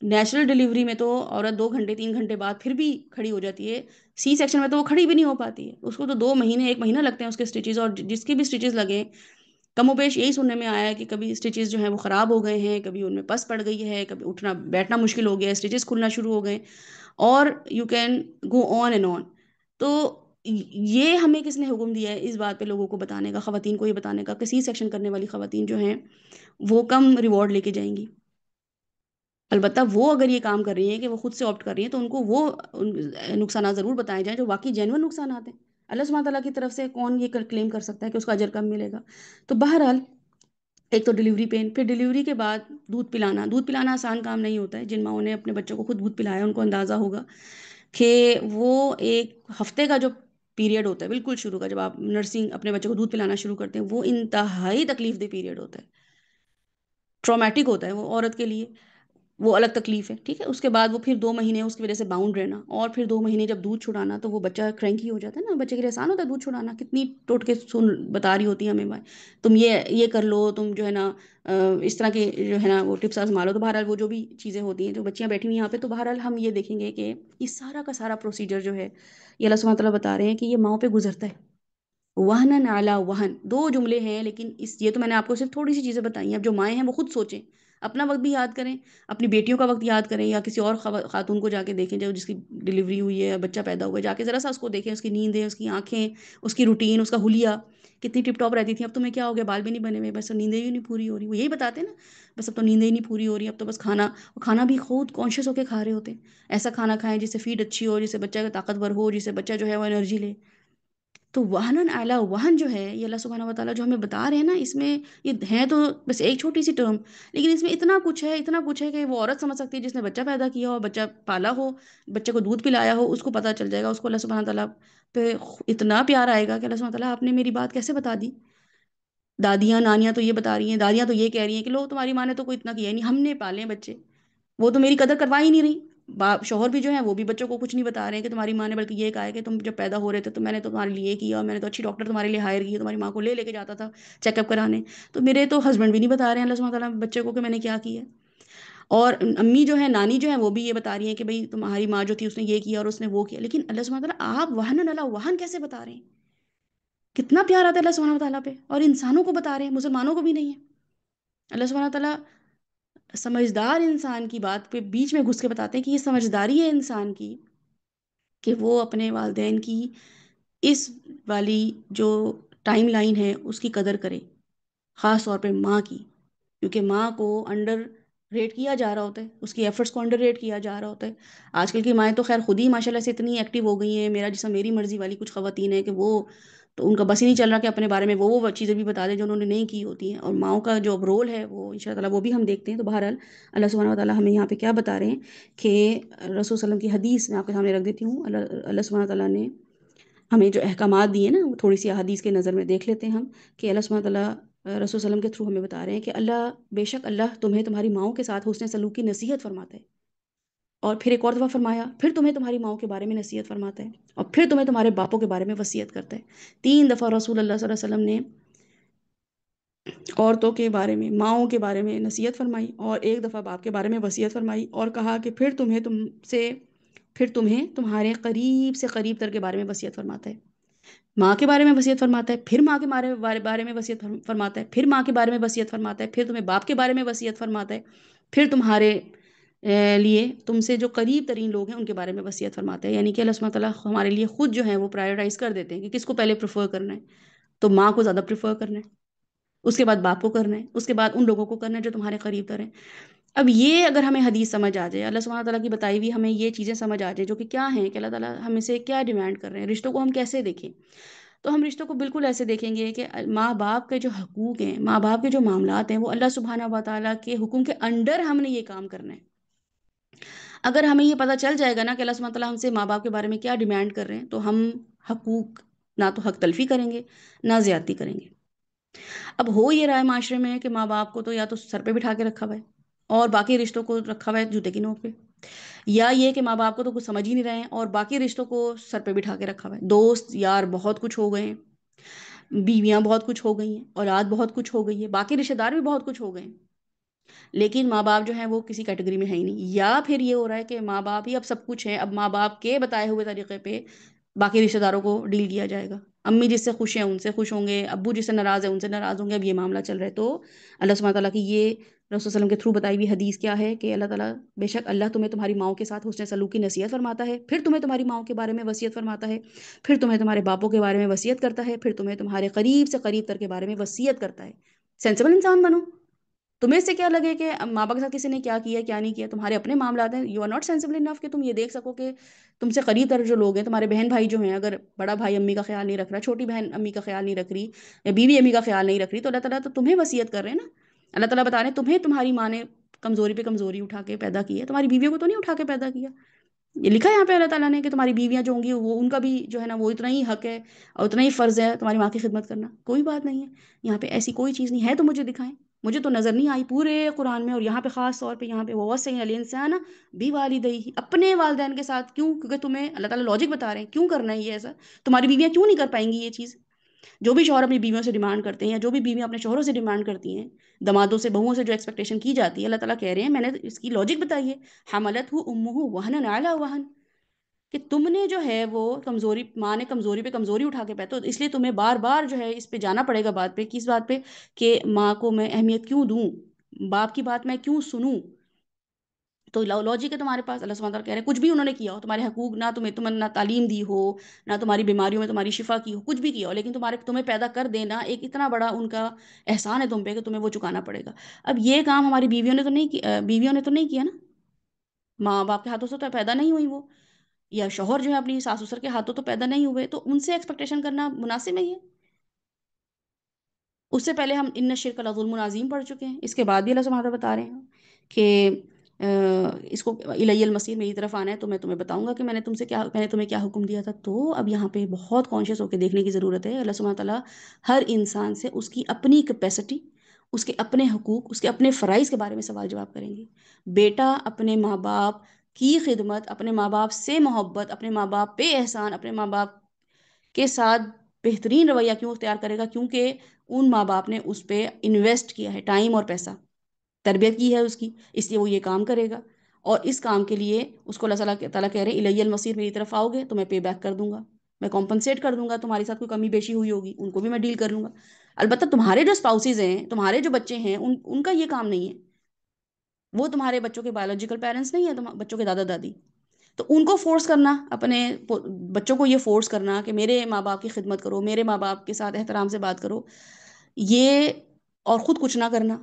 نیچرل ڈلیوری میں تو عورت 2 گھنٹے 3 گھنٹے بعد پھر بھی کھڑی ہو جاتی ہے، سی سیکشن میں تو وہ کھڑی بھی نہیں ہو پاتی ہے، اس کو تو 2 مہینے 1 مہینہ لگتے ہیں اس کے اسٹیچز، اور جس کے بھی اسٹیچز لگے کم و بیش یہی سننے میں آیا ہے کہ کبھی اسٹیچز جو ہیں وہ خراب ہو گئے ہیں، کبھی ان میں پس پڑ گئی ہے، کبھی اٹھنا بیٹھنا مشکل ہو گیا ہے، اسٹیچز کھلنا شروع ہو گئے، اور you can go on and on. تو یہ ہمیں کس نے حکم دیا ہے اس بات پہ لوگوں کو بتانے کا، خواتین کو یہ بتانے کا کہ سی سیکشن کرنے والی خواتین جو ہیں وہ کم ریوارڈ لے کے جائیں گی۔ البتہ وہ اگر یہ کام کر رہی ہیں کہ وہ خود سے آپٹ کر رہی ہیں تو ان کو وہ نقصانات ضرور بتائے جائیں جو واقعی جینون نقصانات ہیں۔ اللہ سبحانہ تعالیٰ کی طرف سے کون یہ کلیم کر سکتا ہے کہ اس کا اجر کم ملے گا؟ تو بہرحال ایک تو ڈلیوری پین، پھر ڈلیوری کے بعد دودھ پلانا۔ دودھ پلانا آسان کام نہیں ہوتا ہے، جن ماؤں نے اپنے بچوں کو خود دودھ پلایا ان کو اندازہ ہوگا کہ وہ ایک ہفتے کا جو پیریڈ ہوتا ہے بالکل شروع کا، جب آپ نرسنگ اپنے بچوں کو دودھ پلانا شروع کرتے ہیں، وہ انتہائی تکلیف دہ پیریڈ ہوتا ہے، ٹرامیٹک ہوتا ہے وہ عورت کے لیے، وہ الگ تکلیف ہے، ٹھیک ہے۔ اس کے بعد وہ پھر 2 مہینے اس کی وجہ سے باؤنڈ رہنا، اور پھر 2 مہینے جب دودھ چھڑانا تو وہ بچہ کرینکی ہو جاتا ہے نا، بچے کے لیے آسان ہوتا ہے دودھ چھڑانا، کتنی ٹوٹ کے سن بتا رہی ہوتی ہے ہمیں مائیں، تم یہ کر لو، تم جو ہے نا اس طرح کے جو ہے نا وہ ٹپس آزما لو۔ تو بہرحال وہ جو بھی چیزیں ہوتی ہیں جو بچیاں بیٹھی ہوئی ہیں یہاں پہ، تو بہرحال ہم یہ دیکھیں گے کہ یہ سارا کا سارا پروسیجر جو ہے یہ اللہ سبحانہ تعالیٰ بتا رہے ہیں کہ یہ ماؤں پہ گزرتا ہے، وہن علی وہن، 2 جملے ہیں، لیکن یہ تو میں نے آپ کو صرف تھوڑی سی چیزیں بتائی ہیں۔ اب جو مائیں ہیں وہ خود سوچیں، اپنا وقت بھی یاد کریں، اپنی بیٹیوں کا وقت یاد کریں، یا کسی اور خاتون کو جا کے دیکھیں جو جس کی ڈلیوری ہوئی ہے، بچہ پیدا ہوا ہے، جا کے ذرا سا اس کو دیکھیں، اس کی نیندیں، اس کی آنکھیں، اس کی روٹین، اس کا حلیہ کتنی ٹپ ٹاپ رہتی تھی، اب تمہیں کیا ہو گیا، بال بھی نہیں بنے ہوئے، بس نیندیں ہی نہیں پوری ہو رہی، وہ یہی بتاتے ہیں نا، بس اب تو نیندیں ہی نہیں پوری ہو رہی، اب تو بس کھانا بھی خود کانشیس ہو کے کھا رہے ہوتے ہیں، ایسا کھانا کھائیں جس سے فیڈ اچھی ہو، جس سے بچہ طاقتور ہو، جس سے بچہ جو ہے وہ انرجی لے۔ تو وہن اعلیٰ وہن جو ہے یہ اللہ سبحانہ و تعالیٰ جو ہمیں بتا رہے ہیں نا، اس میں یہ ہے تو بس ایک چھوٹی سی ٹرم، لیکن اس میں اتنا کچھ ہے، اتنا کچھ ہے کہ وہ عورت سمجھ سکتی ہے جس نے بچہ پیدا کیا ہو، بچہ پالا ہو، بچے کو دودھ پلایا ہو، اس کو پتہ چل جائے گا، اس کو اللہ سبحانہ تعالیٰ پہ اتنا پیار آئے گا کہ اللہ سبحانہ تعالیٰ آپ نے میری بات کیسے بتا دی؟ دادیاں نانیاں تو یہ بتا رہی ہیں، دادیاں تو یہ کہہ رہی ہیں کہ لو تمہاری ماں نے تو کوئی اتنا کیا ہی نہیں، ہم نے پالے ہیں بچے، وہ تو میری قدر کروا ہی نہیں رہی۔ باپ شوہر بھی جو ہیں وہ بھی بچوں کو کچھ نہیں بتا رہے ہیں کہ تمہاری ماں نے، بلکہ یہ کہا ہے کہ تم جب پیدا ہو رہے تھے تو میں نے تمہارے لیے یہ کیا، اور میں نے تو اچھی ڈاکٹر تمہارے لیے ہائر کی، تمہاری ماں کو لے کے جاتا تھا چیک اپ کرانے۔ تو میرے تو ہسبینڈ بھی نہیں بتا رہے ہیں اللہ سبحانہ تعالیٰ بچے کو کہ میں نے کیا کیا ہے، اور امی جو ہے نانی جو ہے وہ بھی یہ بتا رہی ہیں کہ بھئی تمہاری ماں جو تھی اس نے یہ کیا اور اس نے وہ کیا، لیکن اللہ سبحانہ تعالیٰ آپ وہن اللہ وہن کیسے بتا رہے ہیں؟ کتنا پیار آتا ہے اللہ سبحانہ تعالیٰ پہ، اور انسانوں کو بتا رہے ہیں، مسلمانوں کو بھی نہیں ہے۔ اللہ سبحانہ تعالیٰ سمجھدار انسان کی بات پہ بیچ میں گھس کے بتاتے ہیں کہ یہ سمجھداری ہے انسان کی کہ وہ اپنے والدین کی اس والی جو ٹائم لائن ہے اس کی قدر کرے، خاص طور پہ ماں کی، کیونکہ ماں کو انڈر ریٹ کیا جا رہا ہوتا ہے، اس کی ایفرٹس کو انڈر ریٹ کیا جا رہا ہوتا ہے۔ آج کل کی مائیں تو خیر خود ہی ماشاءاللہ سے اتنی ایکٹیو ہو گئی ہیں، میرا جسم میری مرضی والی کچھ خواتین ہیں کہ وہ تو ان کا بس ہی نہیں چل رہا کہ اپنے بارے میں وہ چیزیں بھی بتا دیں جو انہوں نے نہیں کی ہوتی ہیں، اور ماؤں کا جو اب رول ہے وہ ان شاء اللہ وہ بھی ہم دیکھتے ہیں۔ تو بہرحال اللہ سبحانہ و تعالیٰ ہمیں یہاں پہ کیا بتا رہے ہیں کہ رسول صلی اللہ علیہ وسلم کی حدیث میں آپ کے سامنے رکھ دیتی ہوں، اللہ سبحانہ و تعالیٰ نے ہمیں جو احکامات دیے نا وہ تھوڑی سی احادیث کے نظر میں دیکھ لیتے ہیں ہم، کہ اللہ سبحانہ تعالیٰ رسول صلی اللہ علیہ وسلم کے تھرو ہمیں بتا رہے ہیں کہ بے شک اللہ تمہیں تمہاری ماؤں کے ساتھ حسن سلوک کی نصیحت فرماتا ہے، اور پھر ایک اور دفعہ فرمایا پھر تمہیں تمہاری ماؤں کے بارے میں نصیحت فرماتا ہے، اور پھر تمہیں تمہارے باپوں کے بارے میں وصیت کرتا ہے۔ 3 دفعہ رسول اللہ صلی اللہ علیہ وسلم نے عورتوں کے بارے میں، ماؤں کے بارے میں نصیحت فرمائی، اور ایک دفعہ باپ کے بارے میں وصیت فرمائی، اور کہا کہ پھر تمہیں تمہارے قریب سے قریب تر کے بارے میں وصیت فرماتا ہے۔ ماں کے بارے میں وصیت فرماتا ہے، پھر ماں کے بارے میں وصیت فرماتا ہے، پھر ماں کے بارے میں وصیت فرماتا ہے، پھر تمہیں باپ کے بارے میں وصیت فرماتا ہے، پھر تمہارے لیے تم سے جو قریب ترین لوگ ہیں ان کے بارے میں وصیت فرماتا ہے۔ یعنی کہ اللہ سبحانہ تعالیٰ ہمارے لیے خود جو ہے وہ پرائیورٹائز کر دیتے ہیں کہ کس کو پہلے پریفر کرنا ہے، تو ماں کو زیادہ پریفر کرنا ہے، اس کے بعد باپ کو کرنا ہے، اس کے بعد ان لوگوں کو کرنا ہے جو تمہارے قریب تر ہیں۔ اب یہ اگر ہمیں حدیث سمجھ آ جائے، اللہ سبحانہ تعالیٰ کی بتائی ہوئی ہمیں یہ چیزیں سمجھ آ جائے جو کہ کیا ہیں، کہ اللہ تعالیٰ ہمیں سے کیا ڈیمانڈ کر رہے ہیں، رشتوں کو ہم کیسے دیکھیں، تو ہم رشتوں کو بالکل ایسے دیکھیں گے کہ ماں باپ کے جو حقوق ہیں، ماں باپ کے جو معاملات ہیں، وہ اللہ سبحانہ و تعالیٰ کے حکم کے انڈر ہم نے یہ کام کرنا ہے۔ اگر ہمیں یہ پتہ چل جائے گا نا کہ اللہ سبحانہ تعالیٰ ہم سے ماں باپ کے بارے میں کیا ڈیمانڈ کر رہے ہیں، تو ہم حقوق نہ تو حق تلفی کریں گے نہ زیادتی کریں گے۔ اب ہو یہ رہا ہے معاشرے میں کہ ماں باپ کو تو یا تو سر پہ بٹھا کے رکھا ہوا ہے، اور باقی رشتوں کو رکھا ہوا ہے جوتے کی نوک پہ، یا یہ کہ ماں باپ کو تو کچھ سمجھ ہی نہیں رہے ہیں اور باقی رشتوں کو سر پہ بٹھا کے رکھا ہوا ہے، دوست یار بہت کچھ ہو گئے ہیں، بیویاں بہت کچھ ہو گئی ہیں، اولاد بہت کچھ ہو گئی ہے، باقی رشتے دار بھی بہت کچھ ہو گئے ہیں، لیکن ماں باپ جو ہیں وہ کسی کیٹیگری میں ہے ہی نہیں، یا پھر یہ ہو رہا ہے کہ ماں باپ ہی اب سب کچھ ہے، اب ماں باپ کے بتائے ہوئے طریقے پہ باقی رشتے داروں کو ڈیل کیا جائے گا، امی جس سے خوش ہیں ان سے خوش ہوں گے، ابو جس سے ناراض ہیں ان سے ناراض ہوں گے، اب یہ معاملہ چل رہا ہے۔ تو اللہ سبحانہ تعالیٰ کی یہ رسول صلی اللہ علیہ وسلم کے تھرو بتائی ہوئی حدیث کیا ہے کہ اللہ تعالیٰ بے شک اللہ تمہیں تمہاری ماؤں کے ساتھ حسن سلوک کی نصیحت فرماتا ہے، پھر تمہیں تمہاری ماؤں کے بارے میں وصیت فرماتا ہے، پھر تمہیں تمہارے باپوں کے بارے میں وصیت کرتا ہے، پھر تمہیں تمہارے قریب سے قریب تر کے بارے میں وصیت کرتا ہے۔ سینسیبل انسان بنو، تمہیں اس سے کیا لگے کہ ماں باپ کے ساتھ کسی نے کیا کیا کیا نہیں کیا، تمہارے اپنے معاملات ہیں، یو آر ناٹ سینسیبل انف کہ تم یہ دیکھ سکو کہ تم سے قریب تر جو لوگ ہیں تمہارے بہن بھائی جو ہیں، اگر بڑا بھائی امی کا خیال نہیں رکھ رہا، چھوٹی بہن امی کا خیال نہیں رکھ رہی، یا بیوی امی کا خیال نہیں رکھ رہی، تو اللہ تعالیٰ تو تمہیں وصیت کر رہے ہیں نا۔ اللہ تعالیٰ بتا رہے ہیں تمہیں تمہاری ماں نے کمزوری پہ کمزوری اٹھا کے پیدا کی ہے، تمہاری بیویوں کو تو نہیں اٹھا کے پیدا کیا۔ یہ لکھا ہے یہاں پہ اللہ تعالیٰ نے کہ تمہاری بیویاں جو ہوں گی وہ ان کا بھی جو ہے نا وہ اتنا ہی حق ہے اور اتنا ہی فرض ہے تمہاری ماں کی خدمت کرنا، کوئی بات نہیں ہے یہاں پہ ایسی کوئی چیز نہیں ہے، تو مجھے دکھائیں، مجھے تو نظر نہیں آئی پورے قرآن میں، اور یہاں پہ خاص طور پہ یہاں پہ وَوَصَّيْنَا الْإِنسَانَ بِوَالِدَيْهِ، اپنے والدین کے ساتھ، کیوں؟ کیونکہ تمہیں اللہ تعالیٰ لاجک بتا رہے ہیں کیوں کرنا ہے یہ ایسا، تمہاری بیویاں کیوں نہیں کر پائیں گی یہ چیز، جو بھی شوہر اپنی بیویوں سے ڈیمانڈ کرتے ہیں یا جو بھی بیویاں اپنے شوہروں سے ڈیمانڈ کرتی ہیں، دمادوں سے بہوؤں سے جو ایکسپیکٹیشن کی جاتی ہے، اللہ تعالیٰ کہہ رہے ہیں میں نے اس کی لاجک بتائی ہے، حملتہ امہ وہنا علی وہن، کہ تم نے جو ہے وہ کمزوری، ماں نے کمزوری پہ کمزوری اٹھا کے پہ، تو اس لیے تمہیں بار بار جو ہے اس پہ جانا پڑے گا بات پہ، کس بات پہ، کہ ماں کو میں اہمیت کیوں دوں، باپ کی بات میں کیوں سنوں۔ تو لاجک ہے تمہارے پاس، اللہ سبحانہ وتعالیٰ کہہ رہے ہیں کچھ بھی انہوں نے کیا ہو، تمہارے حقوق نہ تمہیں نہ تعلیم دی ہو، نہ تمہاری بیماریوں میں تمہاری شفا کی ہو، کچھ بھی کیا ہو، لیکن تمہیں پیدا کر دینا ایک اتنا بڑا ان کا احسان ہے تم پہ کہ تمہیں وہ چکانا پڑے گا۔ اب یہ کام ہماری بیویوں نے تو نہیں کیا، بیویوں نے تو نہیں کیا نا، ماں باپ کے ہاتھوں سے تو پیدا نہیں ہوئی وہ، یا شوہر جو ہے اپنی ساس سسر کے ہاتھوں تو پیدا نہیں ہوئے، تو ان سے ایکسپیکٹیشن کرنا مناسب ہے یہ؟ اس سے پہلے ہم ان الشرک لظلم عظیم پڑھ چکے ہیں، اس کے بعد بھی اللہ سبحانہ وتعالیٰ بتا رہے ہیں کہ اس کو الی المصیر، میری طرف آنا ہے تو میں تمہیں بتاؤں گا کہ میں نے تمہیں کیا حکم دیا تھا۔ تو اب یہاں پہ بہت کانشیس ہو کے دیکھنے کی ضرورت ہے، اللہ سبحانہ وتعالیٰ ہر انسان سے اس کی اپنی کیپیسٹی، اس کے اپنے حقوق، اس کے اپنے فرائض کے بارے میں سوال جواب کریں گے۔ بیٹا اپنے ماں باپ کی خدمت، اپنے ماں باپ سے محبت، اپنے ماں باپ پہ احسان، اپنے ماں باپ کے ساتھ بہترین رویہ کیوں اختیار کرے گا؟ کیونکہ ان ماں باپ نے اس پہ انویسٹ کیا ہے ٹائم اور پیسہ، تربیت کی ہے اس کی، اس لیے وہ یہ کام کرے گا، اور اس کام کے لیے اس کو اللہ تعالیٰ کہہ رہے ہیں الی المصیر، میری طرف آؤ گے تو میں پے بیک کر دوں گا، میں کمپنسیٹ کر دوں گا، تمہارے ساتھ کوئی کمی بیشی ہوئی ہوگی ان کو بھی میں ڈیل کر لوں گا۔ البتہ تمہارے جو اسپاؤسز ہیں، تمہارے جو بچے ہیں، ان کا یہ کام نہیں ہے، وہ تمہارے بچوں کے بایولوجیکل پیرنٹس نہیں ہیں، بچوں کے دادا دادی، تو ان کو فورس کرنا، اپنے بچوں کو یہ فورس کرنا کہ میرے ماں باپ کی خدمت کرو، میرے ماں باپ کے ساتھ احترام سے بات کرو، یہ، اور خود کچھ نہ کرنا،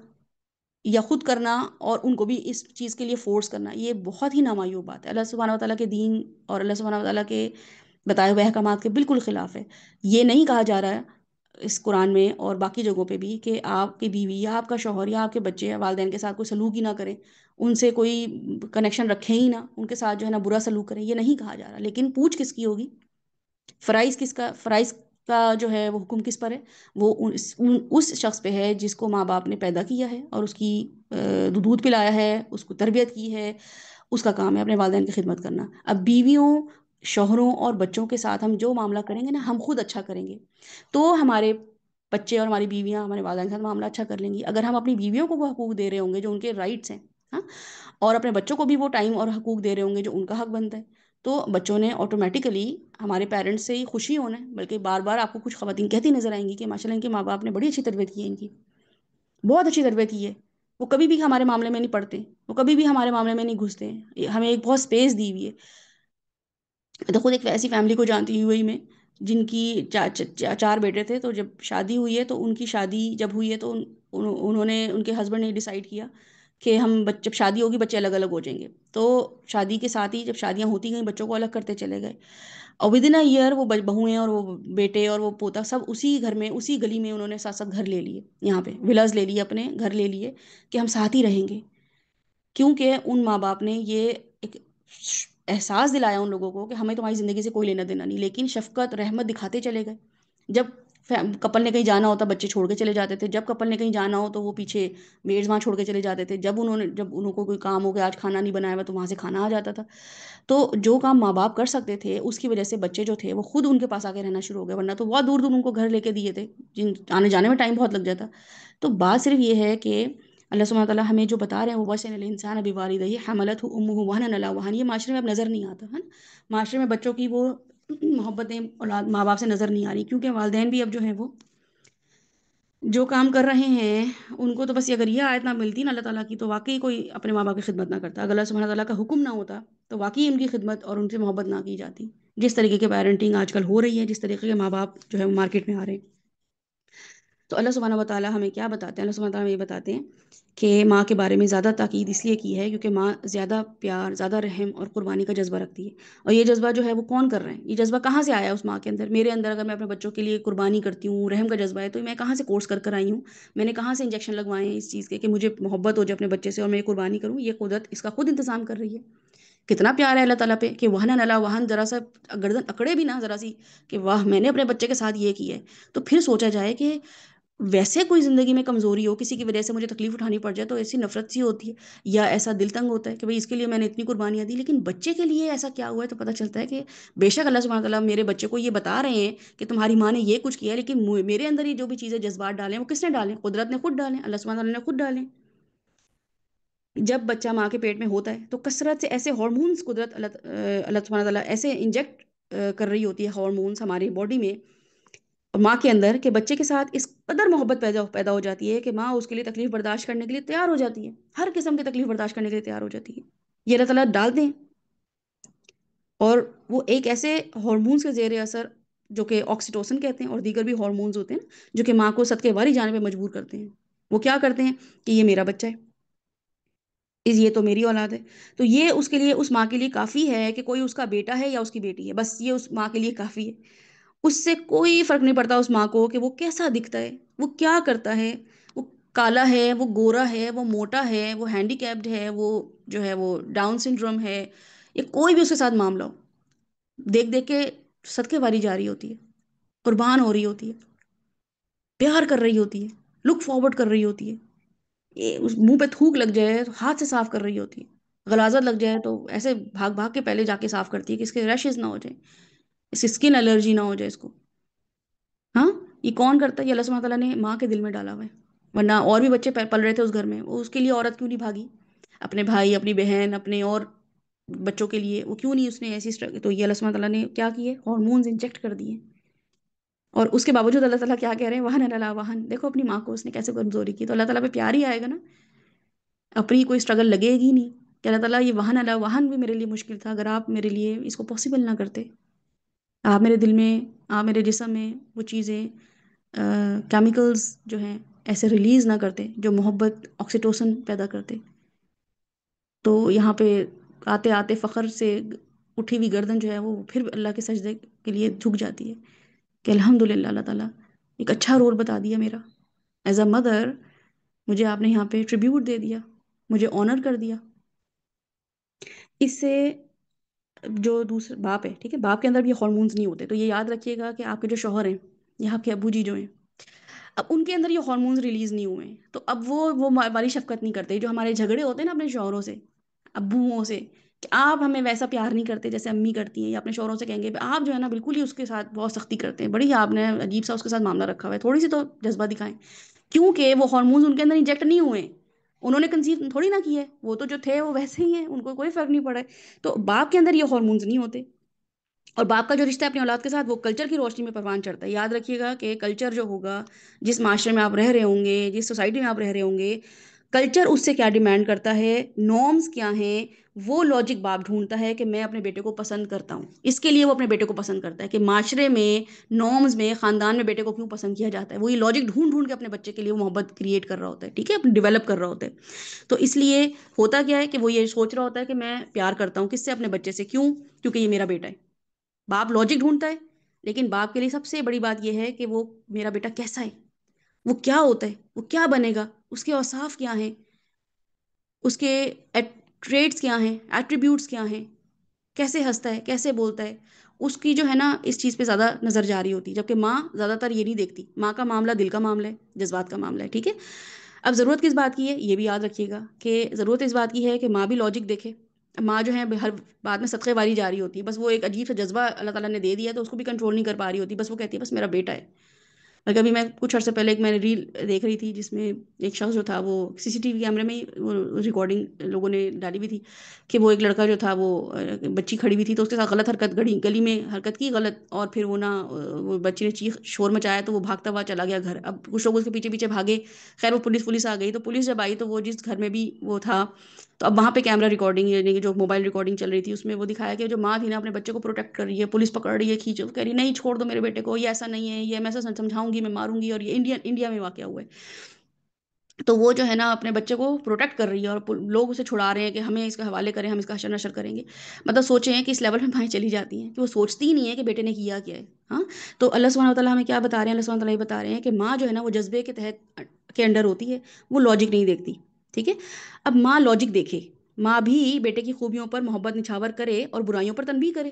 یا خود کرنا اور ان کو بھی اس چیز کے لیے فورس کرنا، یہ بہت ہی نامعیوب بات ہے، اللہ سبحانہ وتعالیٰ کے دین اور اللہ سبحانہ وتعالیٰ کے بتائے ہوئے احکامات کے بالکل خلاف ہے۔ یہ نہیں کہا جا رہا ہے اس قرآن میں اور باقی جگہوں پہ بھی کہ آپ کی بیوی یا آپ کا شوہر یا آپ کے بچے یا والدین کے ساتھ کوئی سلوک ہی نہ کریں، ان سے کوئی کنیکشن رکھیں ہی نہ، ان کے ساتھ جو ہے نا برا سلوک کریں، یہ نہیں کہا جا رہا، لیکن پوچھ کس کی ہوگی؟ فرائض کس کا، فرائض کا جو ہے وہ حکم کس پر ہے؟ وہ اس شخص پہ ہے جس کو ماں باپ نے پیدا کیا ہے اور اس کی دودھ پلایا ہے، اس کو تربیت کی ہے، اس کا کام ہے اپنے والدین کی خدمت کرنا۔ اب بیویوں، شوہروں اور بچوں کے ساتھ ہم جو معاملہ کریں گے نا، ہم خود اچھا کریں گے تو ہمارے بچے اور ہماری بیویاں ہمارے والدین کے ساتھ معاملہ اچھا کر لیں گی۔ اگر ہم اپنی بیویوں کو وہ حقوق دے رہے ہوں گے جو ان کے رائٹس ہیں، ہاں، اور اپنے بچوں کو بھی وہ ٹائم اور حقوق دے رہے ہوں گے جو ان کا حق بنتا ہے، تو بچوں نے آٹومیٹیکلی ہمارے پیرنٹس سے ہی خوشی ہونا ہے، بلکہ بار بار آپ کو کچھ خواتین کہتی نظر آئیں گی کہ ماشاءاللہ ان کے ماں باپ نے بڑی اچھی تربیت کی ہے، ان کی بہت اچھی تربیت کی ہے، وہ کبھی بھی ہمارے معاملے میں نہیں پڑتے، وہ کبھی بھی ہمارے معاملے میں نہیں گھستے، ہمیں ایک بہت اسپیس دی ہوئی ہے۔ تو خود ایک ایسی فیملی کو جانتی ہوئی میں جن کی چار بیٹے تھے، تو جب شادی ہوئی ہے تو ان کی شادی جب ہوئی ہے تو انہوں نے، ان کے ہسبینڈ نے ڈیسائیڈ کیا کہ ہم جب شادی ہوگی بچے الگ الگ ہو جائیں گے، تو شادی کے ساتھ ہی جب شادیاں ہوتی گئیں بچوں کو الگ کرتے چلے گئے، اور ود ان اے ایئر وہ بہویں اور وہ بیٹے اور وہ پوتا سب اسی گھر میں، اسی گلی میں انہوں نے ساتھ ساتھ گھر لے لیے، یہاں پہ ولاز لے لیے، اپنے گھر لے لیے کہ ہم ساتھ ہی رہیں گے، کیونکہ ان ماں باپ نے یہ ایک احساس دلایا ان لوگوں کو کہ ہمیں تمہاری زندگی سے کوئی لینا دینا نہیں، لیکن شفقت رحمت دکھاتے چلے گئے۔ جب کپل نے کہیں جانا ہوتا بچے چھوڑ کے چلے جاتے تھے، جب کپل نے کہیں جانا ہو تو وہ پیچھے میڈز وہاں چھوڑ کے چلے جاتے تھے، جب انہوں کو کوئی کام ہو گیا آج کھانا نہیں بنایا ہوا تو وہاں سے کھانا آ جاتا تھا۔ تو جو کام ماں باپ کر سکتے تھے اس کی وجہ سے بچے جو تھے وہ خود ان کے پاس آ کے رہنا شروع ہو گئے، ورنہ تو بہت دور دور ان کو گھر لے کے دیے تھے، آنے جانے میں ٹائم بہت لگ جاتا۔ تو بات صرف یہ ہے کہ اللہ سبحانہ تعالیٰ ہمیں جو بتا رہے ہیں وہ وَوَصَّيْنَا الْإِنسَانَ بِوَالِدَيْهِ حَمَلَتْهُ أُمُّهُ وَهْنًا عَلَىٰ وَهْنٍ، یہ معاشرے میں اب نظر نہیں آتا ہے نا، معاشرے میں بچوں کی وہ محبتیں اولاد ماں باپ سے نظر نہیں آ رہی، کیونکہ والدین بھی اب جو ہیں وہ جو کام کر رہے ہیں ان کو تو بس اگر یہ آیت نہ ملتی نا اللہ تعالیٰ کی تو واقعی کوئی اپنے ماں باپ کی خدمت نہ کرتا، اگر اللہ سبحانہ تعالیٰ کا حکم نہ ہوتا تو واقعی ان کی خدمت اور ان سے محبت نہ کی جاتی، جس طریقے کے پیرنٹنگ آج کل ہو رہی ہے، جس طریقے کے ماں باپ جو ہے وہ مارکیٹ میں آ رہے ہیں۔ تو اللہ سبحانہ و تعالیٰ ہمیں کیا بتاتے ہیں، اللہ سبحانہ و تعالیٰ ہمیں یہ بتاتے ہیں کہ ماں کے بارے میں زیادہ تاکید اس لیے کی ہے کیونکہ ماں زیادہ پیار، زیادہ رحم اور قربانی کا جذبہ رکھتی ہے، اور یہ جذبہ جو ہے وہ کون کر رہے ہیں، یہ جذبہ کہاں سے آیا ہے اس ماں کے اندر، میرے اندر اگر میں اپنے بچوں کے لیے قربانی کرتی ہوں، رحم کا جذبہ ہے، تو میں کہاں سے کورس کر کر آئی ہوں، میں نے کہاں سے انجیکشن لگوائے ہیں اس چیز کے کہ مجھے محبت ہو جائے اپنے بچے سے اور میں قربانی کروں، یہ قدرت اس کا خود انتظام کر رہی ہے۔ کتنا پیار ہے اللہ تعالیٰ پہ کہ وہن اللہ وہن، ذرا سا گردن اکڑے بھی نہ ذرا سی کہ واہ میں نے اپنے بچے کے ساتھ یہ کیا ہے، تو پھر سوچا جائے کہ ویسے کوئی زندگی میں کمزوری ہو کسی کی وجہ سے مجھے تکلیف اٹھانی پڑ جائے تو ایسی نفرت سی ہوتی ہے یا ایسا دل تنگ ہوتا ہے کہ بھئی اس کے لیے میں نے اتنی قربانیاں دی، لیکن بچے کے لیے ایسا کیا ہوا ہے تو پتہ چلتا ہے کہ بے شک اللہ سبحانہ تعالیٰ میرے بچے کو یہ بتا رہے ہیں کہ تمہاری ماں نے یہ کچھ کیا ہے، لیکن میرے اندر یہ جو بھی چیزیں جذبات ڈالے ہیں وہ کس نے ڈالے ہیں، قدرت نے خود ڈالے ہیں، اللہ سبحانہ تعالیٰ نے خود ڈالے ہیں۔ جب بچہ ماں کے پیٹ میں ہوتا ہے تو کثرت سے ایسے ہارمونز قدرت اللہ سبحانہ تعالیٰ ایسے انجیکٹ کر رہی ہوتی ہے ہارمونز ہماری باڈی میں ماں کے اندر کہ بچے کے ساتھ اس قدر محبت پیدا ہو جاتی ہے کہ ماں اس کے لیے تکلیف برداشت کرنے کے لیے تیار ہو جاتی ہے، ہر قسم کی تکلیف برداشت کرنے کے لیے تیار ہو جاتی ہے، یہ اللہ تعالیٰ ڈال دیں۔ اور وہ ایک ایسے ہارمونز کے زیر اثر جو کہ آکسیٹوسن کہتے ہیں اور دیگر بھی ہارمونز ہوتے ہیں جو کہ ماں کو صدقے واری جانے پہ مجبور کرتے ہیں، وہ کیا کرتے ہیں کہ یہ میرا بچہ ہے، یہ تو میری اولاد ہے، تو یہ اس کے لیے اس ماں کے لیے کافی ہے کہ کوئی اس کا بیٹا ہے یا اس کی بیٹی ہے، بس یہ اس ماں کے لیے کافی ہے، اس سے کوئی فرق نہیں پڑتا اس ماں کو کہ وہ کیسا دکھتا ہے، وہ کیا کرتا ہے، وہ کالا ہے، وہ گورا ہے، وہ موٹا ہے، وہ ہینڈی کیپڈ ہے، وہ جو ہے وہ ڈاؤن سنڈروم ہے، یا کوئی بھی اس کے ساتھ معاملہ ہو، دیکھ دیکھ کے صدقے واری جا رہی ہوتی ہے، قربان ہو رہی ہوتی ہے، پیار کر رہی ہوتی ہے، لک فارورڈ کر رہی ہوتی ہے، یہ اس منہ پہ تھوک لگ جائے تو ہاتھ سے صاف کر رہی ہوتی ہے، غلاظت لگ جائے تو ایسے بھاگ بھاگ کے پہلے جا کے صاف کرتی ہے کہ اس کے ریشز نہ ہو جائے، اس کی اسکن الرجی نہ ہو جائے اس کو۔ ہاں، یہ کون کرتا ہے، یہ اللہ سبحانہ تعالیٰ نے ماں کے دل میں ڈالا ہوا ہے، ورنہ اور بھی بچے پل رہے تھے اس گھر میں، وہ اس کے لیے عورت کیوں نہیں بھاگی، اپنے بھائی، اپنی بہن، اپنے اور بچوں کے لیے وہ کیوں نہیں اس نے ایسی تو یہ اللہ سبحانہ تعالیٰ نے کیا کیے، ہارمونز انجیکٹ کر دیے، اور اس کے باوجود اللہ تعالیٰ کیا کہہ رہے ہیں، وہن اللہ وہن، دیکھو اپنی ماں کو اس نے کیسے کمزوری کی، تو اللہ تعالیٰ پہ پیار ہی آئے گا نا، اپنی کوئی اسٹرگل لگے گی نہیں کہ اللہ تعالیٰ یہ وہن اللہ وہن بھی میرے لیے مشکل تھا اگر آپ میرے لیے اس کو پاسبل نہ کرتے، آپ میرے دل میں، آپ میرے جسم میں وہ چیزیں کیمیکلز جو ہیں ایسے ریلیز نہ کرتے جو محبت آکسیٹوسن پیدا کرتے، تو یہاں پہ آتے آتے فخر سے اٹھی ہوئی گردن جو ہے وہ پھر اللہ کے سجدے کے لیے جھک جاتی ہے کہ الحمدللہ اللہ تعالیٰ ایک اچھا رول بتا دیا میرا، ایز اے مدر مجھے آپ نے یہاں پہ ٹریبیوٹ دے دیا، مجھے آنر کر دیا۔ اس سے جو دوسرا باپ ہے، ٹھیک ہے، باپ کے اندر بھی ہارمونز نہیں ہوتے، تو یہ یاد رکھیے گا کہ آپ کے جو شوہر ہیں یا آپ کے ابو جی جو ہیں اب ان کے اندر یہ ہارمونز ریلیز نہیں ہوئے ہیں، تو اب وہ ہماری شفقت نہیں کرتے، جو ہمارے جھگڑے ہوتے ہیں نا اپنے شوہروں سے، ابوؤں سے، کہ آپ ہمیں ویسا پیار نہیں کرتے جیسے امی کرتی ہیں، یا اپنے شوہروں سے کہیں گے آپ جو ہے نا بالکل ہی اس کے ساتھ بہت سختی کرتے ہیں، بڑی آپ نے عجیب سا اس کے ساتھ معاملہ رکھا ہوا ہے، تھوڑی سی تو جذبہ دکھائیں، کیونکہ وہ ہارمونز ان کے اندر انجیکٹ نہیں ہوئے ہیں، انہوں نے کنسیو تھوڑی نہ کی ہے، وہ تو جو تھے وہ ویسے ہی ہیں، ان کو کوئی فرق نہیں پڑا ہے، تو باپ کے اندر یہ ہارمونز نہیں ہوتے، اور باپ کا جو رشتہ ہے اپنی اولاد کے ساتھ وہ کلچر کی روشنی میں پروان چڑھتا ہے، یاد رکھیے گا کہ کلچر جو ہوگا، جس معاشرے میں آپ رہ رہے ہوں گے، جس سوسائٹی میں آپ رہ رہے ہوں گے، کلچر اس سے کیا ڈیمانڈ کرتا ہے، نارمز کیا ہیں، وہ لاجک باپ ڈھونڈتا ہے کہ میں اپنے بیٹے کو پسند کرتا ہوں، اس کے لیے وہ اپنے بیٹے کو پسند کرتا ہے کہ معاشرے میں، نارمز میں، خاندان میں بیٹے کو کیوں پسند کیا جاتا ہے، وہ یہ لاجک ڈھونڈ ڈھونڈ کے اپنے بچے کے لیے وہ محبت کریٹ کر رہا ہوتا ہے، ٹھیک ہے، ڈیولپ کر رہا ہوتا ہے، تو اس لیے ہوتا کیا ہے کہ وہ یہ سوچ رہا ہوتا ہے کہ میں پیار کرتا ہوں کس سے، اپنے بچے سے، کیوں، کیونکہ یہ میرا بیٹا ہے، باپ لاجک ڈھونڈتا ہے، لیکن باپ کے لیے سب سے بڑی بات یہ ہے کہ وہ میرا بیٹا کیسا ہے، وہ کیا ہوتا ہے، وہ کیا بنے گا، اس کے اوصاف کیا ہیں، اس کے ٹریٹس کیا ہیں، ایٹریبیوٹس کیا ہیں، کیسے ہنستا ہے، کیسے بولتا ہے، اس کی جو ہے نا اس چیز پہ زیادہ نظر جا رہی ہوتی، جبکہ ماں زیادہ تر یہ نہیں دیکھتی، ماں کا معاملہ دل کا معاملہ ہے، جذبات کا معاملہ ہے، ٹھیک ہے؟ اب ضرورت کس بات کی ہے یہ بھی یاد رکھیے گا کہ ضرورت اس بات کی ہے کہ ماں بھی لاجک دیکھے. ماں جو ہے ہر بات میں صدقے واری جا رہی ہوتی ہے، بس وہ ایک عجیب سا جذبہ اللہ تعالیٰ نے دے دیا ہے تو اس کو بھی کنٹرول نہیں کر پا رہی ہوتی، بس وہ کہتی ہے بس میرا بیٹا ہے. اور کبھی میں کچھ عرصے پہلے میں نے ریل دیکھ رہی تھی جس میں ایک شخص جو تھا وہ CCTV کیمرے میں ہی وہ ریکارڈنگ لوگوں نے ڈالی ہوئی تھی کہ وہ ایک لڑکا جو تھا وہ بچی کھڑی ہوئی تھی تو اس کے ساتھ غلط حرکت گلی میں حرکت کی غلط، اور پھر وہ وہ بچی نے چیخ شور مچایا تو وہ بھاگتا ہوا چلا گیا گھر. اب کچھ لوگ اس کے پیچھے پیچھے بھاگے، خیر وہ پولیس آ گئی، تو پولیس جب آئی تو وہ جس گھر میں بھی وہ تھا تو اب وہاں پہ کیمرہ ریکارڈنگ یعنی کہ جو موبائل ریکارڈنگ چل رہی تھی اس میں وہ دکھایا کہ جو ماں تھی نا اپنے بچے کو پروٹیکٹ کر رہی ہے، پولیس پکڑ رہی ہے، کھینچو، کہہ رہی نہیں چھوڑ دو میرے بیٹے کو، یہ ایسا نہیں ہے، یہ میں سمجھاؤں گی، میں ماروں گی، اور یہ انڈیا میں واقع ہوا ہے. تو وہ جو ہے نا اپنے بچے کو پروٹیکٹ کر رہی ہے اور لوگ اسے چھڑا رہے ہیں کہ ہمیں اس کے حوالے کریں، ہم اس کا حشر نشر کریں گے. مطلب سوچیں کہ اس لیول میں مائیں چلی جاتی ہیں کہ وہ سوچتی ہی نہیں ہے کہ بیٹے نے کیا کیا ہے. ہاں، تو اللہ سبحانہ وتعالیٰ ہمیں کیا بتا رہے ہیں؟ اللہ سبحانہ وتعالیٰ یہ بتا رہے ہیں کہ ماں جو ہے نا وہ جذبے کے تحت کے انڈر ہوتی ہے، وہ لاجک نہیں دیکھتی، ٹھیک ہے؟ اب ماں لاجک دیکھے، ماں بھی بیٹے کی خوبیوں پر محبت نچھاور کرے اور برائیوں پر تنبیہ کرے.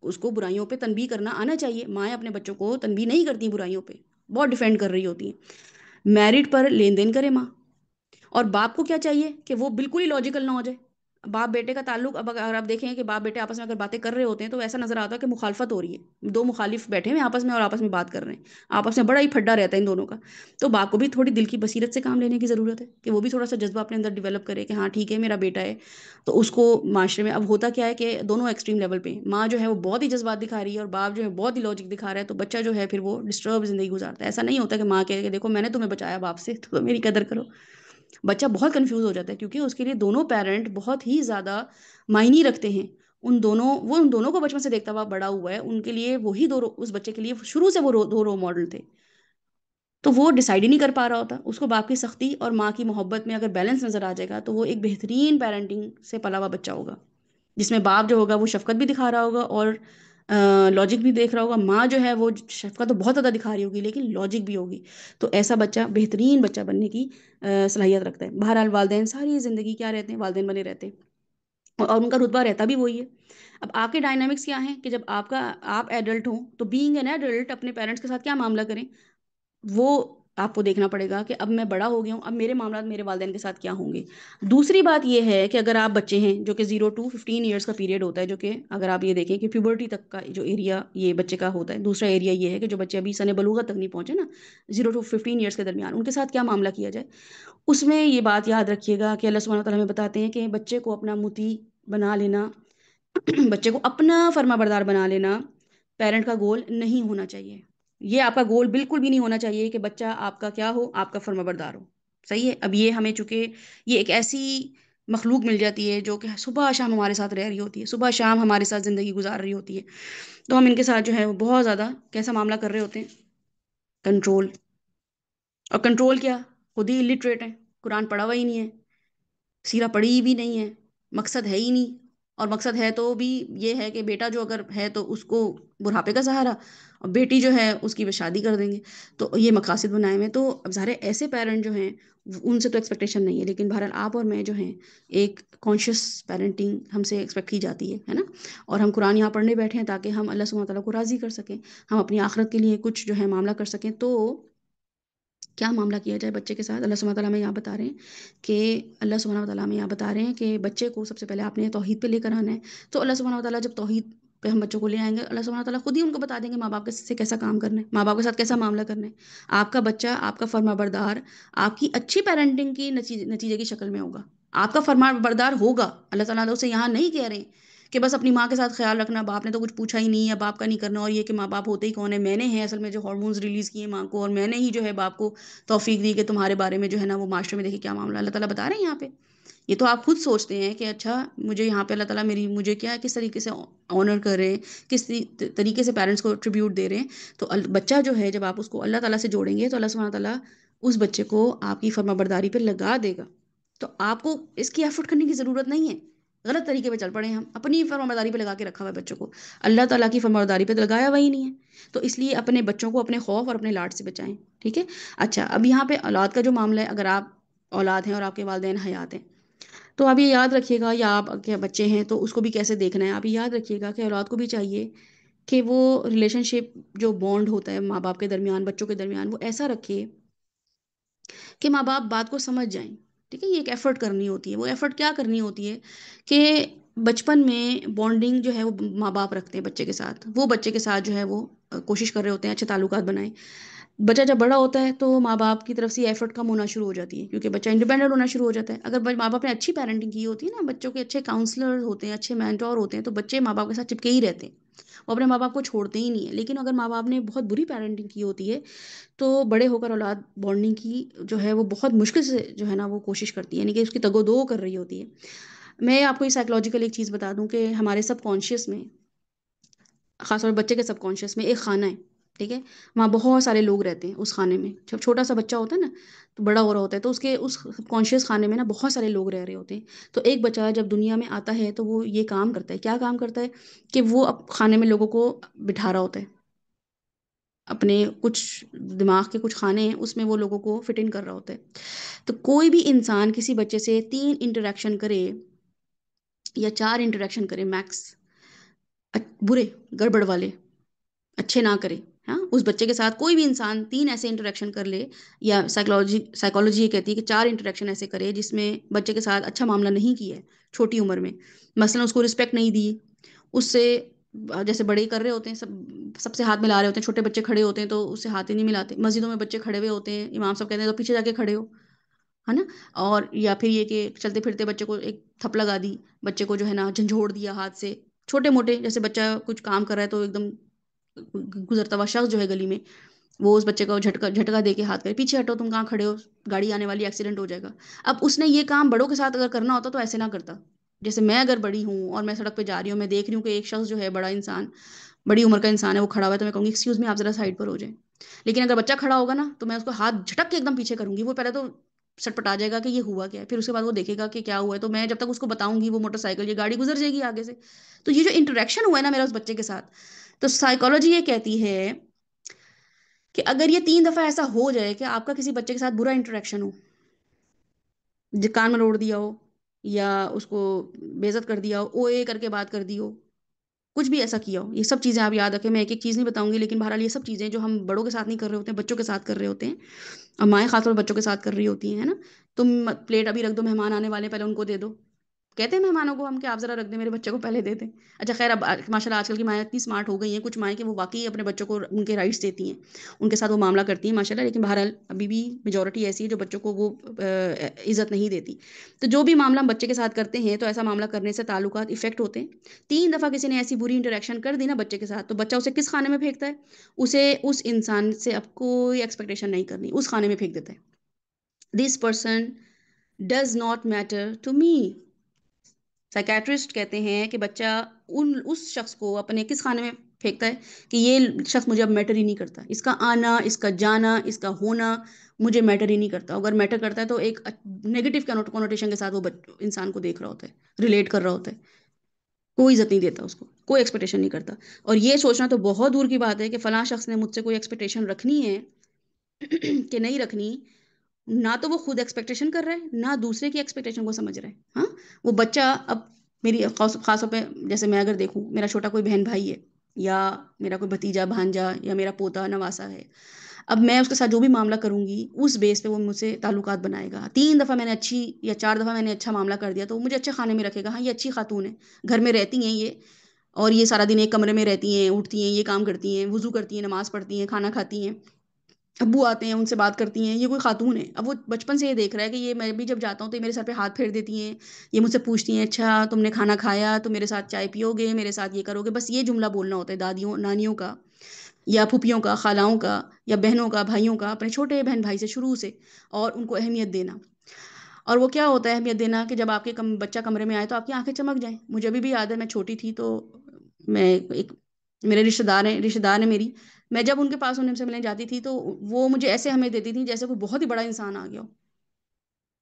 اس کو برائیوں پہ تنبیہ کرنا آنا چاہیے. مائیں اپنے بچوں کو تنبیہ نہیں کرتی برائیوں پہ، بہت ڈیفینڈ کر رہی ہوتی ہیں. میرٹ پر لین دین کرے ماں. اور باپ کو کیا چاہیے کہ وہ بالکل ہی لاجیکل نہ ہو جائے. باپ بیٹے کا تعلق اب اگر آپ دیکھیں کہ باپ بیٹے آپس میں اگر باتیں کر رہے ہوتے ہیں تو ایسا نظر آتا ہے کہ مخالفت ہو رہی ہے، دو مخالف بیٹھے ہیں آپس میں اور آپس میں بات کر رہے ہیں، آپس میں بڑا ہی پھڈا رہتا ہے ان دونوں کا. تو باپ کو بھی تھوڑی دل کی بصیرت سے کام لینے کی ضرورت ہے کہ وہ بھی تھوڑا سا جذبہ اپنے اندر ڈیولپ کرے کہ ہاں ٹھیک ہے میرا بیٹا ہے. تو اس کو معاشرے میں اب ہوتا کیا ہے کہ دونوں ایکسٹریم لیول پہ ماں جو ہے وہ بہت ہی جذبات دکھا رہی ہے اور باپ جو ہے بہت ہی لاجک دکھا رہا ہے، تو بچہ جو ہے پھر وہ ڈسٹرب زندگی گزارتا ہے. ایسا نہیں ہوتا کہ ماں کہے کہ دیکھو میں نے تمہیں بچایا باپ سے تو میری قدر کرو. بچہ بہت کنفیوز ہو جاتا ہے کیونکہ اس کے لیے دونوں پیرنٹ بہت ہی زیادہ معنی رکھتے ہیں. ان دونوں کو بچپن سے دیکھتا ہوا بڑا ہوا ہے، ان کے لیے وہی اس بچے کے لیے شروع سے وہ دو رول ماڈل تھے. تو وہ ڈیسائیڈ ہی نہیں کر پا رہا ہوتا. اس کو باپ کی سختی اور ماں کی محبت میں اگر بیلنس نظر آ جائے گا تو وہ ایک بہترین پیرنٹنگ سے پلا ہوا بچہ ہوگا، جس میں باپ جو ہوگا وہ شفقت بھی دکھا رہا ہوگا اور لاجک بھی دیکھ رہا ہوگا. ماں جو ہے وہ شفقت تو بہت زیادہ دکھا رہی ہوگی لیکن لاجک بھی ہوگی. تو ایسا بچہ بہترین بچہ بننے کی صلاحیت رکھتا ہے. بہرحال والدین ساری زندگی کیا رہتے ہیں؟ والدین بنے رہتے ہیں اور ان کا رتبہ رہتا بھی وہی ہے. اب آپ کے ڈائنامکس کیا ہیں کہ جب آپ ایڈلٹ ہوں تو بینگ این ایڈلٹ اپنے پیرنٹس کے ساتھ کیا معاملہ کریں وہ آپ کو دیکھنا پڑے گا کہ اب میں بڑا ہو گیا ہوں، اب میرے معاملات میرے والدین کے ساتھ کیا ہوں گے. دوسری بات یہ ہے کہ اگر آپ بچے ہیں جو کہ 0 to 15 ایئرس کا پیریڈ ہوتا ہے، جو کہ اگر آپ یہ دیکھیں کہ پیوبرٹی تک کا جو ایریا یہ بچے کا ہوتا ہے. دوسرا ایریا یہ ہے کہ جو بچے ابھی سن بلوغت تک نہیں پہنچے نا، 0 to 15 ایئرس کے درمیان، ان کے ساتھ کیا معاملہ کیا جائے. اس میں یہ بات یاد رکھیے گا کہ اللہ سبحانہ وتعالیٰ ہمیں بتاتے ہیں کہ بچے کو اپنا مطیع بنا لینا بچے کو اپنا فرما بردار بنا لینا پیرنٹ کا گول نہیں ہونا چاہیے. یہ آپ کا گول بالکل بھی نہیں ہونا چاہیے کہ بچہ آپ کا کیا ہو، آپ کا فرما بردار ہو. صحیح ہے. اب یہ ہمیں چونکہ یہ ایک ایسی مخلوق مل جاتی ہے جو کہ صبح شام ہمارے ساتھ رہ رہی ہوتی ہے، صبح شام ہمارے ساتھ زندگی گزار رہی ہوتی ہے، تو ہم ان کے ساتھ جو ہے وہ بہت زیادہ کیسا معاملہ کر رہے ہوتے ہیں؟ کنٹرول. اور کنٹرول کیا؟ خود ہی الٹریٹ ہے، قرآن پڑھا ہوا ہی نہیں ہے، سیرہ پڑھی بھی نہیں ہے، مقصد ہے ہی نہیں. اور مقصد ہے تو بھی یہ ہے کہ بیٹا جو اگر ہے تو اس کو بڑھاپے کا سہارا، اور بیٹی جو ہے اس کی وہ شادی کر دیں گے. تو یہ مقاصد بنائے ہوئے. تو اب ظاہر ایسے پیرنٹ جو ہیں ان سے تو ایکسپیکٹیشن نہیں ہے، لیکن بہرحال آپ اور میں جو ہیں ایک کانشیس پیرنٹنگ ہم سے ایکسپیکٹ کی جاتی ہے نا. اور ہم قرآن یہاں پڑھنے بیٹھے ہیں تاکہ ہم اللہ سبحانہ تعالیٰ کو راضی کر سکیں، ہم اپنی آخرت کے لیے کچھ جو ہے معاملہ کر سکیں. تو کیا معاملہ کیا جائے بچے کے ساتھ؟ اللہ سبحانہ تعالیٰ ہمیں یہاں بتا رہے ہیں کہ اللہ سبحانہ تعالیٰ ہمیں یہاں بتا رہے ہیں کہ بچے کو سب سے پہلے آپ نے توحید پہ لے کر آنا ہے. تو اللہ سبحانہ تعالیٰ جب توحید پہ ہم بچوں کو لے آئیں گے، اللہ سبحانہ تعالیٰ خود ہی ان کو بتا دیں گے ماں باپ کے سے کیسا کام کرنا ہے، ماں باپ کے ساتھ کیسا معاملہ کرنا ہے. آپ کا بچہ آپ کا فرما بردار آپ کی اچھی پیرنٹنگ کی نتیجے کی شکل میں ہوگا، آپ کا فرما بردار ہوگا. اللہ تعالیٰ اسے یہاں نہیں کہہ رہے ہیں کہ بس اپنی ماں کے ساتھ خیال رکھنا، باپ نے تو کچھ پوچھا ہی نہیں ہے، باپ کا نہیں کرنا، اور یہ کہ ماں باپ ہوتے ہی کون ہے، میں نے ہیں اصل میں جو ہارمونز ریلیز کیے ماں کو، اور میں نے ہی جو ہے باپ کو توفیق دی کہ تمہارے بارے میں جو ہے نا وہ معاشرے میں دیکھیں کیا معاملہ. اللہ تعالیٰ بتا رہے ہیں یہاں پہ. یہ تو آپ خود سوچتے ہیں کہ اچھا مجھے یہاں پہ اللہ تعالیٰ مجھے کیا ہے، کس طریقے سے آنر کر رہے ہیں، کس طریقے سے پیرنٹس کو ٹریبیوٹ دے رہے ہیں. تو بچہ جو ہے جب آپ اس کو اللہ تعالیٰ سے جوڑیں گے تو اللہ سبحانہ تعالیٰ اس بچے کو آپ کی فرما برداری پہ لگا دے گا. تو آپ کو اس کی ایفرٹ کرنے کی ضرورت نہیں ہے. غلط طریقے پہ چل پڑے ہم، اپنی فرما برداری پہ لگا کے رکھا ہوا ہے بچوں کو، اللہ تعالیٰ کی فرما برداری پہ تو لگایا ہوا ہی نہیں ہے. تو اس لیے اپنے بچوں کو اپنے خوف اور اپنے لاڈ سے بچائیں. ٹھیک ہے. اچھا اب یہاں پہ اولاد کا جو معاملہ ہے، اگر آپ اولاد ہیں اور آپ کے والدین حیات ہیں تو آپ یہ یاد رکھیے گا، یا آپ کے بچے ہیں تو اس کو بھی کیسے دیکھنا ہے، آپ یہ یاد رکھیے گا کہ اولاد کو بھی چاہیے کہ وہ ریلیشن شپ جو بانڈ ہوتا ہے ماں باپ کے درمیان بچوں کے درمیان، وہ ایسا رکھے کہ ماں باپ بات کو سمجھ جائیں. ٹھیک ہے، یہ ایک ایفرٹ کرنی ہوتی ہے. وہ ایفرٹ کیا کرنی ہوتی ہے کہ بچپن میں بانڈنگ جو ہے وہ ماں باپ رکھتے ہیں بچے کے ساتھ، وہ بچے کے ساتھ جو ہے وہ کوشش کر رہے ہوتے ہیں اچھے تعلقات بنائیں. بچہ جب بڑا ہوتا ہے تو ماں باپ کی طرف سے ایفرٹ کم ہونا شروع ہو جاتی ہے، کیونکہ بچہ انڈیپینڈنٹ ہونا شروع ہو جاتا ہے. اگر ماں باپ نے اچھی پیرنٹنگ کی ہوتی ہے نا، بچوں کے اچھے کاؤنسلر ہوتے ہیں، اچھے مینٹور ہوتے ہیں، تو بچے ماں باپ کے ساتھ چپکے ہی رہتے ہیں، وہ اپنے ماں باپ کو چھوڑتے ہی نہیں ہیں. لیکن اگر ماں باپ نے بہت بری پیرنٹنگ کی ہوتی ہے تو بڑے ہو کر اولاد بانڈنگ کی جو ہے وہ بہت مشکل سے جو ہے نا وہ کوشش کرتی ہے، یعنی کہ اس کی تگ و دو کر رہی ہوتی ہے. میں آپ کو یہ سائیکولوجیکل ایک چیز بتا دوں کہ ہمارے سب کانشیس میں، خاص طور پر بچے کے سب کانشیس میں ایک خانہ ہے. ٹھیک ہے، وہاں بہت سارے لوگ رہتے ہیں اس خانے میں. جب چھوٹا سا بچہ ہوتا ہے نا تو بڑا ہو رہا ہوتا ہے، تو اس کانشیس خانے میں نا بہت سارے لوگ رہ رہے ہوتے ہیں. تو ایک بچہ جب دنیا میں آتا ہے تو وہ یہ کام کرتا ہے. کیا کام کرتا ہے؟ کہ وہ اب خانے میں لوگوں کو بٹھا رہا ہوتا ہے، اپنے کچھ دماغ کے کچھ خانے ہیں اس میں وہ لوگوں کو فٹ ان کر رہا ہوتا ہے. تو کوئی بھی انسان کسی بچے سے 3 انٹریکشن کرے یا 4 انٹریکشن کرے میکس، برے گڑبڑ والے، اچھے نہ کرے. ہاں، اس بچے کے ساتھ کوئی بھی انسان 3 ایسے انٹریکشن کر لے، یا سائیکالوجی یہ کہتی ہے کہ 4 انٹریکشن ایسے کرے جس میں بچے کے ساتھ اچھا معاملہ نہیں کیا ہے چھوٹی عمر میں. مثلا اس کو رسپیکٹ نہیں دی، اس سے جیسے بڑے کر رہے ہوتے ہیں، سب سے ہاتھ ملا رہے ہوتے ہیں، چھوٹے بچے کھڑے ہوتے ہیں تو اس سے ہاتھ ہی نہیں ملاتے. مسجدوں میں بچے کھڑے ہوئے ہوتے ہیں، امام صاحب کہتے ہیں تو پیچھے جا کے کھڑے ہو، ہے نا. اور یا پھر یہ کہ چلتے پھرتے بچے کو ایک تھپ لگا دی، بچے کو جو ہے نا جھنجھوڑ دیا ہاتھ سے. چھوٹے موٹے جیسے بچہ کچھ کام کر رہا ہے تو ایک دم گزرتا ہوا شخص جو ہے گلی میں، وہ اس بچے کو جھٹکا دے کے ہاتھ کرے، پیچھے ہٹو تم کہاں کھڑے ہو، گاڑی آنے والی، ایکسیڈنٹ ہو جائے گا. اب اس نے یہ کام بڑوں کے ساتھ اگر کرنا ہوتا تو ایسے نہ کرتا. جیسے میں اگر بڑی ہوں اور میں سڑک پہ جا رہی ہوں، میں دیکھ رہی ہوں کہ ایک شخص جو ہے بڑا انسان، بڑی عمر کا انسان ہے، وہ کھڑا ہوا ہے، تو میں کہوں گی ایکسکیوز می، آپ ذرا سائڈ پر ہو جائیں. لیکن اگر بچہ کھڑا ہوگا نا تو میں اس کو ہاتھ جھٹک کے ایک دم پیچھے کروں گی. وہ پہلے تو سٹ پٹا جائے گا کہ یہ ہوا کیا ہے، پھر اس کے بعد وہ دیکھے گا کہ کیا ہوا ہے. تو میں جب تک اس کو بتاؤں گی، وہ موٹر سائیکل، یہ گاڑی گزر جائے گی آگے سے. تو یہ جو انٹریکشن ہوا ہے نا میرا اس بچے کے ساتھ، تو سائیکالوجی یہ کہتی ہے کہ اگر یہ 3 دفعہ ایسا ہو جائے کہ آپ کا کسی بچے کے ساتھ برا انٹریکشن ہو، کان میں روڑ دیا ہو، یا اس کو بے عزت کر دیا ہو، او اے کر کے بات کر دی ہو، کچھ بھی ایسا کیا ہو، یہ سب چیزیں آپ یاد رکھیں. میں ایک ایک چیز نہیں بتاؤں گی، لیکن بہرحال یہ سب چیزیں جو ہم بڑوں کے ساتھ نہیں کر رہے ہوتے ہیں، بچوں کے ساتھ کر رہے ہوتے ہیں، اور مائیں خاص طور پر بچوں کے ساتھ کر رہی ہوتی ہیں، ہے نا. تم پلیٹ ابھی رکھ دو، مہمان آنے والے، پہلے ان کو دے دو. کہتے ہیں مہمانوں کو ہم کہ آپ ذرا رکھ دیں، میرے بچے کو پہلے دے دیں. اچھا خیر، اب ماشاء اللہ آج کل کی مائیں اتنی اسمارٹ ہو گئی ہیں، کچھ مائیں کہ وہ واقعی اپنے بچوں کو ان کے رائٹس دیتی ہیں، ان کے ساتھ وہ معاملہ کرتی ہیں ماشاء اللہ. لیکن بہرحال ابھی بھی میجورٹی ایسی ہے جو بچوں کو وہ عزت نہیں دیتی. تو جو بھی معاملہ ہم بچے کے ساتھ کرتے ہیں، تو ایسا معاملہ کرنے سے تعلقات افیکٹ ہوتے ہیں. 3 دفعہ کسی نے ایسی بری انٹریکشن کر دی نا بچے کے ساتھ، تو بچہ اسے کس خانے میں پھینکتا ہے؟ اسے اس انسان سے اب کوئی ایکسپیکٹیشن نہیں کرنی، اس خانے میں پھینک دیتا ہے. This person does not matter to me. Psychiatrist کہتے ہیں کہ بچہ اس شخص کو اپنے کس خانے میں پھینکتا ہے کہ یہ شخص مجھے اب میٹر ہی نہیں کرتا، اس کا آنا، اس کا جانا، اس کا ہونا مجھے میٹر ہی نہیں کرتا. اگر میٹر کرتا ہے تو ایک نیگیٹو کنوٹیشن کے ساتھ وہ انسان کو دیکھ رہا ہوتا ہے، ریلیٹ کر رہا ہوتا ہے. کوئی عزت نہیں دیتا اس کو، کوئی ایکسپیکٹیشن نہیں کرتا. اور یہ سوچنا تو بہت دور کی بات ہے کہ فلاں شخص نے مجھ سے کوئی ایکسپیکٹیشن رکھنی ہے کہ نہیں رکھنی. نہ تو وہ خود ایکسپیکٹیشن کر رہا ہے، نہ دوسرے کی ایکسپیکٹیشن کو سمجھ رہا ہے. ہاں، وہ بچہ اب میری خاص طور پہ جیسے میں اگر دیکھوں، میرا چھوٹا کوئی بہن بھائی ہے، یا میرا کوئی بھتیجا بھانجا، یا میرا پوتا نواسا ہے، اب میں اس کے ساتھ جو بھی معاملہ کروں گی اس بیس پہ وہ مجھ سے تعلقات بنائے گا. 3 دفعہ میں نے اچھی، یا 4 دفعہ میں نے اچھا معاملہ کر دیا تو وہ مجھے اچھے خانے میں رکھے گا. ہاں، یہ اچھی خاتون ہے، گھر میں رہتی ہیں یہ، اور یہ سارا دن ایک کمرے میں رہتی ہیں، اٹھتی ہیں، یہ کام کرتی ہیں، وضو کرتی ہیں، نماز پڑھتی ہیں، کھانا کھاتی ہیں، ابو آتے ہیں ان سے بات کرتی ہیں، یہ کوئی خاتون ہے. اب وہ بچپن سے یہ دیکھ رہا ہے کہ یہ، میں بھی جب جاتا ہوں تو یہ میرے سر پہ ہاتھ پھیر دیتی ہیں، یہ مجھ سے پوچھتی ہیں اچھا تم نے کھانا کھایا تو میرے ساتھ چائے پیو گے، میرے ساتھ یہ کرو گے. بس یہ جملہ بولنا ہوتا ہے دادیوں نانیوں کا، یا پھوپھیوں کا، خالاؤں کا، یا بہنوں کا، بھائیوں کا، اپنے چھوٹے بہن بھائی سے شروع سے، اور ان کو اہمیت دینا. اور وہ کیا ہوتا ہے اہمیت دینا؟ کہ جب آپ کے بچہ کمرے میں آئے تو آپ کی آنکھیں چمک جائیں. مجھے ابھی بھی یاد ہے، میں چھوٹی تھی تو میں ایک، میرے رشتے دار ہیں میری، میں جب ان کے پاس ان سے ملنے جاتی تھی تو وہ مجھے ایسے ہمیں دیتی تھی جیسے کوئی بہت ہی بڑا انسان آ گیا ہو.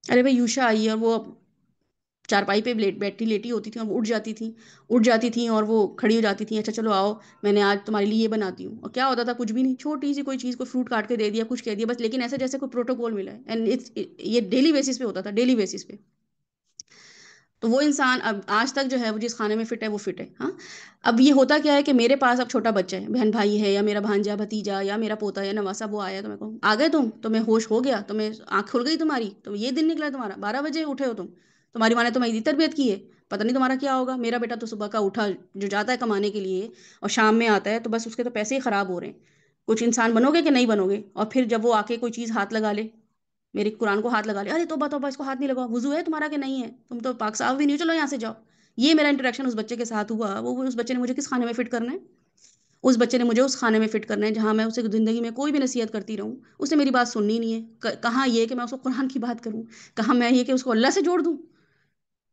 ارے بھائی یوشا آئی ہے، اور وہ چارپائی پہ بیٹھی لیٹی ہوتی تھی، اور وہ اٹھ جاتی تھیں اور وہ کھڑی ہو جاتی تھیں، اچھا چلو آؤ میں نے آج تمہارے لیے یہ بناتی ہوں. اور کیا ہوتا تھا؟ کچھ بھی نہیں، چھوٹی سی کوئی چیز، کوئی فروٹ کاٹ کے دے دیا، کچھ کہہ دیا بس، لیکن ایسے جیسے کوئی پروٹوکول ملا ہے. اینڈ یہ ڈیلی بیسس پہ ہوتا تھا، ڈیلی بیسس پہ. تو وہ انسان اب آج تک جو ہے وہ جس خانے میں فٹ ہے وہ فٹ ہے، ہاں۔ اب یہ ہوتا کیا ہے کہ میرے پاس اب چھوٹا بچہ ہے، بہن بھائی ہے، یا میرا بھانجا بھتیجا یا میرا پوتا یا نواسا، وہ آیا تو میں کہوں آ گئے تمہیں ہوش ہو گیا، تمہیں آنکھ کھل گئی تمہاری، تو یہ دن نکلا تمہارا 12 بجے اٹھے ہو تمہاری ماں نے تمہاری تربیت کی ہے، پتہ نہیں تمہارا کیا ہوگا۔ میرا بیٹا تو صبح کا اٹھا جو جاتا ہے کمانے کے لیے اور شام میں آتا ہے، تو بس اس کے تو پیسے ہی خراب ہو رہے ہیں۔ کچھ انسان بنو گے کہ نہیں بنو گے؟ اور پھر جب وہ آ کے کوئی چیز ہاتھ لگا لے، میرے قرآن کو ہاتھ لگا لے، ارے توبہ توبہ اس کو ہاتھ نہیں لگاؤ، وضو ہے تمہارا کہ نہیں ہے، تم تو پاک صاف بھی نہیں ہو، چلو یہاں سے جاؤ۔ یہ میرا انٹریکشن اس بچے کے ساتھ ہوا، وہ اس بچے نے مجھے کس خانے میں فٹ کرنا ہے؟ اس بچے نے مجھے اس خانے میں فٹ کرنا ہے جہاں میں اسے زندگی میں کوئی بھی نصیحت کرتی رہوں، اس نے میری بات سننی نہیں ہے۔ کہاں یہ کہ میں اس کو قرآن کی بات کروں، کہاں میں یہ کہ اس کو اللہ سے جوڑ دوں۔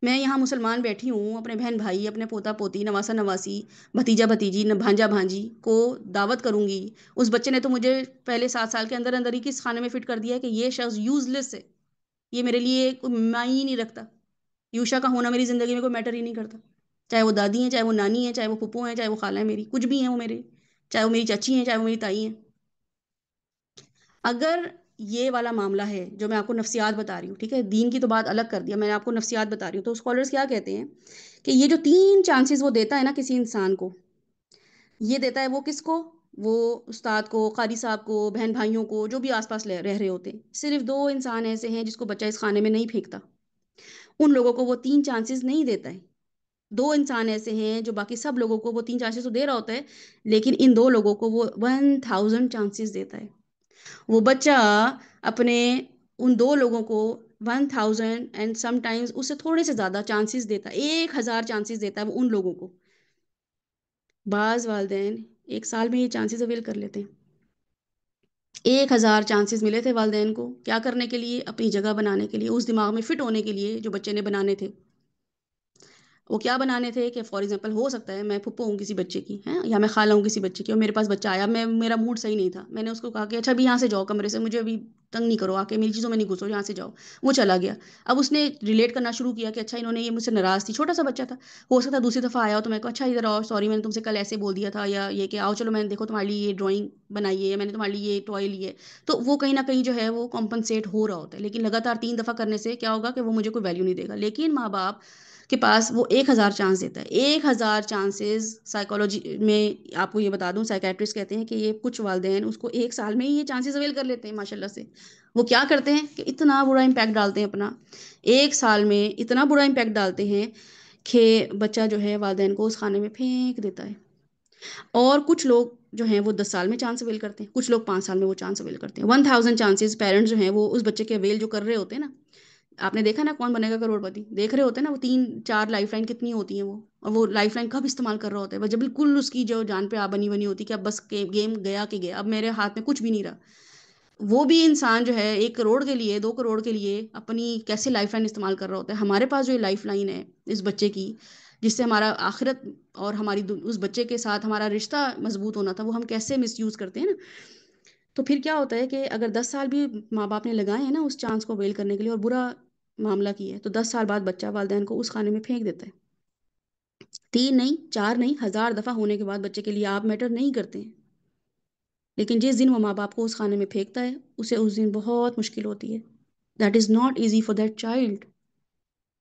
میں یہاں مسلمان بیٹھی ہوں، اپنے بہن بھائی، اپنے پوتا پوتی، نواسا نواسی، بھتیجا بھتیجی، بھانجا بھانجی کو دعوت کروں گی۔ اس بچے نے تو مجھے پہلے 7 سال کے اندر اندر ہی کس خانے میں فٹ کر دیا ہے کہ یہ شخص یوز لیس ہے، یہ میرے لیے کوئی معنی ہی نہیں رکھتا۔ یوشا کا ہونا میری زندگی میں کوئی میٹر ہی نہیں کرتا، چاہے وہ دادی ہیں، چاہے وہ نانی ہیں، چاہے وہ پھپھو ہیں، چاہے وہ خالہ ہیں میری، کچھ بھی ہیں وہ میرے، چاہے وہ میری چچی ہیں، چاہے وہ میری تائی ہیں۔ اگر یہ والا معاملہ ہے جو میں آپ کو نفسیات بتا رہی ہوں، ٹھیک ہے، دین کی تو بات الگ کر دیا، میں نے آپ کو نفسیات بتا رہی ہوں، تو اسکالرس کیا کہتے ہیں کہ یہ جو 3 چانسز وہ دیتا ہے نا کسی انسان کو، یہ دیتا ہے وہ کس کو؟ وہ استاد کو، قاری صاحب کو، بہن بھائیوں کو، جو بھی آس پاس رہ رہے ہوتے ہیں۔ صرف 2 انسان ایسے ہیں جس کو بچہ اس خانے میں نہیں پھینکتا، ان لوگوں کو وہ 3 چانسز نہیں دیتا ہے۔ 2 انسان ایسے ہیں جو باقی سب لوگوں کو وہ 3 چانسز تو دے رہا ہوتا ہے، لیکن ان 2 لوگوں کو وہ 1000 چانسز دیتا ہے۔ وہ بچہ اپنے ان 2 لوگوں کو 1000 اینڈ سم ٹائمز اس سے تھوڑے سے زیادہ چانسز دیتا ہے، 1000 چانسز دیتا ہے وہ ان لوگوں کو۔ بعض والدین 1 سال میں یہ چانسز اویل کر لیتے ہیں۔ 1000 چانسز ملے تھے والدین کو کیا کرنے کے لیے؟ اپنی جگہ بنانے کے لیے، اس دماغ میں فٹ ہونے کے لیے جو بچے نے بنانے تھے۔ وہ کیا بنانے تھے کہ فار ایگزامپل ہو سکتا ہے میں پھپھو ہوں کسی بچے کی، ہیں، یا میں خالہ ہوں کسی بچے کی، اور میرے پاس بچہ آیا، میرا موڈ صحیح نہیں تھا، میں نے اس کو کہا کہ اچھا ابھی یہاں سے جاؤ کمرے سے، مجھے ابھی تنگ نہیں کرو، آ کے میری چیزوں میں نہیں گھسو، یہاں سے جاؤ۔ وہ چلا گیا۔ اب اس نے ریلیٹ کرنا شروع کیا کہ اچھا انہوں نے یہ مجھ سے ناراض تھی، چھوٹا سا بچہ تھا، ہو سکتا ہے دوسری دفعہ آیا ہو تو میں کہا اچھا ادھر آؤ، سوری میں نے تم سے کل ایسے بول دیا تھا، یا یہ کہ آؤ چلو میں نے دیکھو تمہارے لیے یہ ڈرائنگ بنائی ہے، یا میں نے تمہارے لیے یہ ٹوائے لی ہے۔ تو وہ کہیں نہ کہیں جو ہے وہ کمپنسیٹ ہو رہا ہوتا ہے، لیکن لگاتار 3 دفعہ کرنے سے کیا ہوگا کہ وہ مجھے کوئی ویلیو نہیں دے گا۔ لیکن ماں باپ کے پاس وہ 1000 چانس دیتا ہے، 1000 چانسز۔ سائیکالوجی میں آپ کو یہ بتا دوں، سائیکیٹرسٹ کہتے ہیں کہ یہ کچھ والدین اس کو 1 سال میں ہی یہ چانسز اویل کر لیتے ہیں ماشاء اللہ سے۔ وہ کیا کرتے ہیں کہ اتنا برا امپیکٹ ڈالتے ہیں اپنا، 1 سال میں اتنا برا امپیکٹ ڈالتے ہیں کہ بچہ جو ہے والدین کو اس خانے میں پھینک دیتا ہے۔ اور کچھ لوگ جو ہیں وہ 10 سال میں چانس اویل کرتے ہیں، کچھ لوگ 5 سال میں وہ چانس اویل کرتے ہیں۔ 1000 چانسز پیرنٹس جو ہیں وہ اس بچے کے اویل جو کر رہے ہوتے ہیں نا، آپ نے دیکھا نا کون بنے گا کروڑ پتی، دیکھ رہے ہوتے ہیں نا وہ 3 4 لائف لائن کتنی ہوتی ہیں وہ، اور وہ لائف لائن کب استعمال کر رہا ہوتا ہے وہ جب بالکل اس کی جو جان پہ آ بنی بنی ہوتی کہ اب بس گیم گیا کہ گیا، اب میرے ہاتھ میں کچھ بھی نہیں رہا۔ وہ بھی انسان جو ہے 1 کروڑ کے لیے، 2 کروڑ کے لیے اپنی کیسے لائف لائن استعمال کر رہا ہوتا ہے۔ ہمارے پاس جو یہ لائف لائن ہے اس بچے کی، جس سے ہمارا آخرت اور ہماری اس بچے کے ساتھ ہمارا رشتہ مضبوط ہونا تھا، وہ ہم کیسے مس یوز کرتے ہیں نا۔ تو پھر کیا ہوتا ہے کہ اگر 10 سال بھی ماں باپ نے لگائے ہیں نا اس چانس کو ویل کرنے کے لیے اور برا معاملہ کیا ہے، تو 10 سال بعد بچہ والدین کو اس خانے میں پھینک دیتا ہے۔ 3 نہیں 4 نہیں 1000 دفعہ ہونے کے بعد بچے کے لیے آپ میٹر نہیں کرتے ہیں، لیکن جس دن وہ ماں باپ کو اس خانے میں پھینکتا ہے اسے اس دن بہت مشکل ہوتی ہے۔ That is not easy for that child,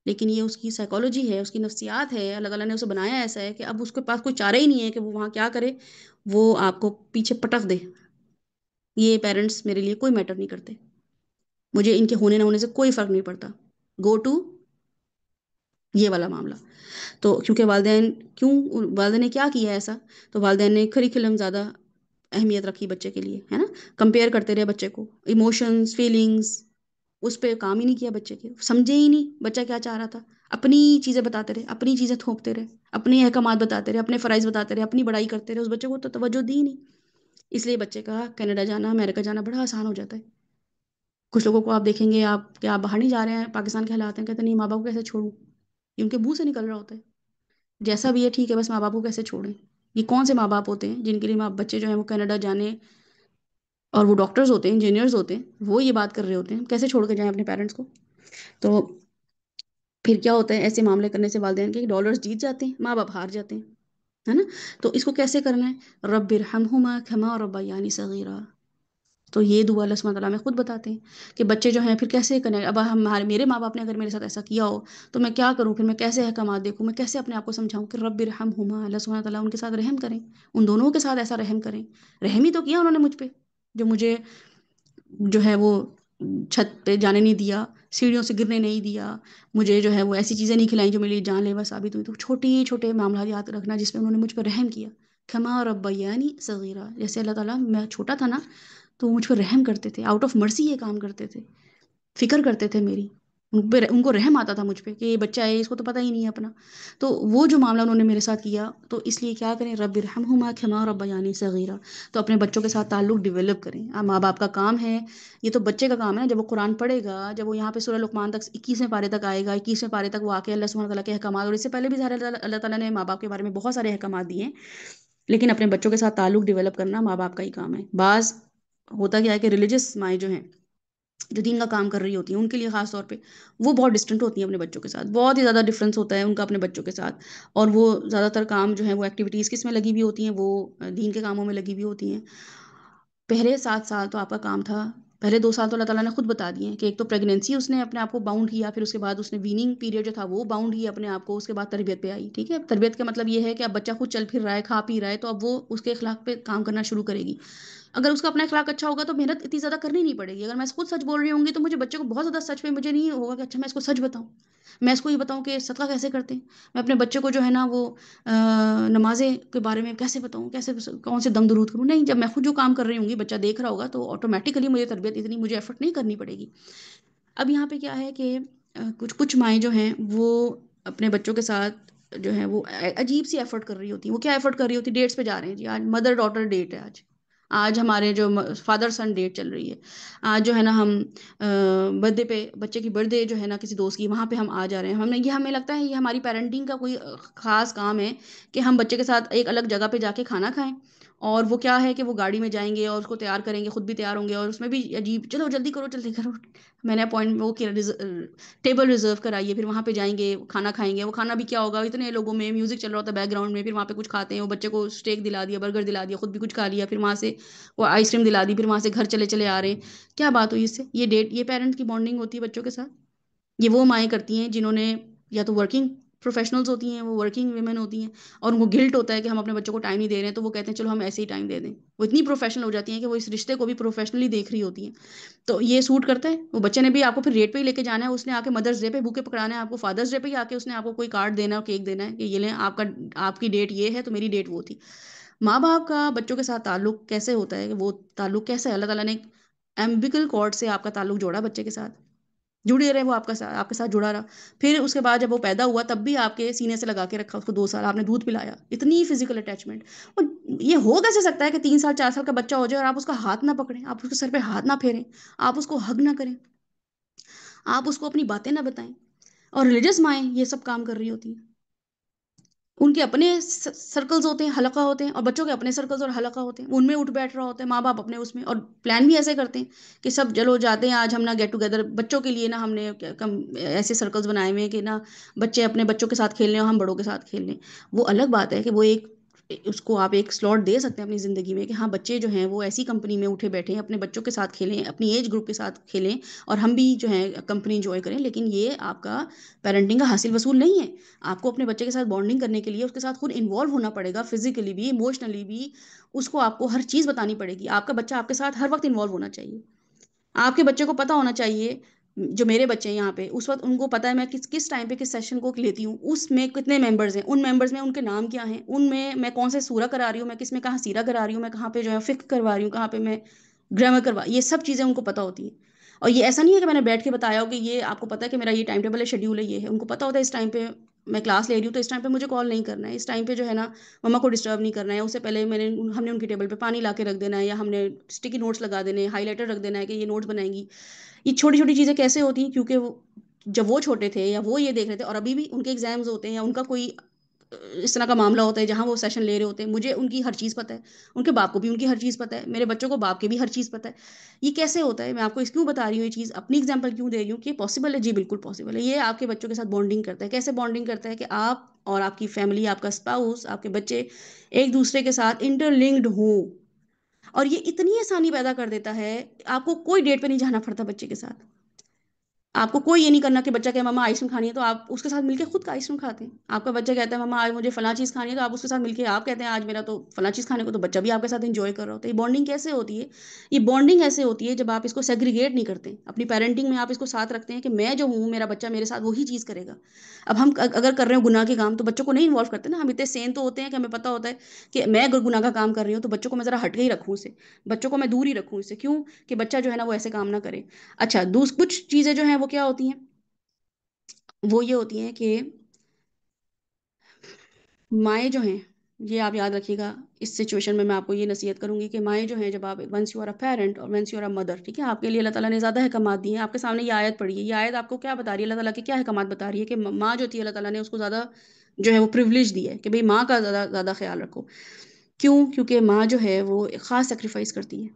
لیکن یہ اس کی سائیکالوجی ہے، اس کی نفسیات ہے، اللہ تعالیٰ نے اسے بنایا ایسا ہے کہ اب اس کے پاس کوئی چارہ ہی نہیں ہے کہ وہ وہاں کیا کرے، وہ آپ کو پیچھے پٹک دے۔ یہ پیرنٹس میرے لیے کوئی میٹر نہیں کرتے، مجھے ان کے ہونے نہ ہونے سے کوئی فرق نہیں پڑتا۔ گو ٹو یہ والا معاملہ۔ تو کیونکہ والدین کیوں، والدین نے کیا کیا ایسا، تو والدین نے کھلم زیادہ اہمیت رکھی بچے کے لیے، ہے نا، کمپیئر کرتے رہے بچے کو، ایموشنز فیلنگز، اس پہ کام ہی نہیں کیا بچے کے، سمجھے ہی نہیں بچہ کیا چاہ رہا تھا، اپنی چیزیں بتاتے رہے، اپنی چیزیں تھوپتے رہے، اپنے احکامات بتاتے رہے، اپنے فرائض بتاتے رہے، اپنی بڑائی کرتے رہے، اس بچے کو تو توجہ دی نہیں۔ اس لیے بچے کا کینیڈا جانا، امریکہ جانا بڑا آسان ہو جاتا ہے۔ کچھ لوگوں کو آپ دیکھیں گے، آپ کہ آپ باہر نہیں جا رہے ہیں، پاکستان کے حالات ہیں، کہتے ہیں نہیں ماں باپ کو کیسے چھوڑوں، یہ ان کے منہ سے نکل رہا ہوتا ہے، جیسا بھی ہے ٹھیک ہے بس ماں باپ کو کیسے چھوڑیں۔ یہ کون سے ماں باپ ہوتے ہیں جن کے لیے بچے جو ہیں وہ کینیڈا جانے، اور وہ ڈاکٹرز ہوتے ہیں، انجینئرز ہوتے ہیں، وہ یہ بات کر رہے ہوتے ہیں کیسے چھوڑ کے جائیں اپنے پیرنٹس کو۔ تو پھر کیا ہوتا ہے ایسے معاملے کرنے سے والدین کے ڈالرز جیت جاتے ہیں، ماں باپ ہار جاتے ہیں، ہے نا۔ تو اس کو کیسے کرنا ہے؟ رب ارحمہما کما ربیانی صغیرا، تو یہ دعا اللہ سبحانہ تعالیٰ میں خود بتاتے ہیں کہ بچے جو ہیں پھر کیسے کریں. اب ہمارے میرے ماں باپ نے اگر میرے ساتھ ایسا کیا ہو تو میں کیا کروں پھر؟ میں کیسے احکامات دیکھوں؟ میں کیسے اپنے آپ کو سمجھاؤں کہ رب ارحمہما، اللہ سبحانہ تعالیٰ ان کے ساتھ رحم کریں، ان دونوں کے ساتھ ایسا رحم کریں. رحم ہی تو کیا انہوں نے مجھ پہ، جو مجھے جو ہے وہ چھت پہ جانے نہیں دیا، سیڑھیوں سے گرنے نہیں دیا، مجھے جو ہے وہ ایسی چیزیں نہیں کھلائیں جو میرے لیے جان لیوا ثابت ہوئی. تو چھوٹے چھوٹے معاملات یاد رکھنا جس پہ انہوں نے مجھ پر رحم کیا. کما ربیانی صغیرہ، جیسے اللہ تعالیٰ میں چھوٹا تھا نا تو وہ مجھ پر رحم کرتے تھے، آؤٹ آف مرسی یہ کام کرتے تھے، فکر کرتے تھے میری، ان کو رحم آتا تھا مجھ پہ کہ یہ بچہ ہے اس کو تو پتہ ہی نہیں ہے اپنا. تو وہ جو معاملہ انہوں نے میرے ساتھ کیا، تو اس لیے کیا کریں، رب ارحمہما کما ربیانی صغیرہ. تو اپنے بچوں کے ساتھ تعلق ڈیولپ کریں. ماں باپ کا کام ہے، یہ تو بچے کا کام ہے. جب وہ قرآن پڑھے گا، جب وہ یہاں پہ سورہ لقمان تک 21ویں پارے تک آئے گا، 21ویں پارے تک وہ آ کے اللہ سبحانہ تعالیٰ کے احکامات، اور اس سے پہلے بھی ظاہر اللہ تعالیٰ نے ماں باپ کے بارے میں بہت سارے احکامات دیے ہیں، لیکن اپنے بچوں کے ساتھ تعلق ڈیولپ کرنا ماں باپ کا ہی کام ہے. بعض ہوتا کیا ہے کہ ریلیجس مائیں جو ہیں، جو دین کا کام کر رہی ہوتی ہیں، ان کے لیے خاص طور پہ وہ بہت ڈسٹنٹ ہوتی ہیں اپنے بچوں کے ساتھ، بہت ہی زیادہ ڈفرینس ہوتا ہے ان کا اپنے بچوں کے ساتھ. اور وہ زیادہ تر کام جو ہے وہ ایکٹیویٹیز کس میں لگی ہوئی ہوتی ہیں، وہ دین کے کاموں میں لگی ہوئی ہوتی ہیں. پہلے 7 سال تو آپ کا کام تھا، پہلے 2 سال تو اللہ تعالیٰ نے خود بتا دیے ہیں کہ ایک تو پریگنینسی اس نے اپنے آپ کو باؤنڈ کیا، پھر اس کے بعد اس نے ویننگ پیریڈ جو تھا وہ باؤنڈ کیا اپنے آپ کو، اس کے بعد تربیت پہ آئی. ٹھیک ہے، تربیت کا مطلب یہ ہے کہ اب بچہ خود چل پھر رہا ہے، کھا پی رہا ہے، تو اب وہ اس کے اخلاق پہ کام کرنا شروع کرے گی. اگر اس کا اپنا اخلاق اچھا ہوگا تو محنت اتنی زیادہ کرنی نہیں پڑے گی. اگر میں خود سچ بول رہی ہوں گی تو مجھے بچے کو بہت زیادہ سچ پہ مجھے نہیں ہوگا کہ اچھا میں اس کو سچ بتاؤں، میں اس کو یہ بتاؤں کہ صدقہ کیسے کرتے ہیں، میں اپنے بچے کو جو ہے نا وہ نمازیں کے بارے میں کیسے بتاؤں، کیسے کون سے دم درود کروں. نہیں، جب میں خود جو کام کر رہی ہوں گی بچہ دیکھ رہا ہوگا تو آٹومیٹیکلی مجھے تربیت اتنی مجھے ایفرٹ نہیں کرنی پڑے گی. اب یہاں پہ کیا ہے کہ کچھ مائیں جو ہیں وہ اپنے بچوں کے ساتھ جو ہے وہ عجیب سی ایفرٹ کر رہی ہوتی ہیں. وہ کیا ایفرٹ کر رہی ہوتی؟ ڈیٹس پہ جا رہے ہیں جی، آج مدر ڈاٹر ڈیٹ ہے، آج آج ہمارے جو فادر سن ڈیٹ چل رہی ہے، آج جو ہے نا ہم برتھ ڈے پہ بچے کی برتھ ڈے جو ہے نا کسی دوست کی، وہاں پہ ہم آ جا رہے ہیں. ہمیں لگتا ہے یہ ہماری پیرنٹنگ کا کوئی خاص کام ہے کہ ہم بچے کے ساتھ ایک الگ جگہ پہ جا کے کھانا کھائیں. اور وہ کیا ہے کہ وہ گاڑی میں جائیں گے اور اس کو تیار کریں گے، خود بھی تیار ہوں گے، اور اس میں بھی عجیب چلو جلدی کرو جلدی کرو، میں نے اپوائنٹ وہ کیا ٹیبل ریزرو کرائیے، پھر وہاں پہ جائیں گے کھانا کھائیں گے. وہ کھانا بھی کیا ہوگا، اتنے لوگوں میں میوزک چل رہا ہوتا ہے بیک گراؤنڈ میں، پھر وہاں پہ کچھ کھاتے ہیں، وہ بچے کو اسٹیک دلا دیا، برگر دلا دیا، خود بھی کچھ کھا لیا، پھر وہاں سے وہ آئس کریم دلا دی، پھر وہاں سے گھر چلے چلے آ رہے ہیں. کیا بات ہوئی اس سے؟ یہ ڈیٹ، یہ پیرنٹ کی بانڈنگ ہوتی ہے بچوں کے ساتھ. یہ وہ مائیں کرتی ہیں جنہوں نے یا تو ورکنگ پروفیشنلز ہوتی ہیں، وہ ورکنگ ویمن ہوتی ہیں، اور ان کو گلٹ ہوتا ہے کہ ہم اپنے بچوں کو ٹائم نہیں دے رہے ہیں، تو وہ کہتے ہیں چلو ہم ایسے ہی ٹائم دے دیں. وہ اتنی پروفیشنل ہو جاتی ہیں کہ وہ اس رشتے کو بھی پروفیشنلی دیکھ رہی ہوتی ہیں. تو یہ سوٹ کرتا ہے. وہ بچے نے بھی آپ کو پھر ریٹ پہ ہی لے کے جانا ہے، اس نے آ کے مدرس ڈے پہ بوکے پکڑانا ہے آپ کو، فادرس ڈے پہ ہی آ کے اس نے آپ کو کوئی کارڈ دینا ہے، کیک دینا ہے کہ یہ لیں آپ کی ڈیٹ یہ ہے تو میری ڈیٹ وہ تھی. ماں باپ کا بچوں کے ساتھ تعلق کیسے ہوتا ہے، کہ وہ تعلق کیسے ہے؟ اللہ تعالیٰ نے ایمبیکل کارڈ سے آپ کا تعلق جوڑا بچے کے ساتھ، جڑے رہے وہ آپ کے ساتھ جڑا رہا. پھر اس کے بعد جب وہ پیدا ہوا تب بھی آپ کے سینے سے لگا کے رکھا اس کو، 2 سال آپ نے دودھ پلایا، اتنی فزیکل اٹیچمنٹ. اور یہ ہو کیسے سکتا ہے کہ 3 سال 4 سال کا بچہ ہو جائے اور آپ اس کا ہاتھ نہ پکڑیں، آپ اس کے سر پہ ہاتھ نہ پھیریں، آپ اس کو حگ نہ کریں، آپ اس کو اپنی باتیں نہ بتائیں. اور ریلیجس مائیں یہ سب کام کر رہی ہوتی ہیں. ان کے اپنے سرکلز ہوتے ہیں، حلقہ ہوتے ہیں، اور بچوں کے اپنے سرکلز اور حلقہ ہوتے ہیں، ان میں اٹھ بیٹھ رہا ہوتا ہے ماں باپ اپنے اس میں. اور پلان بھی ایسے کرتے ہیں کہ سب چلو جاتے ہیں، آج ہم نا گیٹ ٹوگیدر بچوں کے لیے نا ہم نے ایسے سرکلز بنائے ہوئے ہیں کہ نا بچے اپنے بچوں کے ساتھ کھیل لیں اور ہم بڑوں کے ساتھ کھیل لیں. وہ الگ بات ہے کہ وہ ایک اس کو آپ ایک سلاٹ دے سکتے ہیں اپنی زندگی میں کہ ہاں بچے جو ہیں وہ ایسی کمپنی میں اٹھے بیٹھے ہیں، اپنے بچوں کے ساتھ کھیلیں، اپنی ایج گروپ کے ساتھ کھیلیں، اور ہم بھی جو ہیں کمپنی انجوائے کریں. لیکن یہ آپ کا پیرنٹنگ کا حاصل وصول نہیں ہے. آپ کو اپنے بچے کے ساتھ بانڈنگ کرنے کے لیے اس کے ساتھ خود انوالو ہونا پڑے گا، فزیکلی بھی، ایموشنلی بھی. اس کو آپ کو ہر چیز بتانی پڑے گی. آپ کا بچہ آپ کے ساتھ ہر وقت انوالو ہونا چاہیے. آپ کے بچے کو پتا ہونا چاہیے، جو میرے بچے ہیں یہاں پہ اس وقت ان کو پتا ہے میں کس ٹائم پہ کس سیشن کو لیتی ہوں، اس میں کتنے ممبرز ہیں، ان ممبرز میں ان کے نام کیا ہیں، ان میں کون سے سورہ کرا رہی ہوں، میں کس میں کہاں سیرہ کرا رہی ہوں، میں کہاں پہ جو ہے فقہ کروا رہی ہوں، کہاں پہ میں گرامر کروا، یہ سب چیزیں ان کو پتا ہوتی ہیں. اور یہ ایسا نہیں ہے کہ میں نے بیٹھ کے بتایا ہو کہ یہ آپ کو پتا ہے کہ میرا یہ ٹائم ٹیبل ہے، شیڈیول ہے، یہ ہے. ان کو پتا ہوتا ہے اس ٹائم پہ میں کلاس لے رہی ہوں تو اس ٹائم پہ مجھے کال نہیں کرنا ہے، اس ٹائم پہ جو ہے نا مما کو ڈسٹرب نہیں کرنا ہے. اس سے پہلے ہم نے ان کی ٹیبل پہ پانی لا کے رکھ دینا ہے، یا ہم نے اسٹکی نوٹس لگا دینے، ہائی لائٹر رکھ دینا ہے کہ یہ نوٹس بنائیں گی. یہ چھوٹی چھوٹی چیزیں کیسے ہوتی ہیں؟ کیونکہ جب وہ چھوٹے تھے یا وہ یہ دیکھ رہے تھے، اور ابھی بھی ان کے ایگزامز ہوتے ہیں یا ان کا کوئی اس طرح کا معاملہ ہوتا ہے جہاں وہ سیشن لے رہے ہوتے ہیں، مجھے ان کی ہر چیز پتہ ہے، ان کے باپ کو بھی ان کی ہر چیز پتہ ہے، میرے بچوں کو باپ کی بھی ہر چیز پتہ ہے. یہ کیسے ہوتا ہے؟ میں آپ کو اس کیوں بتا رہی ہوں، یہ چیز اپنی ایگزامپل کیوں دے رہی ہوں کہ پاسبل ہے. جی بالکل پاسبل ہے. یہ آپ کے بچوں کے ساتھ بانڈنگ کرتا ہے. کیسے بانڈنگ کرتا ہے؟ کہ آپ اور آپ کی فیملی، آپ کا اسپاؤس، آپ کے بچے ایک دوسرے کے ساتھ انٹر لنکڈ ہوں. اور یہ اتنی آسانی پیدا کر دیتا ہے، آپ کو کوئی ڈیٹ پہ نہیں جانا پڑتا بچے کے ساتھ، آپ کو کوئی یہ نہیں کرنا کہ بچہ کہ ماما آئس کریم کھانی ہے تو آپ اس کے ساتھ مل کے خود کا آئس کریم کھاتے ہیں، آپ کا بچہ کہتا ہے ماما آج مجھے فلاں چیز کھانی ہے تو آپ اس کے ساتھ مل کے آپ کہتے ہیں آج میرا تو فلاں چیز کھانے کو، تو بچہ بھی آپ کے ساتھ انجوائے کر رہا ہوتا ہے۔ یہ بانڈنگ کیسے ہوتی ہے؟ یہ بانڈنگ ایسے ہوتی ہے جب آپ اس کو سیگریگیٹ نہیں کرتے، اپنی پیرنٹنگ میں آپ اس کو ساتھ رکھتے ہیں کہ میں جو ہوں میرا بچہ میرے ساتھ وہی چیز کرے گا۔ اب ہم اگر کر رہے ہو گناہ کے کام تو بچوں کو نہیں انوالو کرتے نا، ہم اتنے سین تو ہوتے ہیں کہ ہمیں پتہ ہوتا ہے کہ میں اگر گناہ کا کام کر رہی ہوں تو بچوں کو میں ذرا ہٹ کے ہی رکھوں اسے، بچوں کو میں دور ہی رکھوں اس سے، کیوں کہ بچہ جو ہے نا وہ ایسے کام نہ کرے۔ اچھا کچھ چیزیں جو ہیں وہ کیا ہوتی ہیں، وہ یہ ہوتی ہیں کہ مائیں جو ہیں، یہ آپ یاد رکھیے گا، اس سچویشن میں آپ کو یہ نصیحت کروں گی کہ مائیں جو ہیں جب آپ once you are a parent اور once you are a mother, ٹھیک ہے، آپ کے لیے اللہ تعالیٰ نے زیادہ احکامات دیے ہیں، آپ کے سامنے یہ آیت پڑھی ہے، یہ آیت آپ کو کیا بتا رہی ہے، اللہ تعالیٰ کے کیا احکامات بتا رہی ہے کہ ماں جو تھی اللہ تعالیٰ نے اس کو زیادہ جو ہے وہ پریولیج دی ہے کہ بھئی ماں کا زیادہ زیادہ خیال رکھو۔ کیوں؟ کیونکہ ماں جو ہے وہ ایک خاص سیکریفائس کرتی ہے۔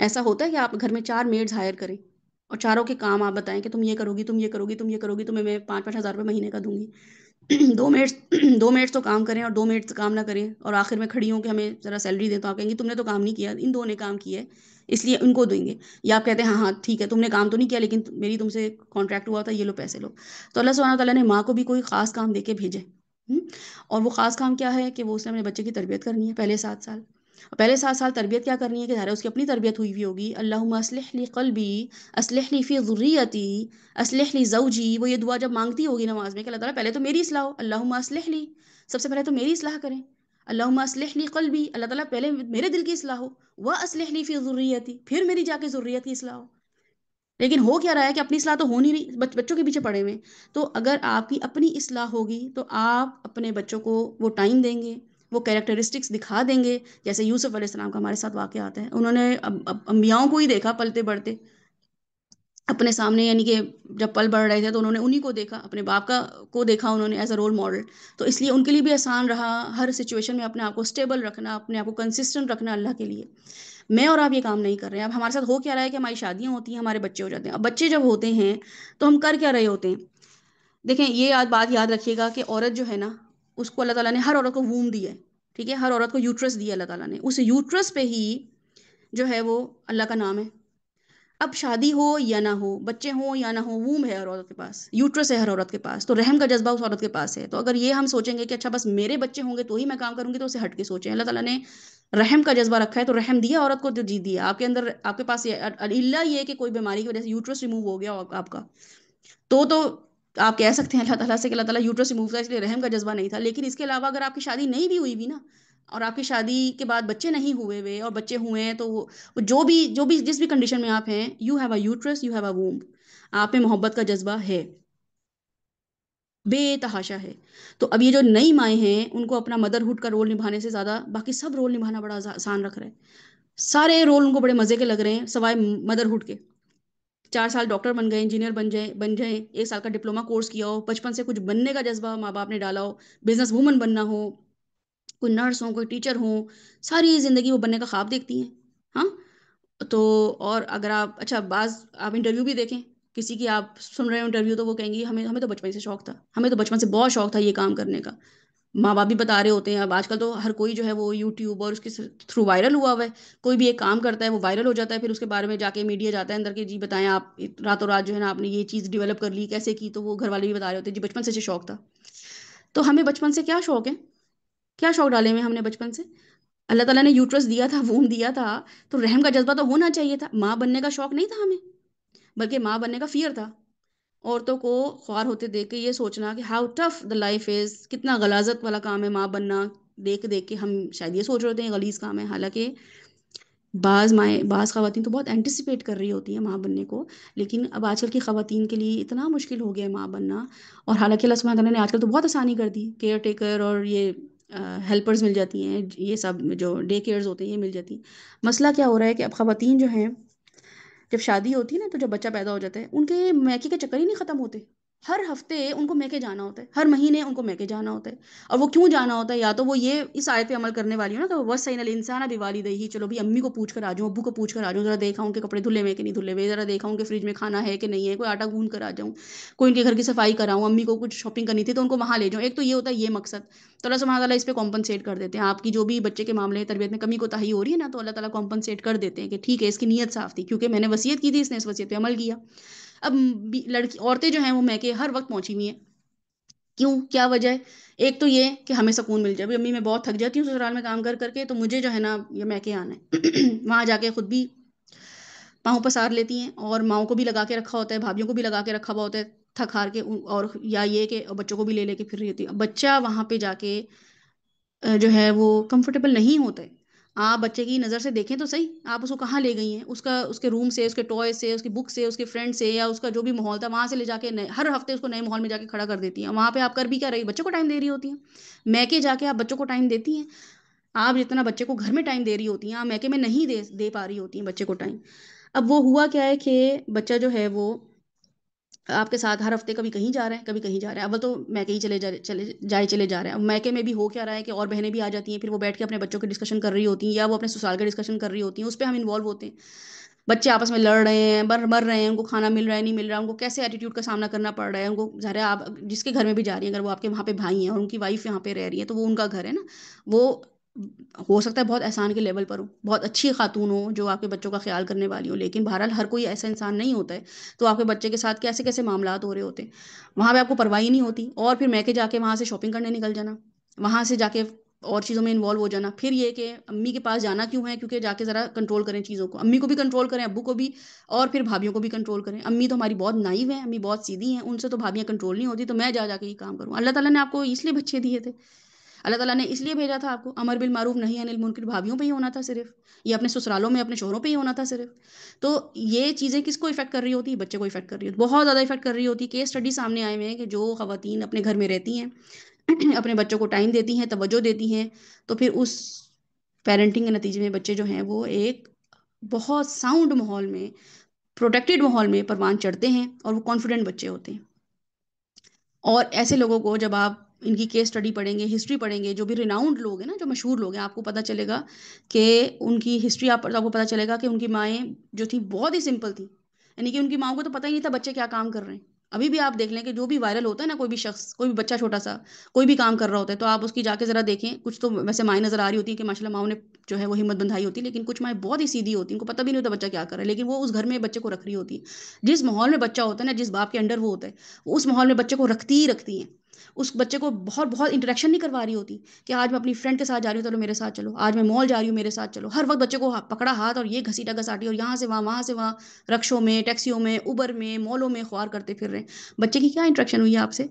ایسا ہوتا ہے کہ آپ گھر میں 4 میڈز ہائر کریں اور چاروں کے کام آپ بتائیں کہ تم یہ کرو گی، تم یہ کرو گی، تم یہ کرو گی، تمہیں میں 5,000 روپے مہینے کا دوں گی۔ دو میڈس تو کام کریں اور 2 میڈس کام نہ کریں اور آخر میں کھڑی ہوں کہ ہمیں ذرا سیلری دیں، تو آپ کہیں گی تم نے تو کام نہیں کیا، ان دو نے کام کیا ہے اس لیے ان کو دیں گے، یا آپ کہتے ہیں ہاں ہاں ٹھیک ہے تم نے کام تو نہیں کیا لیکن میری تم سے کانٹریکٹ ہوا تھا، یہ لو پیسے لو۔ تو اللہ سبحانہ تعالیٰ نے ماں کو بھی کوئی خاص کام دے کے بھیجے، اور وہ خاص کام کیا ہے کہ وہ اس نے اپنے بچے کی تربیت کرنی ہے پہلے 7 سال، اور پہلے 7 سال تربیت کیا کرنی ہے کہ ظاہر ہے اس کی اپنی تربیت ہوئی ہوگی، اللہم اصلح لی قلبی، اصلح لی فی ذریتی، اصلح لی زوجی، وہ یہ دعا جب مانگتی ہوگی نماز میں کہ اللہ تعالیٰ پہلے تو میری اصلاح ہو، اللہم اصلح لی، سب سے پہلے تو میری اصلاح کریں، اللہم اصلح لی قلبی، اللہ تعالیٰ پہلے میرے دل کی اصلاح ہو، واصلح لی فی ذریتی، پھر میری جا کے ذریت کی اصلاح ہو۔ لیکن ہو کیا رہا ہے کہ اپنی اصلاح تو ہو نہیں رہی، بچوں کے پیچھے پڑے ہوئے ہیں۔ تو اگر آپ کی اپنی اصلاح ہوگی تو آپ اپنے بچوں کو وہ ٹائم دیں گے، وہ کیریکٹرسٹکس دکھا دیں گے، جیسے یوسف علیہ السلام کا ہمارے ساتھ واقعہ آتا ہے، انہوں نے انبیاؤں کو ہی دیکھا پلتے بڑھتے اپنے سامنے، یعنی کہ جب پل بڑھ رہے تھے تو انہوں نے انہی کو دیکھا، اپنے باپ کا کو دیکھا انہوں نے ایز اے رول ماڈل، تو اس لیے ان کے لیے بھی آسان رہا ہر سچویشن میں اپنے آپ کو اسٹیبل رکھنا، اپنے آپ کو کنسسٹنٹ رکھنا اللہ کے لیے۔ میں اور آپ یہ کام نہیں کر رہے ہیں۔ اب ہمارے ساتھ ہو کیا رہا ہے کہ ہماری شادیاں ہوتی ہیں، ہمارے بچے ہو جاتے ہیں، اب بچے جب ہوتے ہیں تو ہم کر کیا رہے ہوتے ہیں؟ دیکھیں یہ بات یاد رکھیے گا کہ عورت جو ہے نا، اس کو اللہ تعالیٰ نے ہر عورت کو ووم دی ہے، ٹھیک ہے، ہر عورت کو یوٹرس دیا اللہ تعالیٰ نے، اس یوٹرس پہ ہی جو ہے وہ اللہ کا نام ہے۔ اب شادی ہو یا نہ ہو، بچے ہوں یا نہ ہو، ووم ہے ہر عورت کے پاس، یوٹرس ہے ہر عورت کے پاس، تو رحم کا جذبہ اس عورت کے پاس ہے۔ تو اگر یہ ہم سوچیں گے کہ اچھا بس میرے بچے ہوں گے تو ہی میں کام کروں گی، تو اسے ہٹ کے سوچیں، اللہ تعالیٰ نے رحم کا جذبہ رکھا ہے تو رحم دیا عورت کو، تو جی دیا آپ کے اندر، آپ کے پاس اللہ یہ کہ کوئی بیماری کی وجہ سے یوٹرس ریموو ہو گیا آپ کا، تو آپ کہہ سکتے ہیں اللہ تعالیٰ سے کہ اللہ تعالیٰ یوٹرس ریموو تھا اس لیے رحم کا جذبہ نہیں تھا، لیکن اس کے علاوہ اگر آپ کی شادی نہیں بھی ہوئی بھی نا، اور آپ کی شادی کے بعد بچے نہیں ہوئے ہوئے اور بچے ہوئے ہیں، تو وہ جو بھی جس بھی کنڈیشن میں آپ ہیں، you have a uterus, you have a womb, آپ میں محبت کا جذبہ ہے، بے تحاشا ہے۔ تو اب یہ جو نئی مائیں ہیں ان کو اپنا مدرہڈ کا رول نبھانے سے زیادہ باقی سب رول نبھانا بڑا آسان رکھ رہے ہیں، سارے رول ان کو بڑے مزے کے لگ رہے ہیں سوائے مدرہڈ کے۔ 4 سال ڈاکٹر بن گئے، انجینئر بن جائیں، 1 سال کا ڈپلوما کورس کیا ہو، بچپن سے کچھ بننے کا جذبہ ماں باپ نے ڈالا ہو، بزنس وومن بننا ہو، کوئی نرس ہو، کوئی ٹیچر ہو، ساری زندگی وہ بننے کا خواب دیکھتی ہیں، ہاں۔ تو اور اگر آپ اچھا آپ انٹرویو بھی دیکھیں، کسی کی آپ سن رہے ہو انٹرویو تو وہ کہیں گی ہمیں تو بچپن سے شوق تھا، ہمیں تو بچپن سے بہت شوق تھا یہ کام کرنے کا۔ ماں باپ بھی بتا رہے ہوتے ہیں، اب آج کل تو ہر کوئی جو ہے وہ یوٹیوب اور اس کے تھرو وائرل ہوا ہے، کوئی بھی ایک کام کرتا ہے وہ وائرل ہو جاتا ہے، پھر اس کے بارے میں جا کے میڈیا جاتا ہے اندر کہ جی بتائیں آپ راتوں رات جو ہے نا آپ نے یہ چیز ڈیولپ کر لی کیسے کی، تو وہ گھر والے بھی بتا رہے ہوتے ہیں جی بچپن سے شوق تھا۔ تو ہمیں بچپن سے کیا شوق ہے، کیا شوق ڈالے ہوئے ہم نے بچپن سے؟ اللہ تعالیٰ نے یوٹرس دیا تھا، ووم دیا تھا، تو رحم کا جذبہ تو ہونا چاہیے تھا، ماں بننے کا شوق نہیں تھا ہمیں، بلکہ ماں بننے کا فیئر تھا۔ عورتوں کو خوار ہوتے دیکھ کے یہ سوچنا کہ how tough the life is, کتنا غلاظت والا کام ہے ماں بننا، دیکھ دیکھ کے ہم شاید یہ سوچ رہے ہوتے ہیں غلیظ کام ہے، حالانکہ بعض خواتین تو بہت اینٹیسپیٹ کر رہی ہوتی ہیں ماں بننے کو، لیکن اب آج کل کی خواتین کے لیے اتنا مشکل ہو گیا ہے ماں بننا، اور حالانکہ اللہ سبحانہ تعالیٰ نے آج کل تو بہت آسانی کر دی، کیئر ٹیکر اور یہ ہیلپرز مل جاتی ہیں، یہ سب جو ڈے کیئرز ہوتے ہیں یہ مل جاتی ہیں۔ مسئلہ کیا ہو رہا ہے کہ اب خواتین جو ہیں جب شادی ہوتی ہے نا، تو جب بچہ پیدا ہو جاتا ہے ان کے میکے کے چکر ہی نہیں ختم ہوتے، ہر ہفتے ان کو میکے جانا ہوتا ہے، ہر مہینے ان کو میکے جانا ہوتا ہے۔ اور وہ کیوں جانا ہوتا ہے؟ یا تو وہ یہ اس آیت پہ عمل کرنے والی ہوں نا، تو وَوَصَّيْنَا الْإِنسَانَ بِوَالِدَيْهِ، چلو بھی امی کو پوچھ کر آ جاؤں، ابو کو پوچھ کر آ جاؤں، ذرا دیکھا ہوں کہ کپڑے دھلے ہوئے کہ نہیں دھلے ہوئے، ذرا دیکھا ہوں کہ فریج میں کھانا ہے کہ نہیں ہے، کوئی آٹا گوندھ کر آ جاؤں، کوئی ان کے گھر کی صفائی کراؤں، امی کو کچھ شاپنگ کرنی تھی تو ان کو وہاں لے جاؤں۔ ایک تو یہ ہوتا ہے یہ مقصد، تو اللہ سبحانہ تعالیٰ اس پہ کمپنسیٹ کر دیتے ہیں۔ آپ کی جو بھی بچے کے معاملے تربیت میں کمی کوتاہی ہو رہی ہے نا، تو اللہ تعالیٰ کمپنسیٹ کر دیتے ہیں کہ ٹھیک ہے، اس کی نیت صاف تھی، کیونکہ میں نے وصیت کی تھی، اس نے اس وصیت پہ عمل کیا۔ اب لڑکی عورتیں جو ہیں وہ میکے ہر وقت پہنچی ہوئی ہیں، کیوں؟ کیا وجہ ہے؟ ایک تو یہ کہ ہمیں سکون مل جائے، ابھی امی میں بہت تھک جاتی ہوں سسرال میں کام کر کر کے، تو مجھے جو ہے نا یہ میکے آنا ہے وہاں جا کے خود بھی پاؤں پسار لیتی ہیں، اور ماؤں کو بھی لگا کے رکھا ہوتا ہے، بھابھیوں کو بھی لگا کے رکھا ہوا ہوتا ہے تھک ہار کے، اور یا یہ کہ بچوں کو بھی لے لے کے پھر رہی ہوتی ہے۔ بچہ وہاں پہ جا کے جو ہے وہ کمفرٹیبل نہیں ہوتا ہے۔ آپ بچے کی نظر سے دیکھیں تو صحیح، آپ اس کو کہاں لے گئی ہیں؟ اس کے روم سے، اس کے ٹوائے سے، اس کی بک سے، اس کے فرینڈ سے، یا اس کا جو بھی ماحول تھا وہاں سے لے جا کے ہر ہفتے اس کو نئے ماحول میں جا کے کھڑا کر دیتی ہیں۔ وہاں پہ آپ کر بھی کیا رہی؟ بچوں کو ٹائم دے رہی ہوتی ہیں۔ میکے جا کے آپ بچوں کو ٹائم دیتی ہیں؟ آپ جتنا بچے کو گھر میں ٹائم دے رہی ہوتی ہیں، آپ میکے میں نہیں دے پا رہی ہوتی ہیں بچے کو ٹائم۔ اب وہ ہوا کیا ہے کہ بچہ جو ہے وہ آپ کے ساتھ ہر ہفتے کبھی کہیں جا رہا ہے، کبھی کہیں جا رہا ہے، اول تو میکے ہی چلے جا رہے ہیں۔ اب میکے میں بھی ہو کیا رہا ہے کہ اور بہنیں بھی آ جاتی ہیں، پھر وہ بیٹھ کے اپنے بچوں کی ڈسکشن کر رہی ہوتی ہیں، یا وہ اپنے سسرال کا ڈسکشن کر رہی ہوتی ہیں، اس پہ ہم انوالو ہوتے ہیں۔ بچے آپس میں لڑ رہے ہیں، مر رہے ہیں، ان کو کھانا مل رہا ہے نہیں مل رہا، ان کو کیسے ایٹیٹیوڈ کا سامنا کرنا پڑ رہا ہے، ان کو ظاہر ہے آپ جس کے گھر میں بھی جا رہی ہیں، اگر وہ آپ کے وہاں پہ بھائی ہیں اور ان کی وائف یہاں پہ رہ رہی ہے، تو وہ ان کا گھر ہے نا، وہ ہو سکتا ہے بہت احسان کے لیول پر ہو، بہت اچھی خاتون ہو جو آپ کے بچوں کا خیال کرنے والی ہو، لیکن بہرحال ہر کوئی ایسا انسان نہیں ہوتا ہے، تو آپ کے بچے کے ساتھ کیسے کیسے معاملات ہو رہے ہوتے ہیں، وہاں پہ آپ کو پرواہ ہی نہیں ہوتی۔ اور پھر میکے جا کے وہاں سے شاپنگ کرنے نکل جانا، وہاں سے جا کے اور چیزوں میں انوالو ہو جانا، پھر یہ کہ امی کے پاس جانا کیوں ہے؟ کیونکہ جا کے ذرا کنٹرول کریں چیزوں کو، امی کو بھی کنٹرول کریں، ابو کو بھی، اور پھر بھابھیوں کو بھی کنٹرول کریں۔ امی تو ہماری بہت نائب ہیں، امی بہت سیدھی ہیں، ان سے تو بھابھیاں کنٹرول نہیں ہوتی، تو میں جا کے یہ کام کروں۔ اللہ تعالیٰ نے آپ کو اس لیے بچے دیے تھے، اللہ تعالیٰ نے اس لیے بھیجا تھا آپ کو، امر بالمعروف نہی عن المنکر بھابھیوں پہ ہی ہونا تھا صرف، یہ اپنے سسرالوں میں اپنے شوہروں پہ ہی ہونا تھا صرف۔ تو یہ چیزیں کس کو افیکٹ کر رہی ہوتی؟ بچے کو افیکٹ کر رہی ہوتی، بہت زیادہ افیکٹ کر رہی ہوتی۔ کیس اسٹڈی سامنے آئے ہوئے ہیں کہ جو خواتین اپنے گھر میں رہتی ہیں اپنے بچوں کو ٹائم دیتی ہیں، توجہ دیتی ہیں، تو پھر اس پیرنٹنگ کے نتیجے میں بچے جو ہیں وہ ایک بہت ساؤنڈ ماحول میں، پروٹیکٹڈ ماحول میں پروان چڑھتے ہیں، اور وہ کانفیڈنٹ بچے ہوتے ہیں۔ اور ایسے لوگوں کو جب آپ ان کی کیس اسٹڈی پڑھیں گے، ہسٹری پڑھیں گے، جو بھی ریناؤنڈ لوگ ہیں نا، جو مشہور لوگ ہیں، آپ کو پتہ چلے گا کہ ان کی ہسٹری، آپ کو پتہ چلے گا کہ ان کی مائیں جو تھیں بہت ہی سمپل تھیں، یعنی کہ ان کی ماؤں کو تو پتہ ہی نہیں تھا بچے کیا کام کر رہے ہیں۔ ابھی بھی آپ دیکھ لیں کہ جو بھی وائرل ہوتا ہے نا، کوئی بھی شخص، کوئی بھی بچہ چھوٹا سا کوئی بھی کام کر رہا ہوتا ہے، تو آپ اس کی جا کے ذرا دیکھیں، کچھ تو ویسے مائیں نظر آ رہی ہوتی ہیں کہ ماشاء اللہ ماؤں نے جو ہے وہ ہمت بندھائی ہوتی ہے، لیکن کچھ مائیں بہت ہی سیدھی ہوتی ہیں، ان کو پتہ بھی نہیں ہوتا بچہ کیا کر رہا ہے، لیکن وہ اس گھر میں بچے کو رکھ رہی ہوتی ہے۔ جس ماحول میں بچہ ہوتا ہے نا، جس باپ کے انڈر وہ ہوتا ہے، وہ اس ماحول میں بچے کو رکھتی ہی رکھتی ہیں، اس بچے کو بہت بہت انٹریکشن نہیں کروا رہی ہوتی کہ آج میں اپنی فرینڈ کے ساتھ جا رہی ہوں، چلو میرے ساتھ چلو، آج میں مال جا رہی ہوں، میرے ساتھ چلو، ہر وقت بچے کو پکڑا ہاتھ اور یہ گھسیٹا گھساٹی، اور یہاں سے وہاں، وہاں سے وہاں، رکشوں میں، ٹیکسیوں میں، اوبر میں، مالوں میں خوار کرتے پھر رہے ہیں۔ بچے کی کیا انٹریکشن ہوئی ہے آپ سے؟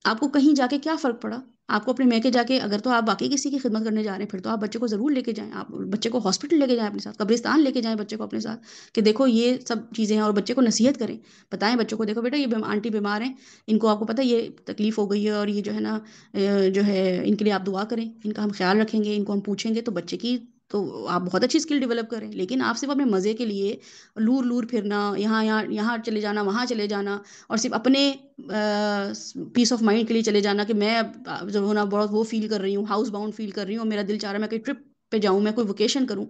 آپ کو کہیں جا کے کیا فرق پڑا؟ آپ کو اپنے میکے جا کے، اگر تو آپ واقعی کسی کی خدمت کرنے جا رہے ہیں، پھر تو آپ بچے کو ضرور لے کے جائیں، آپ بچے کو ہاسپٹل لے کے جائیں، اپنے ساتھ قبرستان لے کے جائیں بچے کو اپنے ساتھ، کہ دیکھو یہ سب چیزیں ہیں، اور بچے کو نصیحت کریں، بتائیں بچوں کو، دیکھو بیٹا یہ آنٹی بیمار ہیں، ان کو آپ کو پتہ ہے یہ تکلیف ہو گئی ہے، اور یہ جو ہے نا جو ہے ان کے لیے آپ دعا کریں، ان کا ہم خیال رکھیں گے، ان کو ہم پوچھیں گے، تو بچے کی تو آپ بہت اچھی اسکل ڈیولپ کریں۔ لیکن آپ صرف اپنے مزے کے لیے لور لور پھرنا، یہاں یہاں یہاں چلے جانا، وہاں چلے جانا، اور صرف اپنے پیس آف مائنڈ کے لیے چلے جانا کہ میں جو ہونا بہت وہ فیل کر رہی ہوں، ہاؤس باؤنڈ فیل کر رہی ہوں، میرا دل چاہ رہا ہے میں کہیں ٹرپ پہ جاؤں، میں کوئی ویکیشن کروں،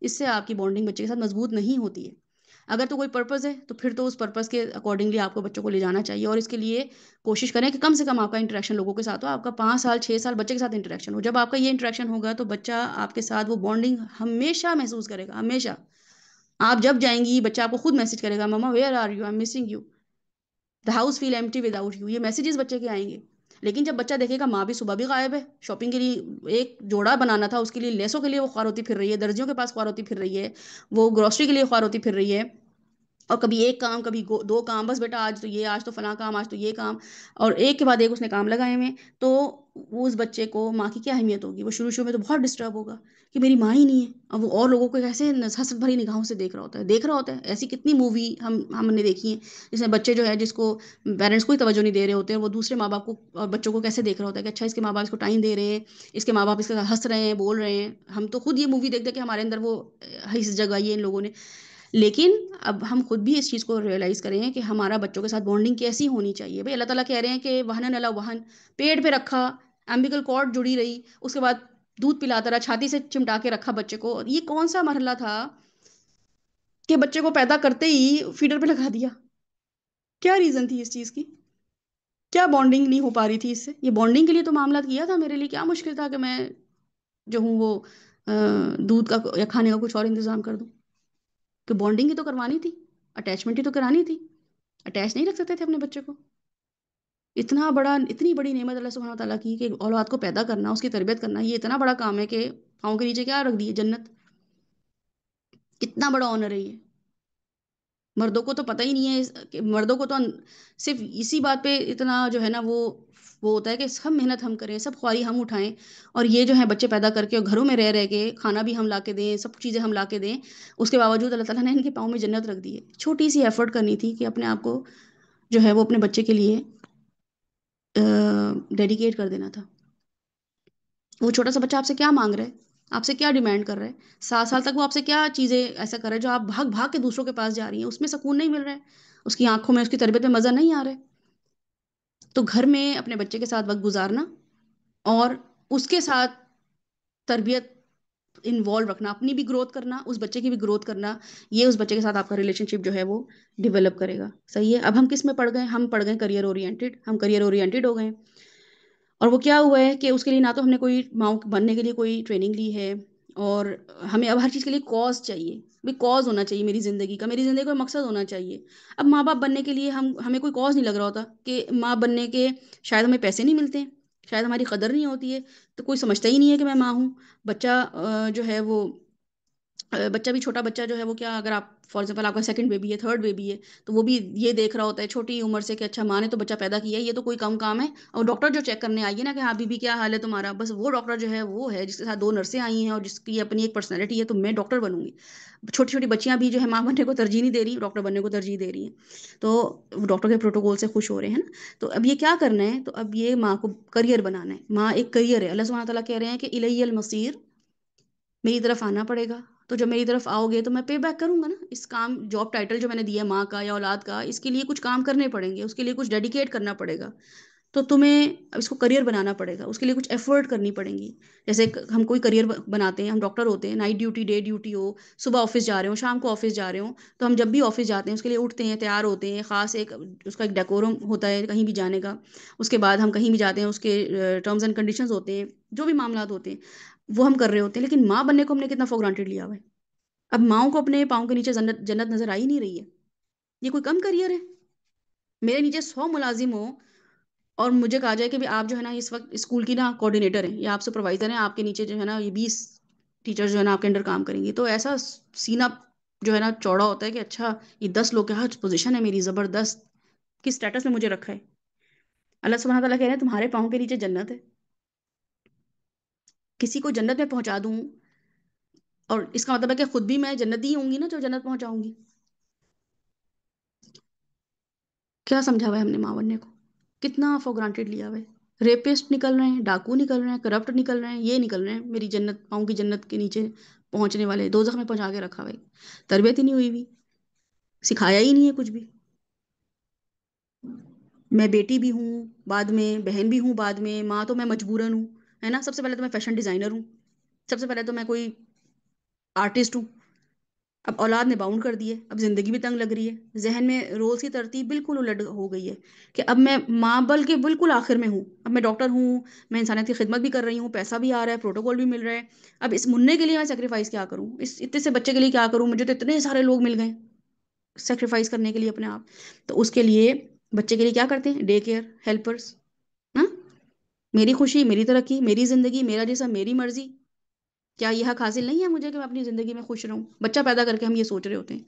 اس سے آپ کی بانڈنگ بچے کے ساتھ مضبوط نہیں ہوتی ہے۔ اگر تو کوئی پرپز ہے تو پھر تو اس پرپز کے اکارڈنگلی آپ کو بچوں کو لے جانا چاہیے، اور اس کے لیے کوشش کریں کہ کم سے کم آپ کا انٹریکشن لوگوں کے ساتھ ہو، آپ کا 5 سال 6 سال بچے کے ساتھ انٹریکشن ہو۔ جب آپ کا یہ انٹریکشن ہوگا تو بچہ آپ کے ساتھ وہ بانڈنگ ہمیشہ محسوس کرے گا، ہمیشہ۔ آپ جب جائیں گی بچہ آپ کو خود میسج کرے گا، mama where are you, I am missing you, the house feel empty without you, یہ میسیجز بچے کے آئیں گے۔ لیکن جب بچہ دیکھے گا ماں بھی صبح بھی غائب ہے، شاپنگ کے لیے ایک جوڑا بنانا تھا، اس کے لیے لیسوں کے لیے وہ خوار ہوتی پھر رہی ہے، درزیوں کے پاس خوار ہوتی پھر رہی ہے، وہ گروسری کے لیے خوار ہوتی پھر رہی ہے، اور کبھی ایک کام، کبھی دو کام، بس بیٹا آج تو یہ، آج تو فلاں کام، آج تو یہ کام، اور ایک کے بعد ایک اس نے کام لگائے ہوئے، تو وہ اس بچے کو ماں کی کیا اہمیت ہوگی؟ وہ شروع میں تو بہت ڈسٹرب ہوگا کہ میری ماں ہی نہیں ہے، اور وہ اور لوگوں کو کیسے حسرت بھری نگاہوں سے دیکھ رہا ہوتا ہے۔ ایسی کتنی مووی ہم نے دیکھی ہیں جس میں بچے جو ہے، جس کو پیرنٹس کوئی توجہ نہیں دے رہے ہوتے ہیں، وہ دوسرے ماں باپ کو اور بچوں کو کیسے دیکھ رہا ہوتا ہے کہ اچھا اس کے ماں باپ اس کو ٹائم دے رہے ہیں، اس کے ماں باپ اس کے ساتھ ہنس رہے ہیں، بول رہے ہیں۔ ہم تو خود یہ مووی دیکھ کے ہمارے اندر وہ حس جگائی ہے ان لوگوں نے، لیکن اب ہم خود بھی اس چیز کو ریئلائز کریں کہ ہمارا بچوں کے ساتھ بانڈنگ کیسی ہونی چاہیے. بھائی اللہ تعالیٰ کہہ رہے ہیں کہ وہن اللہ وہن، پیٹ پہ رکھا، امبیکل کارڈ جڑی رہی، اس کے بعد دودھ پلاتا رہا، چھاتی سے چمٹا کے رکھا بچے کو. اور یہ کون سا مرحلہ تھا کہ بچے کو پیدا کرتے ہی فیڈر پہ لگا دیا؟ کیا ریزن تھی اس چیز کی؟ کیا بانڈنگ نہیں ہو پا رہی تھی اس سے؟ یہ بانڈنگ کے لیے تو معاملات کیا تھا، میرے لیے کیا مشکل تھا کہ میں جو ہوں وہ دودھ کا یا کھانے کا کچھ اور انتظام کر دوں. کہ بانڈنگ ہی تو کروانی تھی، اٹیچمنٹ ہی تو کرانی تھی. اٹیچ نہیں رکھ سکتے تھے اپنے بچے کو؟ اتنی بڑی نعمت اللہ سبحانہ وتعالیٰ کی کہ اولاد کو پیدا کرنا، اس کی تربیت کرنا، یہ اتنا بڑا کام ہے کہ پاؤں کے نیچے کیا رکھ دی ہے؟ جنت. کتنا بڑا آنر ہے یہ. مردوں کو تو پتہ ہی نہیں ہے کہ مردوں کو تو صرف اسی بات پہ اتنا جو ہے نا وہ ہوتا ہے کہ سب محنت ہم کریں، سب خواری ہم اٹھائیں، اور یہ جو ہے بچے پیدا کر کے اور گھروں میں رہ کے کھانا بھی ہم لا کے دیں، سب چیزیں ہم لا کے دیں. اس کے باوجود اللہ تعالیٰ نے ان کے پاؤں میں جنت رکھ دی ہے. چھوٹی سی ایفرٹ کرنی تھی کہ اپنے آپ کو جو ہے وہ اپنے بچے کے لیے ڈیڈیکیٹ کر دینا تھا. وہ چھوٹا سا بچہ آپ سے کیا مانگ رہا ہے؟ آپ سے کیا ڈیمانڈ کر رہا ہے؟ 7 سال تک وہ آپ سے کیا چیزیں ایسا کر رہا ہے جو آپ بھاگ بھاگ کے دوسروں کے پاس جا رہی ہیں؟ اس میں سکون نہیں مل رہا ہے، اس کی آنکھوں میں، اس کی تربیت میں مزہ نہیں آ رہا ہے. تو گھر میں اپنے بچے کے ساتھ وقت گزارنا اور اس کے ساتھ تربیت انوالو رکھنا، اپنی بھی گروتھ کرنا، اس بچے کی بھی گروتھ کرنا، یہ اس بچے کے ساتھ آپ کا ریلیشن شپ جو ہے وہ ڈیولپ کرے گا. صحیح ہے. اب ہم کس میں پڑ گئے؟ ہم پڑ گئے کریئر اورینٹیڈ. ہم کریئر اورینٹیڈ ہو گئے. اور وہ کیا ہوا ہے کہ اس کے لیے نہ تو ہم نے کوئی ماؤں بننے کے لیے کوئی ٹریننگ لی ہے، اور ہمیں اب ہر چیز کے لیے کاز چاہیے. بھی کاز ہونا چاہیے میری زندگی کا، میری زندگی کا مقصد ہونا چاہیے. اب ماں باپ بننے کے لیے ہمیں کوئی کاز نہیں لگ رہا ہوتا کہ ماں بننے کے شاید ہمیں پیسے نہیں ملتے ہیں، شاید ہماری قدر نہیں ہوتی ہے، تو کوئی سمجھتا ہی نہیں ہے کہ میں ماں ہوں. بچہ جو ہے وہ بچہ بھی، چھوٹا بچہ جو ہے وہ کیا، اگر آپ فار ایگزامپل آپ کا سیکنڈ بیبی ہے، تھرڈ بیبی ہے، تو وہ بھی یہ دیکھ رہا ہوتا ہے چھوٹی عمر سے کہ اچھا ماں نے تو بچہ پیدا کیا ہے، یہ تو کوئی کم کام ہے. اور ڈاکٹر جو چیک کرنے آئی ہے نا کہ ہاں بی بی کیا حال ہے تمہارا، بس وہ ڈاکٹر جو ہے وہ ہے جس کے ساتھ 2 نرسیں آئی ہیں اور جس کی اپنی ایک پرسنالٹی ہے، تو میں ڈاکٹر بنوں گی. چھوٹی چھوٹی بچیاں بھی جو ہے ماں بننے کو ترجیح نہیں دے رہی، ڈاکٹر بننے کو ترجیح دے رہی ہیں. تو ڈاکٹر کے پروٹوکول سے خوش ہو رہے ہیں نا. تو اب یہ کیا کرنا ہے؟ تو اب یہ ماں کو کریئر بنانا ہے. ماں ایک کریئر ہے. اللہ سبحانہ تعالیٰ کہہ رہے ہیں کہ الی المصیر، میری طرف آنا پڑے گا. تو جب میری طرف آؤ گے تو میں پے بیک کروں گا نا. اس کام، جاب ٹائٹل جو میں نے دیا ماں کا یا اولاد کا، اس کے لیے کچھ کام کرنے پڑیں گے، اس کے لیے کچھ ڈیڈیکیٹ کرنا پڑے گا. تو تمہیں اس کو کریئر بنانا پڑے گا، اس کے لیے کچھ ایفرٹ کرنی پڑیں گی. جیسے ہم کوئی کریئر بناتے ہیں، ہم ڈاکٹر ہوتے ہیں، نائٹ ڈیوٹی ڈے ڈیوٹی ہو، صبح آفس جا رہے ہوں، شام کو آفس جا رہے ہوں، تو ہم جب بھی آفس جاتے ہیں اس کے لیے اٹھتے ہیں، تیار ہوتے ہیں، خاص ایک اس کا ایک ڈیکورم ہوتا ہے کہیں بھی جانے کا. اس کے بعد ہم کہیں بھی جاتے ہیں، اس کے ٹرمز اینڈ کنڈیشنز ہوتے ہیں، جو بھی معاملات ہوتے ہیں وہ ہم کر رہے ہوتے ہیں. لیکن ماں بننے کو ہم نے کتنا فور گرانٹیڈ لیا ہوا ہے. اب ماؤں کو اپنے پاؤں کے نیچے جنت جنت نظر آ ہی نہیں رہی ہے. یہ کوئی کم کریئر ہے؟ میرے نیچے 100 ملازم ہوں اور مجھے کہا جائے کہ بھی آپ جو ہے نا اس وقت اسکول کی نا کوآرڈینیٹر ہیں یا آپ سپروائزر ہیں، آپ کے نیچے جو ہے نا یہ 20 ٹیچر جو ہے نا آپ کے انڈر کام کریں گے، تو ایسا سینہ جو ہے نا چوڑا ہوتا ہے کہ اچھا یہ 10 لوگ کیا پوزیشن ہے میری زبردست، کس اسٹیٹس میں مجھے رکھا ہے. اللہ سبحانہ تعالیٰ کہہ رہے ہیں تمہارے پاؤں کے نیچے جنت ہے. کسی کو جنت میں پہنچا دوں، اور اس کا مطلب ہے کہ خود بھی میں جنتی ہوں گی نا جو جنت پہنچاؤں گی. کیا سمجھا ہوا ہے ہم نے ماں بننے کو؟ کتنا فور گرانٹیڈ لیا ہوا ہے. ریپسٹ نکل رہے ہیں، ڈاکو نکل رہے ہیں، کرپٹ نکل رہے ہیں، یہ نکل رہے ہیں میری جنت، پاؤں کی جنت کے نیچے پہنچنے والے دوزخ میں پہنچا کے رکھا ہوا ہے. تربیت ہی نہیں ہوئی بھی، سکھایا ہی نہیں ہے کچھ بھی. میں بیٹی بھی ہوں بعد میں، بہن بھی ہوں بعد میں، ماں تو میں مجبوراً ہوں، ہے نا. سب سے پہلے تو میں فیشن ڈیزائنر ہوں، سب سے پہلے تو میں کوئی آرٹسٹ ہوں. اب اولاد نے باؤنڈ کر دی ہے، اب زندگی بھی تنگ لگ رہی ہے، ذہن میں رولز کی ترتیب بالکل الٹ ہو گئی ہے کہ اب میں ماں بل کے بالکل آخر میں ہوں. اب میں ڈاکٹر ہوں، میں انسانیت کی خدمت بھی کر رہی ہوں، پیسہ بھی آ رہا ہے، پروٹوکول بھی مل رہا ہے. اب اس مننے کے لیے میں سیکریفائس کیا کروں؟ اس اتنے سے بچے کے لیے کیا کروں؟ مجھے تو اتنے سارے لوگ مل گئے سیکریفائس کرنے کے لیے اپنے آپ. تو اس کے لیے بچے کے لیے کیا کرتے ہیں؟ Day care, helpers. ہاں، میری خوشی، میری ترقی، میری زندگی، میرا جسم، میری مرضی. کیا یہ حق حاصل نہیں ہے مجھے کہ میں اپنی زندگی میں خوش رہوں؟ بچہ پیدا کر کے ہم یہ سوچ رہے ہوتے ہیں.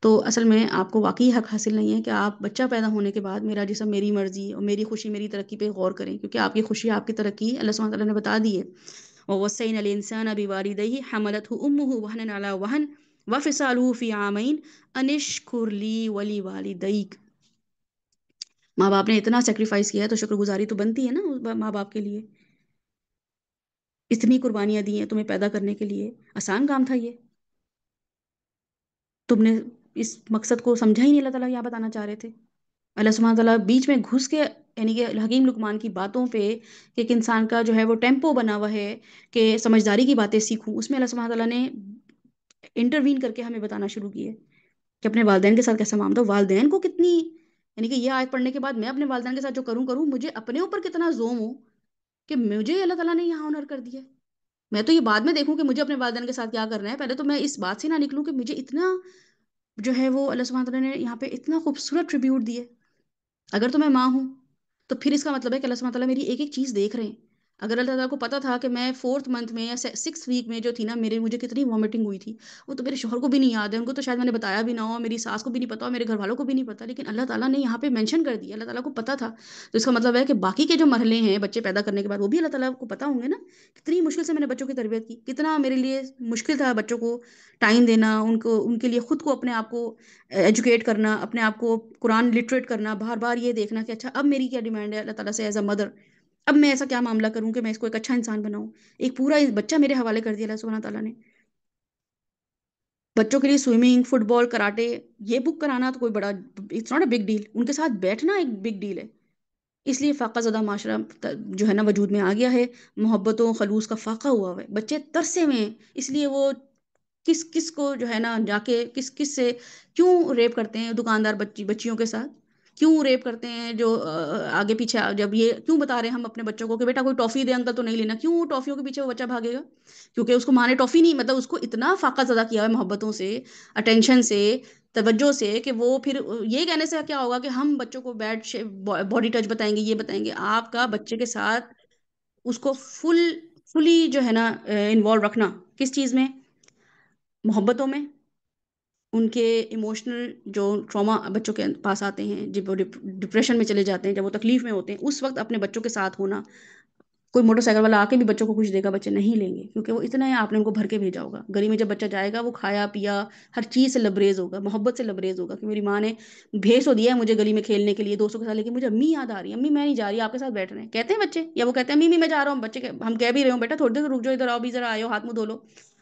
تو اصل میں آپ کو واقعی حق حاصل نہیں ہے کہ آپ بچہ پیدا ہونے کے بعد میرا جسم، میری مرضی اور میری خوشی، میری ترقی پہ غور کریں، کیونکہ آپ کی خوشی، آپ کی ترقی اللہ سبحانہ تعالیٰ نے بتا دی ہے. وَوَصَّيْنَا الْإِنسَانَ بِوَالِدَيْهِ حَمَلَتْهُ أُمُّهُ وَهْنًا عَلَى وَهْنٍ وَفِصَالُهُ فِي عَامَيْنِ أَنِ اشْكُرْ لِي وَلِوَالِدَيْكَ. ماں باپ نے اتنا سیکریفائس کیا ہے تو شکر گزاری تو بنتی ہے نا ماں باپ کے لیے. اتنی قربانیاں دی ہیں تمہیں پیدا کرنے کے لیے، آسان کام تھا یہ؟ تم نے اس مقصد کو سمجھا ہی نہیں، اللہ تعالیٰ یہاں بتانا چاہ رہے تھے۔ اللہ سبحانہ تعالیٰ بیچ میں گھس کے، یعنی کہ حکیم لقمان کی باتوں پہ، کہ ایک انسان کا جو ہے وہ ٹیمپو بنا ہوا ہے کہ سمجھداری کی باتیں سیکھوں، اس میں اللہ سبحانہ تعالیٰ نے انٹروین کر کے ہمیں بتانا شروع کیے کہ اپنے والدین کے ساتھ کیسا معاملہ ہو، والدین کو کتنی، یعنی کہ یہ آیت پڑھنے کے بعد میں اپنے والدین کے ساتھ جو کروں کروں، مجھے اپنے اوپر کتنا زوم ہو کہ مجھے اللہ تعالیٰ نے یہاں آنر کر دیا ہے۔ میں تو یہ بعد میں دیکھوں کہ مجھے اپنے والدین کے ساتھ کیا کرنا ہے، پہلے تو میں اس بات سے نہ نکلوں کہ مجھے اتنا جو ہے وہ اللہ سبحانہ تعالیٰ نے یہاں پہ اتنا خوبصورت ٹریبیوٹ دی ہے۔ اگر تو میں ماں ہوں تو پھر اس کا مطلب ہے کہ اللہ سبحانہ تعالیٰ میری ایک ایک چیز دیکھ رہے ہیں۔ اگر اللہ تعالیٰ کو پتا تھا کہ میں 4th منتھ میں یا 6 ویک میں جو تھی نا، مجھے کتنی وامٹنگ ہوئی تھی، وہ تو میرے شوہر کو بھی نہیں یاد ہے، ان کو تو شاید میں نے بتایا بھی نہ ہو، میری ساس کو بھی نہیں پتا ہو، میرے گھر والوں کو بھی نہیں پتا، لیکن اللہ تعالیٰ نے یہاں پہ مینشن کر دیا، اللہ تعالیٰ کو پتا تھا۔ تو اس کا مطلب ہے کہ باقی کے جو مرحلے ہیں بچے پیدا کرنے کے بعد، وہ بھی اللہ تعالیٰ کو پتا ہوں گے نا، کتنی مشکل سے میں نے بچوں کی تربیت کی، کتنا میرے لیے مشکل تھا بچوں کو ٹائم دینا، ان کے لیے خود کو اپنے آپ کو ایجوکیٹ کرنا، اپنے آپ کو قرآن لٹریٹ کرنا، بار بار یہ دیکھنا کہ اچھا اب میری کیا ڈیمانڈ ہے اللہ تعالیٰ سے ایز اے مدر، اب میں ایسا کیا معاملہ کروں کہ میں اس کو ایک اچھا انسان بناؤں۔ ایک پورا بچہ میرے حوالے کر دیا اللہ سبحانہ تعالیٰ نے۔ بچوں کے لیے سوئمنگ، فٹ بال، کراٹے، یہ بک کرانا تو کوئی بڑا، it's not a big deal, ان کے ساتھ بیٹھنا ایک بگ ڈیل ہے۔ اس لیے فاقہ زدہ معاشرہ جو ہے نا وجود میں آ گیا ہے، محبتوں خلوص کا فاقہ ہوا ہوا ہے، بچے ترسے میں ہیں، اس لیے وہ کس کس کو جو ہے نا جا کے کس کس سے کیوں ریپ کرتے ہیں دکاندار بچیوں کے ساتھ، کیوں ریپ کرتے ہیں جو آگے پیچھے، جب یہ کیوں بتا رہے ہیں ہم اپنے بچوں کو کہ بیٹا کوئی ٹافی دے انکل تو نہیں لینا، کیوں ٹافیوں کے پیچھے وہ بچہ بھاگے گا؟ کیونکہ اس کو ماں نے ٹافی نہیں، مطلب اس کو اتنا فاقہ زدہ کیا ہے محبتوں سے، اٹینشن سے، توجہ سے، کہ وہ پھر یہ کہنے سے کیا ہوگا کہ ہم بچوں کو بیڈ باڈی ٹچ بتائیں گے، یہ بتائیں گے، آپ کا بچے کے ساتھ اس کو فلی جو ہے نا انوالو رکھنا کس چیز میں، محبتوں میں، ان کے ایموشنل جو ٹراما بچوں کے پاس آتے ہیں، جب وہ ڈپریشن میں چلے جاتے ہیں، جب وہ تکلیف میں ہوتے ہیں، اس وقت اپنے بچوں کے ساتھ ہونا۔ کوئی موٹر سائیکل والا آ کے بھی بچوں کو کچھ دے گا، بچے نہیں لیں گے، کیونکہ وہ اتنا ہے آپ نے ان کو بھر کے بھیجا ہوگا۔ گلی میں جب بچہ جائے گا وہ کھایا پیا ہر چیز سے لبریز ہوگا، محبت سے لبریز ہوگا، کہ میری ماں نے بھیج تو دیا ہے مجھے گلی میں کھیلنے کے لیے دوستوں کے ساتھ، لیکن مجھے امی یاد آ رہی ہے، امی میں نہیں جا رہی، آپ کے ساتھ بیٹھ رہے ہیں، کہتے ہیں بچے، یا وہ کہتے ہیں امی امی میں جا رہا ہوں، بچے ہم کہہ بھی رہے ہوں بیٹا تھوڑی دیر رک جاؤ، ادھر آؤ بھی، ذرا آئے ہو، ہاتھ منہ دھو لو،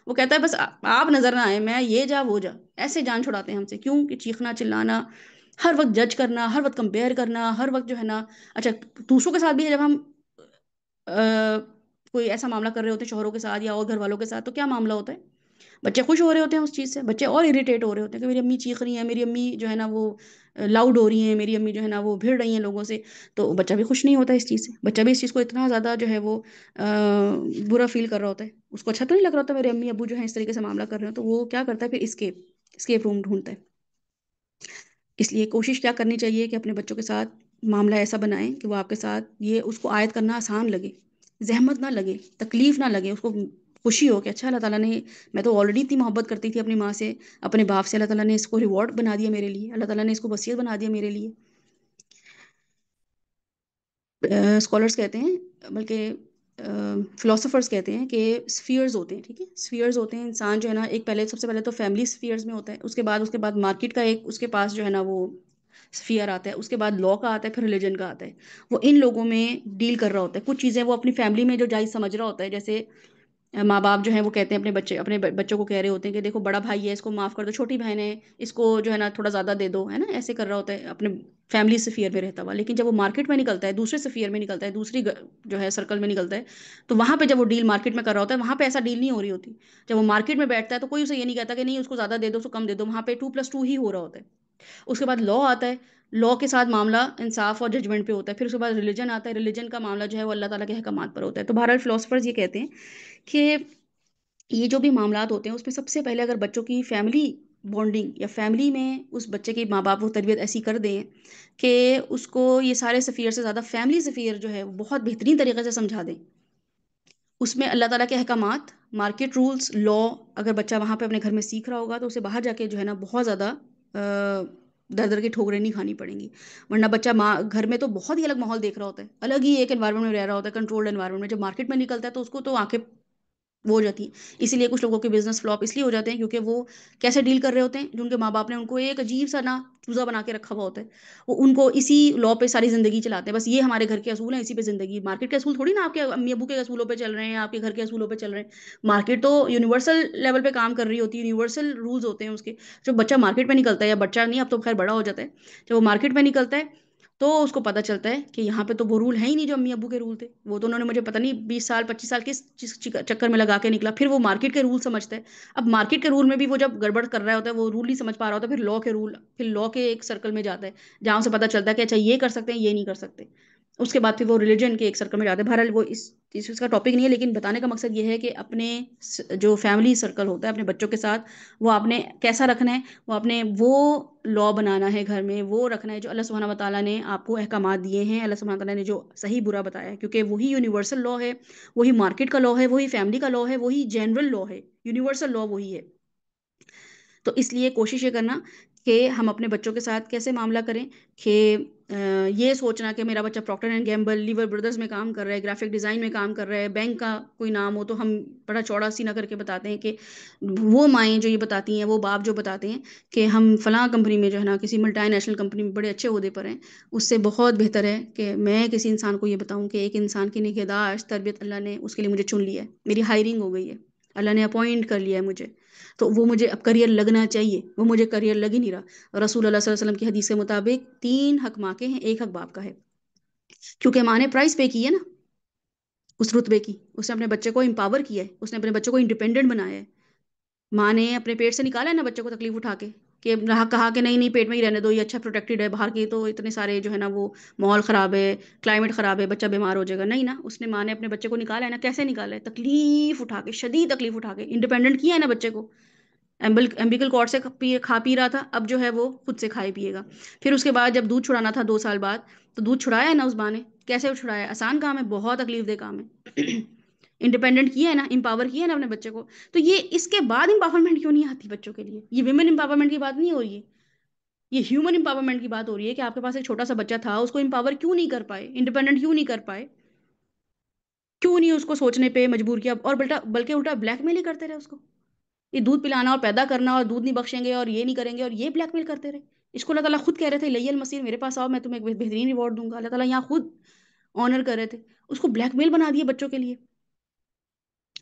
وہ کہتا ہے بس آپ نظر نہ آئے، میں یہ جا وہ جا، ایسے جان چھڑاتے ہیں ہم سے، کیوں کہ چیخنا چلانا، ہر وقت جج کرنا، ہر وقت کمپیئر کرنا، ہر وقت جو ہے نا، اچھا دوسروں کے ساتھ بھی ہے، جب ہم کوئی ایسا معاملہ کر رہے ہوتے ہیں شوہروں کے ساتھ یا اور گھر والوں کے ساتھ، تو کیا معاملہ ہوتا ہے؟ بچے خوش ہو رہے ہوتے ہیں اس چیز سے، بچے اور اریٹیٹ ہو رہے ہوتے ہیں کہ میری امی چیخ رہی ہیں، میری امی جو ہے نا وہ لاؤڈ ہو رہی ہیں، میری امی جو ہے نا وہ بھیڑ رہی ہیں لوگوں سے، تو بچہ بھی خوش نہیں ہوتا اس چیز سے، بچہ بھی اس چیز کو اتنا زیادہ جو ہے وہ برا فیل کر رہا ہوتا ہے، اس کو اچھا تو نہیں لگ رہا ہوتا میرے امی ابو جو ہیں اس طریقے سے معاملہ کر رہے ہیں، تو وہ کیا کرتا ہے پھر اسکیپ روم ڈھونڈتا ہے۔ اس لیے کوشش کیا کرنی چاہیے کہ اپنے بچوں کے ساتھ معاملہ ایسا بنائیں کہ وہ آپ کے ساتھ یہ اس کو عائد کرنا آسان لگے، زحمت نہ لگے، تکلیف نہ لگے، اس کو خوشی ہو کہ اچھا اللہ تعالیٰ نے، میں تو آلریڈی اتنی محبت کرتی تھی اپنی ماں سے، اپنے باپ سے، اللہ تعالیٰ نے اس کو ریوارڈ بنا دیا میرے لیے، اللہ تعالیٰ نے اس کو وصیت بنا دیا میرے لیے۔ اسکالرس کہتے ہیں، بلکہ فلاسفرس کہتے ہیں کہ اسفیئرز ہوتے ہیں، ٹھیک ہے، اسفیئرز ہوتے ہیں، انسان جو ہے نا ایک پہلے سب سے پہلے تو فیملی اسفیئرز میں ہوتا ہے، اس کے بعد مارکیٹ کا ایک اس کے پاس جو ہے نا وہ اسفیئر آتا ہے، اس کے بعد لا کا آتا ہے، پھر ریلیجن کا آتا ہے، وہ ان لوگوں میں ڈیل کر رہا ہوتا ہے، کچھ چیزیں وہ اپنی فیملی میں جو جائز سمجھ رہا ہوتا ہے، جیسے ماں باپ جو ہیں وہ کہتے ہیں اپنے بچوں کو کہہ رہے ہوتے ہیں کہ دیکھو بڑا بھائی ہے اس کو معاف کر دو، چھوٹی بہن ہے اس کو جو ہے نا تھوڑا زیادہ دے دو، ہے نا، ایسے کر رہا ہوتا ہے اپنے فیملی سے فیئر میں رہتا ہوا، لیکن جب وہ مارکیٹ میں نکلتا ہے، دوسرے سے فیئر میں نکلتا ہے، دوسری جو ہے سرکل میں نکلتا ہے، تو وہاں پہ جب وہ ڈیل مارکیٹ میں کر رہا ہوتا ہے، وہاں پہ ایسا ڈیل نہیں ہو رہی ہوتی، جب وہ مارکیٹ میں بیٹھتا ہے تو کوئی اسے یہ نہیں کہتا کہ نہیں اس کو زیادہ دے دو، اس کو کم دے دو، وہاں پہ 2+2 ہی ہو رہا ہوتا ہے۔ اس کے بعد لا آتا ہے، لا کے ساتھ معاملہ انصاف اور ججمنٹ پہ ہوتا ہے، پھر اس کے بعد ریلیجن آتا ہے، ریلیجن کا معاملہ جو ہے وہ اللہ تعالیٰ کے احکامات پر ہوتا ہے۔ تو بہرحال فلاسفرز یہ کہتے ہیں کہ یہ جو بھی معاملات ہوتے ہیں اس میں سب سے پہلے اگر بچوں کی فیملی بانڈنگ یا فیملی میں اس بچے کے ماں باپ وہ تربیت ایسی کر دیں کہ اس کو یہ سارے سفیر سے زیادہ فیملی سفیر جو ہے وہ بہت بہترین طریقے سے سمجھا دیں، اس میں اللہ تعالیٰ کے احکامات، مارکیٹ رولز، لا، اگر بچہ وہاں پہ اپنے گھر میں سیکھ رہا ہوگا تو اسے باہر جا کے جو ہے نا بہت زیادہ در در کی ٹھوکریں نہیں کھانی پڑیں گی، ورنہ بچہ گھر میں تو بہت ہی الگ ماحول دیکھ رہا ہوتا ہے، الگ ہی ایک انوائرمنٹ میں رہ رہا ہوتا ہے، کنٹرولڈ انوائرمنٹ میں، جب مارکیٹ میں نکلتا ہے تو اس کو تو آنکھیں وہ ہو جاتی ہے۔ اسی لیے کچھ لوگوں کے بزنس فلاپ اس لیے ہو جاتے ہیں کیونکہ وہ کیسے ڈیل کر رہے ہوتے ہیں، جو ان کے ماں باپ نے ان کو ایک عجیب سا نا چوزا بنا کے رکھا ہوا ہوتا ہے، وہ ان کو اسی لا پہ ساری زندگی چلاتے ہیں، بس یہ ہمارے گھر کے اصول ہیں، اسی پہ زندگی، مارکیٹ کے اصول تھوڑی نا آپ کے امی ابو کے اصولوں پہ چل رہے ہیں، آپ کے گھر کے اصولوں پہ چل رہے ہیں، مارکیٹ تو یونیورسل لیول پہ کام کر رہی ہوتی ہے، یونیورسل رولز ہوتے ہیں اس کے۔ جو بچہ مارکیٹ میں نکلتا ہے، یا بچہ نہیں اب تو خیر بڑا ہو جاتا ہے، جب وہ مارکیٹ میں نکلتا ہے تو اس کو پتہ چلتا ہے کہ یہاں پہ تو وہ رول ہے ہی نہیں جو امی ابو کے رول تھے، وہ تو انہوں نے مجھے پتہ نہیں 20 سال 25 سال کس چکر میں لگا کے نکلا، پھر وہ مارکیٹ کے رول سمجھتا ہے۔ اب مارکیٹ کے رول میں بھی وہ جب گڑبڑ کر رہا ہوتا ہے، وہ رول نہیں سمجھ پا رہا ہوتا، پھر لا کے رول، پھر لا کے ایک سرکل میں جاتا ہے جہاں سے پتہ چلتا ہے کہ اچھا یہ کر سکتے ہیں، یہ نہیں کر سکتے، اس کے بعد پھر وہ ریلیجن کے ایک سرکل میں جاتے ہیں۔ بہرحال وہ اس کا ٹاپک نہیں ہے، لیکن بتانے کا مقصد یہ ہے کہ اپنے جو فیملی سرکل ہوتا ہے اپنے بچوں کے ساتھ، وہ آپ نے کیسا رکھنا ہے، وہ اپنے وہ لا بنانا ہے گھر میں، وہ رکھنا ہے جو اللہ سبحانہ وتعالیٰ نے آپ کو احکامات دیے ہیں، اللہ سبحانہ وتعالیٰ نے جو صحیح برا بتایا ہے، کیونکہ وہی یونیورسل لا ہے، وہی مارکیٹ کا لا ہے، وہی فیملی کا لا ہے، وہی جنرل لا ہے، یونیورسل لا وہی ہے۔ تو اس لیے کوشش یہ کرنا کہ ہم اپنے بچوں کے ساتھ کیسے معاملہ کریں کہ یہ سوچنا کہ میرا بچہ Procter and Gamble, Lever Brothers میں کام کر رہا ہے، گرافک ڈیزائن میں کام کر رہا ہے، بینک کا کوئی نام ہو تو ہم بڑا چوڑا سینہ کر کے بتاتے ہیں کہ وہ مائیں جو یہ بتاتی ہیں، وہ باپ جو بتاتے ہیں کہ ہم فلاں کمپنی میں جو ہے نا کسی ملٹی نیشنل کمپنی میں بڑے اچھے عہدے پر ہیں، اس سے بہت بہتر ہے کہ میں کسی انسان کو یہ بتاؤں کہ ایک انسان کی نگہداشت تربیت اللہ نے اس کے لیے مجھے چن لیا ہے، میری ہائرنگ ہو گئی ہے، اللہ نے اپوائنٹ کر لیا ہے مجھے، تو وہ مجھے اب کریئر لگنا چاہیے، وہ مجھے کریئر لگ ہی نہیں رہا۔ رسول اللہ صلی اللہ علیہ وسلم کی حدیث کے مطابق 3 حق ماں کے ہیں، 1 حق باپ کا ہے، کیونکہ ماں نے پرائز پے کی ہے نا اس رتبے کی، اس نے اپنے بچے کو امپاور کیا ہے، اس نے اپنے بچے کو انڈیپینڈنٹ بنایا ہے، ماں نے اپنے پیٹ سے نکالا ہے نا بچے کو تکلیف اٹھا کے، کہ کہا کہ نہیں نہیں پیٹ میں ہی رہنے دو، یہ اچھا پروٹیکٹڈ ہے، باہر کی تو اتنے سارے جو ہے نا وہ ماحول خراب ہے، کلائمیٹ خراب ہے، بچہ بیمار ہو جائے گا، نہیں نا، اس نے ماں نے اپنے بچے کو نکالا ہے نا، کیسے نکالا ہے؟ تکلیف اٹھا کے، شدید تکلیف اٹھا کے انڈیپینڈنٹ کیا ہے نا بچے کو، امبیکل کارڈ سے کھا پی رہا تھا، اب جو ہے وہ خود سے کھائے پیے گا۔ پھر اس کے بعد جب دودھ چھڑانا تھا 2 سال بعد، تو دودھ چھڑایا ہے نا اس ماں نے، کیسے چھڑایا ہے؟ آسان کام ہے؟ بہت تکلیف دہ کام ہے۔ انڈیپینڈنٹ کیا ہے نا، امپاور کیا ہے نا اپنے بچے کو، تو یہ اس کے بعد امپاورمنٹ کیوں نہیں آتی بچوں کے لیے؟ یہ ویمن امپاورمنٹ کی بات نہیں ہو رہی ہے، یہ ہیومن امپاورمنٹ کی بات ہو رہی ہے کہ آپ کے پاس ایک چھوٹا سا بچہ تھا، اس کو امپاور کیوں نہیں کر پائے، انڈیپینڈنٹ کیوں نہیں کر پائے، کیوں نہیں اس کو سوچنے پہ مجبور کیا، اور بلکہ الٹا بلیک میل ہی کرتے رہے اس کو، یہ دودھ پلانا اور پیدا کرنا اور دودھ نہیں بخشیں گے اور یہ نہیں کریں گے، اور یہ بلیک میل کرتے رہے اس کو۔ اللہ تعالیٰ خود کہہ رہے تھے لی المصیر، میرے پاس آؤ میں تمہیں ایک بہترین ریوارڈ دوں گا، اللہ تعالیٰ یہاں خود آنر کر رہے تھے، اس کو بلیک میل بنا دیے بچوں کے لیے۔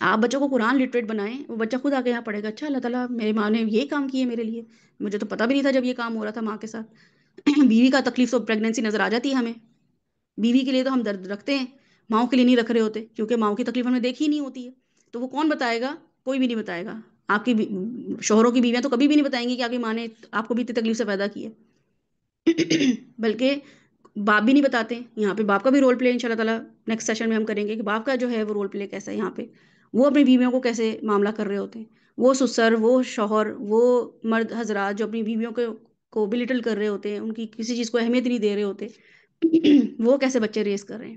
آپ بچوں کو قرآن لٹریٹ بنائیں، وہ بچہ خود آگے یہاں پڑھے گا، اچھا اللہ تعالیٰ میری ماں نے یہ کام کیے میرے لیے، مجھے تو پتہ بھی نہیں تھا جب یہ کام ہو رہا تھا ماں کے ساتھ۔ بیوی کا تکلیف تو پریگنینسی نظر آ جاتی ہے ہمیں، بیوی کے لیے تو ہم درد رکھتے ہیں، ماؤں کے لیے نہیں رکھ رہے ہوتے، کیونکہ ماؤں کی تکلیف ہمیں دیکھی ہی نہیں ہوتی ہے، تو وہ کون بتائے گا؟ کوئی بھی نہیں بتائے گا۔ آپ کی شوہروں کی بیویاں تو کبھی بھی نہیں بتائیں گی کہ آپ کی ماں نے آپ کو بھی اتنی تکلیف سے پیدا کی ہے، بلکہ باپ بھی نہیں بتاتے۔ یہاں پہ باپ کا بھی رول پلے ان شاء اللہ تعالیٰ نیکسٹ سیشن میں ہم کریں گے کہ باپ کا جو ہے وہ رول پلے کیسا ہے، یہاں پہ وہ اپنی بیویوں کو کیسے معاملہ کر رہے ہوتے ہیں، وہ سسر، وہ شوہر، وہ مرد حضرات جو اپنی بیویوں کو بلٹل کر رہے ہوتے ہیں، ان کی کسی چیز کو اہمیت نہیں دے رہے ہوتے، وہ کیسے بچے ریس کر رہے ہیں،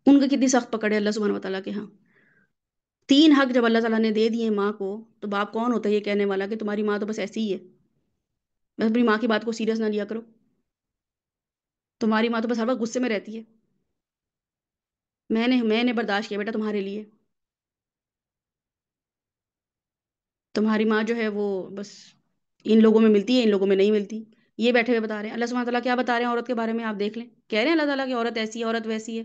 ان کا کتنی سخت پکڑ ہے اللہ سبحانہ وتعالیٰ کے ہاں۔ 3 حق جب اللہ تعالیٰ نے دے دیے ماں کو، تو باپ کون ہوتا ہے یہ کہنے والا کہ تمہاری ماں تو بس ایسی ہی ہے، بس اپنی ماں کی بات کو سیریس نہ لیا کرو، تمہاری ماں تو بس ہر وقت غصے میں رہتی ہے، میں نے برداشت کیا بیٹا تمہارے لیے، تمہاری ماں جو ہے وہ بس ان لوگوں میں ملتی ہے، ان لوگوں میں نہیں ملتی، یہ بیٹھے ہوئے بتا رہے ہیں اللہ سبحانہ تعالیٰ کیا بتا رہے ہیں عورت کے بارے میں، آپ دیکھ لیں، کہہ رہے ہیں اللہ تعالیٰ کہ عورت ایسی ہے، عورت ویسی ہے۔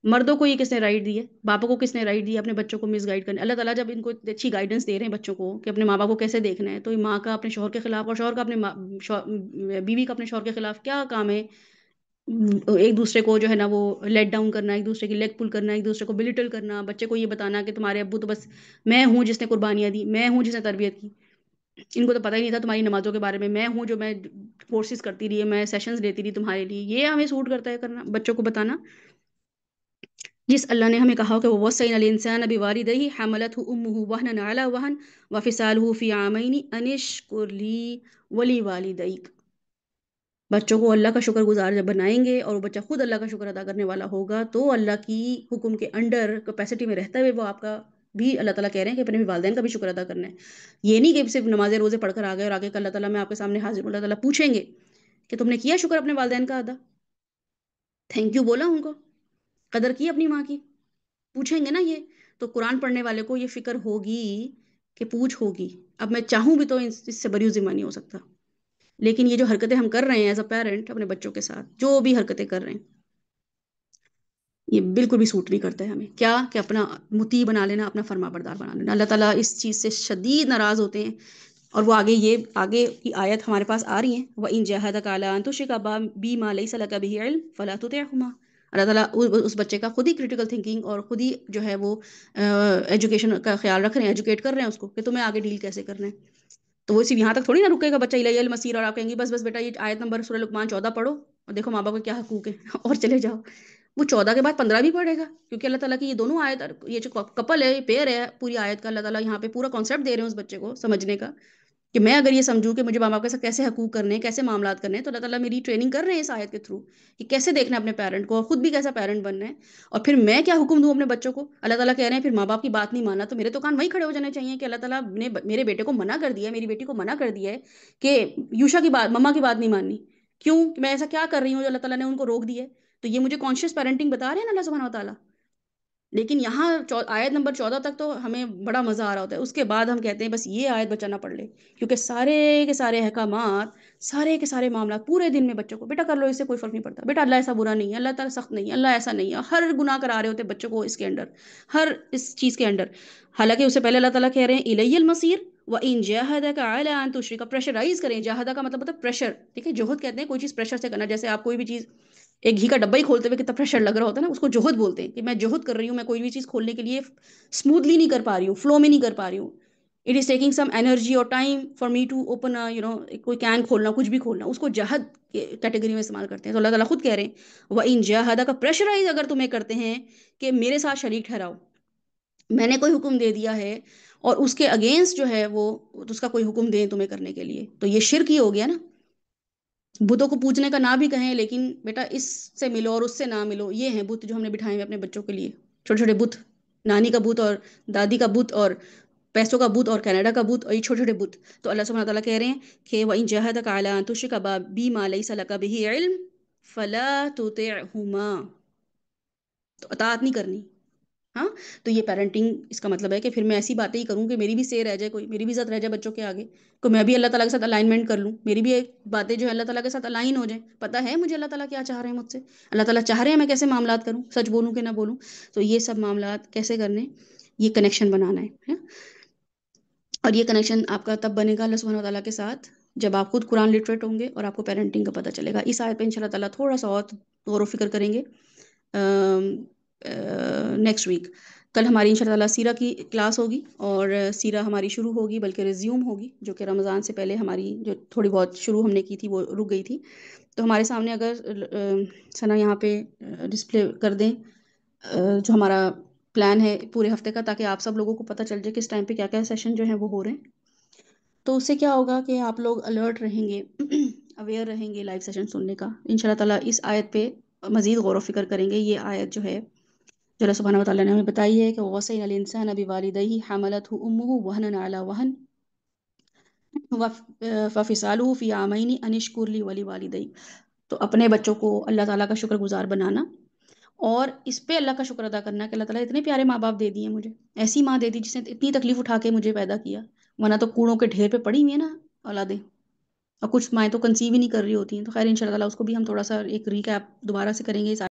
مردوں کو یہ کس نے رائٹ دی ہے؟ باپوں کو کس نے رائٹ دی ہے اپنے بچوں کو مس گائڈ کرنے؟ اللہ تعالیٰ جب ان کو اچھی گائیڈنس دے رہے ہیں بچوں کو کہ اپنے ماں باپ کو کیسے دیکھنا ہے، تو ماں کا اپنے شوہر کے خلاف اور شوہر کا اپنے بیوی کا اپنے شوہر کے خلاف کیا کام ہے؟ ایک دوسرے کو جو ہے نا وہ لیٹ ڈاؤن کرنا، ایک دوسرے کی لیگ پل کرنا، ایک دوسرے کو بلٹل کرنا، بچے کو یہ بتانا کہ تمہارے ابو تو بس میں ہوں جس نے قربانیاں دی، میں ہوں جس نے تربیت کی، ان کو تو پتہ ہی نہیں تھا تمہاری نمازوں کے بارے میں ہوں جو میں کورسز کرتی رہی، میں سیشنز لیتی رہی تمہارے لیے، یہ ہمیں سوٹ کرتا ہے کرنا بچوں کو بتانا۔ جس اللہ نے ہمیں کہا کہ وہ وصینا الانسان بوالدیہ حملته امه وهنا على وهن وفصاله في عامين ان اشکر لی ولوالدیک، بچوں کو اللہ کا شکر گزار جب بنائیں گے اور وہ بچہ خود اللہ کا شکر ادا کرنے والا ہوگا، تو اللہ کی حکم کے انڈر کیپیسٹی میں رہتا ہوئے وہ آپ کا بھی، اللہ تعالیٰ کہہ رہے ہیں کہ اپنے بھی والدین کا بھی شکر ادا کرنا ہے، یہ نہیں کہ صرف نماز روزے پڑھ کر آ گئے اور آگے کہ اللہ تعالیٰ میں آپ کے سامنے حاضر ہوں، اللہ تعالیٰ پوچھیں گے کہ تم نے کیا شکر اپنے والدین کا ادا، تھینک یو بولا ان کو، قدر کی اپنی ماں کی، پوچھیں گے نا یہ۔ تو قرآن پڑھنے والے کو یہ فکر ہوگی کہ پوچھ ہوگی. اب میں چاہوں بھی تو اس سے بری ذمہ نہیں ہو سکتا. لیکن یہ جو حرکتیں ہم کر رہے ہیں ایز اے پیرنٹ اپنے بچوں کے ساتھ، جو بھی حرکتیں کر رہے ہیں، یہ بالکل بھی سوٹ نہیں کرتا ہے ہمیں. کیا کہ اپنا مطیع بنا لینا، اپنا فرما بردار بنا لینا. اللہ تعالیٰ اس چیز سے شدید ناراض ہوتے ہیں. اور وہ آگے کی آیت ہمارے پاس آ رہی ہیں، وَإِن جَاهَدَكَ عَلَىٰ أَن تُشْرِكَ بِي مَا لَيْسَ لَكَ بِهِ عِلْمٌ فَلَا تُطِعْهُمَا. اللہ تعالیٰ اس بچے کا خود ہی کریٹیکل تھنکنگ اور خود ہی جو ہے وہ ایجوکیشن کا خیال رکھ رہے ہیں، ایجوکیٹ کر رہے ہیں اس کو کہ تمہیں آگے ڈیل کیسے کرنا ہے. تو وہ صرف یہاں تک تھوڑی نہ رکے گا بچہ الیہ المصیر، اور آپ کہیں گی بس بس بیٹا یہ آیت نمبر سورہ لقمان 14 پڑھو اور دیکھو ماں باپ کے کیا حقوق ہیں اور چلے جاؤ. وہ 14 کے بعد 15 بھی پڑھے گا، کیونکہ اللہ تعالیٰ کی یہ دونوں آیت، یہ جو کپل ہے، یہ پیر ہے پوری آیت کا، اللہ تعالیٰ یہاں پہ پورا کانسیپٹ دے رہے ہیں اس بچے کو سمجھنے کا کہ میں اگر یہ سمجھوں کہ مجھے ماں باپ کے ساتھ کیسے حقوق کرنے ہیں، کیسے معاملات کرنے ہیں، تو اللہ تعالیٰ میری ٹریننگ کر رہے ہیں اس آیت کے تھرو کہ کیسے دیکھنا ہے اپنے پیرنٹ کو اور خود بھی کیسا پیرنٹ بننا ہے. اور پھر میں کیا حکم دوں اپنے بچوں کو. اللہ تعالیٰ کہہ رہے ہیں پھر ماں باپ کی بات نہیں ماننا تو میرے تو کان وہیں کھڑے ہو جانے چاہیے کہ اللہ تعالیٰ نے میرے بیٹے کو منع کر دیا ہے، میری بیٹی کو منع کر دیا ہے کہ یوشا کی بات، مما کی بات نہیں ماننی. کیوں؟ میں ایسا کیا کر رہی ہوں جو اللہ تعالیٰ نے ان کو روک دیا ہے؟ تو یہ مجھے کانشیس پیرنٹنگ بتا رہے ہیں نا اللہ سبحانہ و تعالیٰ. لیکن یہاں آیت نمبر 14 تک تو ہمیں بڑا مزہ آ رہا ہوتا ہے. اس کے بعد ہم کہتے ہیں بس یہ آیت بچہ نہ پڑھ لے، کیونکہ سارے کے سارے احکامات، سارے کے سارے معاملات پورے دن میں بچوں کو بیٹا کر لو، اس سے کوئی فرق نہیں پڑتا، بیٹا اللہ ایسا برا نہیں ہے، اللہ تعالیٰ سخت نہیں ہے، اللہ ایسا نہیں ہے. ہر گناہ کرا رہے ہوتے ہیں بچوں کو اس کے اندر، ہر اس چیز کے اندر. حالانکہ اس سے پہلے اللہ تعالیٰ کہہ رہے ہیں الیہ المصیر وَإِن جَاهَدَكَ عَلَىٰ أَن تُشْرِكَ. پریشرائز کریں. جاہدہ کا مطلب ہوتا ہے پریشر. ٹھیک ہے، جوہد کہتے ہیں کوئی چیز پریشر سے کرنا. جیسے آپ کوئی بھی چیز، ایک گھی کا ڈبا ہی کھولتے ہوئے کتنا پریشر لگ رہا ہوتا ہے نا، اس کو جوہد بولتے ہیں کہ میں جوہد کر رہی ہوں، میں کوئی بھی چیز کھولنے کے لیے اسموتھلی نہیں کر پا رہی ہوں، فلو میں نہیں کر پا رہی ہوں. It is taking some energy اور time for me to open کوئی کین کھولنا، کچھ بھی کھولنا، اس کو جہد کیٹیگری میں استعمال کرتے ہیں. تو اللہ تعالیٰ خود کہہ رہے ہیں وَإِن جَاهَدَكَ کا پریشرائز اگر تمہیں کرتے ہیں کہ میرے ساتھ شریک ٹھہراؤ، میں نے کوئی حکم دے دیا ہے اور اس کے اگینسٹ جو ہے وہ اس کا کوئی حکم دیں تمہیں کرنے کے لیے، تو یہ شرک ہی ہو گیا نا. بتوں کو پوجنے کا نہ بھی کہیں، لیکن بیٹا اس سے ملو اور اس سے نہ ملو. یہ ہیں بت جو ہم نے بٹھائے ہوئے اپنے بچوں کے لیے، چھوٹے چھوٹے بت، نانی کا بت اور دادی کا بت اور پیسوں کا بت اور کینیڈا کا بت اور یہ چھوٹے چھوٹے بت. تو اللہ سبحانہ تعالیٰ کہہ رہے ہیں کہ وَإِن جَاهَدَكَ عَلَىٰ أَن تُشْرِكَ بِي مَا لَيْسَ لَكَ بِهِ عِلْمٌ فَلَا تُطِعْهُمَا. تو اطاعت نہیں کرنی. ہاں، تو یہ پیرنٹنگ اس کا مطلب ہے کہ پھر میں ایسی باتیں ہی کروں کہ میری بھی سے رہ جائے، کوئی میری بھی عزت رہ جائے بچوں کے آگے، کہ میں بھی اللہ تعالیٰ کے ساتھ الائنمنٹ کر لوں، میری بھی باتیں جو ہے اللہ تعالیٰ کے ساتھ الائن ہو جائیں. پتہ ہے مجھے اللہ تعالیٰ کیا چاہ رہے ہیں مجھ سے، اللہ تعالیٰ چاہ رہے ہیں میں کیسے معاملات کروں، سچ بولوں کہ نہ بولوں. تو یہ سب معاملات کیسے کرنے، یہ کنیکشن بنانا ہے. اور یہ کنیکشن آپ کا تب بنے گا اللہ سبحانہ تعالیٰ کے ساتھ جب آپ خود قرآن لٹریٹ ہوں گے اور آپ کو پیرنٹنگ کا پتہ چلے گا. اس آیت پہ ان شاء اللہ تعالیٰ تھوڑا سا اور غور و فکر کریں گے نیکسٹ ویک. کل ہماری ان شاء اللہ سیرہ کی کلاس ہوگی اور سیرہ ہماری شروع ہوگی، بلکہ ریزیوم ہوگی، جو کہ رمضان سے پہلے ہماری جو تھوڑی بہت شروع ہم نے کی تھی وہ رک گئی تھی. تو ہمارے سامنے اگر ثنا یہاں پہ ڈسپلے کر دیں جو ہمارا پلان ہے پورے ہفتے کا، تاکہ آپ سب لوگوں کو پتہ چل جائے کس ٹائم پہ کیا کیا سیشن جو ہیں وہ ہو رہے ہیں. تو اس سے کیا ہوگا کہ آپ لوگ الرٹ رہیں گے، اویئر رہیں گے لائیو سیشن سننے کا. ان شاء اللہ تعالیٰ اس آیت پہ مزید غور و فکر کریں گے. یہ آیت جو ہے جو اللہ سبحانہ وتعالیٰ نے ہمیں بتائی ہے کہ وَوَصَّيْنَا الْإِنسَانَ بِوَالِدَيْهِ حَمَلَتْهُ أُمُّهُ وَهْنًا عَلَى وَهْنٍ وَفِصَالُهُ فِي عَامَيْنِ أَنِ اشْكُرْ لِي وَلِوَالِدَيْكَ. تو اپنے بچوں کو اللہ تعالیٰ کا شکر گزار بنانا اور اس پہ اللہ کا شکر ادا کرنا کہ اللہ تعالیٰ اتنے پیارے ماں باپ دے دیے مجھے، ایسی ماں دے دی جس نے اتنی تکلیف اٹھا کے مجھے پیدا کیا، ورنہ تو کوڑوں کے ڈھیر پہ پڑی ہوئی ہیں نا اولادیں، اور کچھ مائیں تو کنسیو ہی نہیں کر رہی ہوتی ہیں. تو خیر ان شاء اللہ تعالیٰ اس کو بھی ہم تھوڑا سا ایک ریکیپ دوبارہ سے کریں گے اس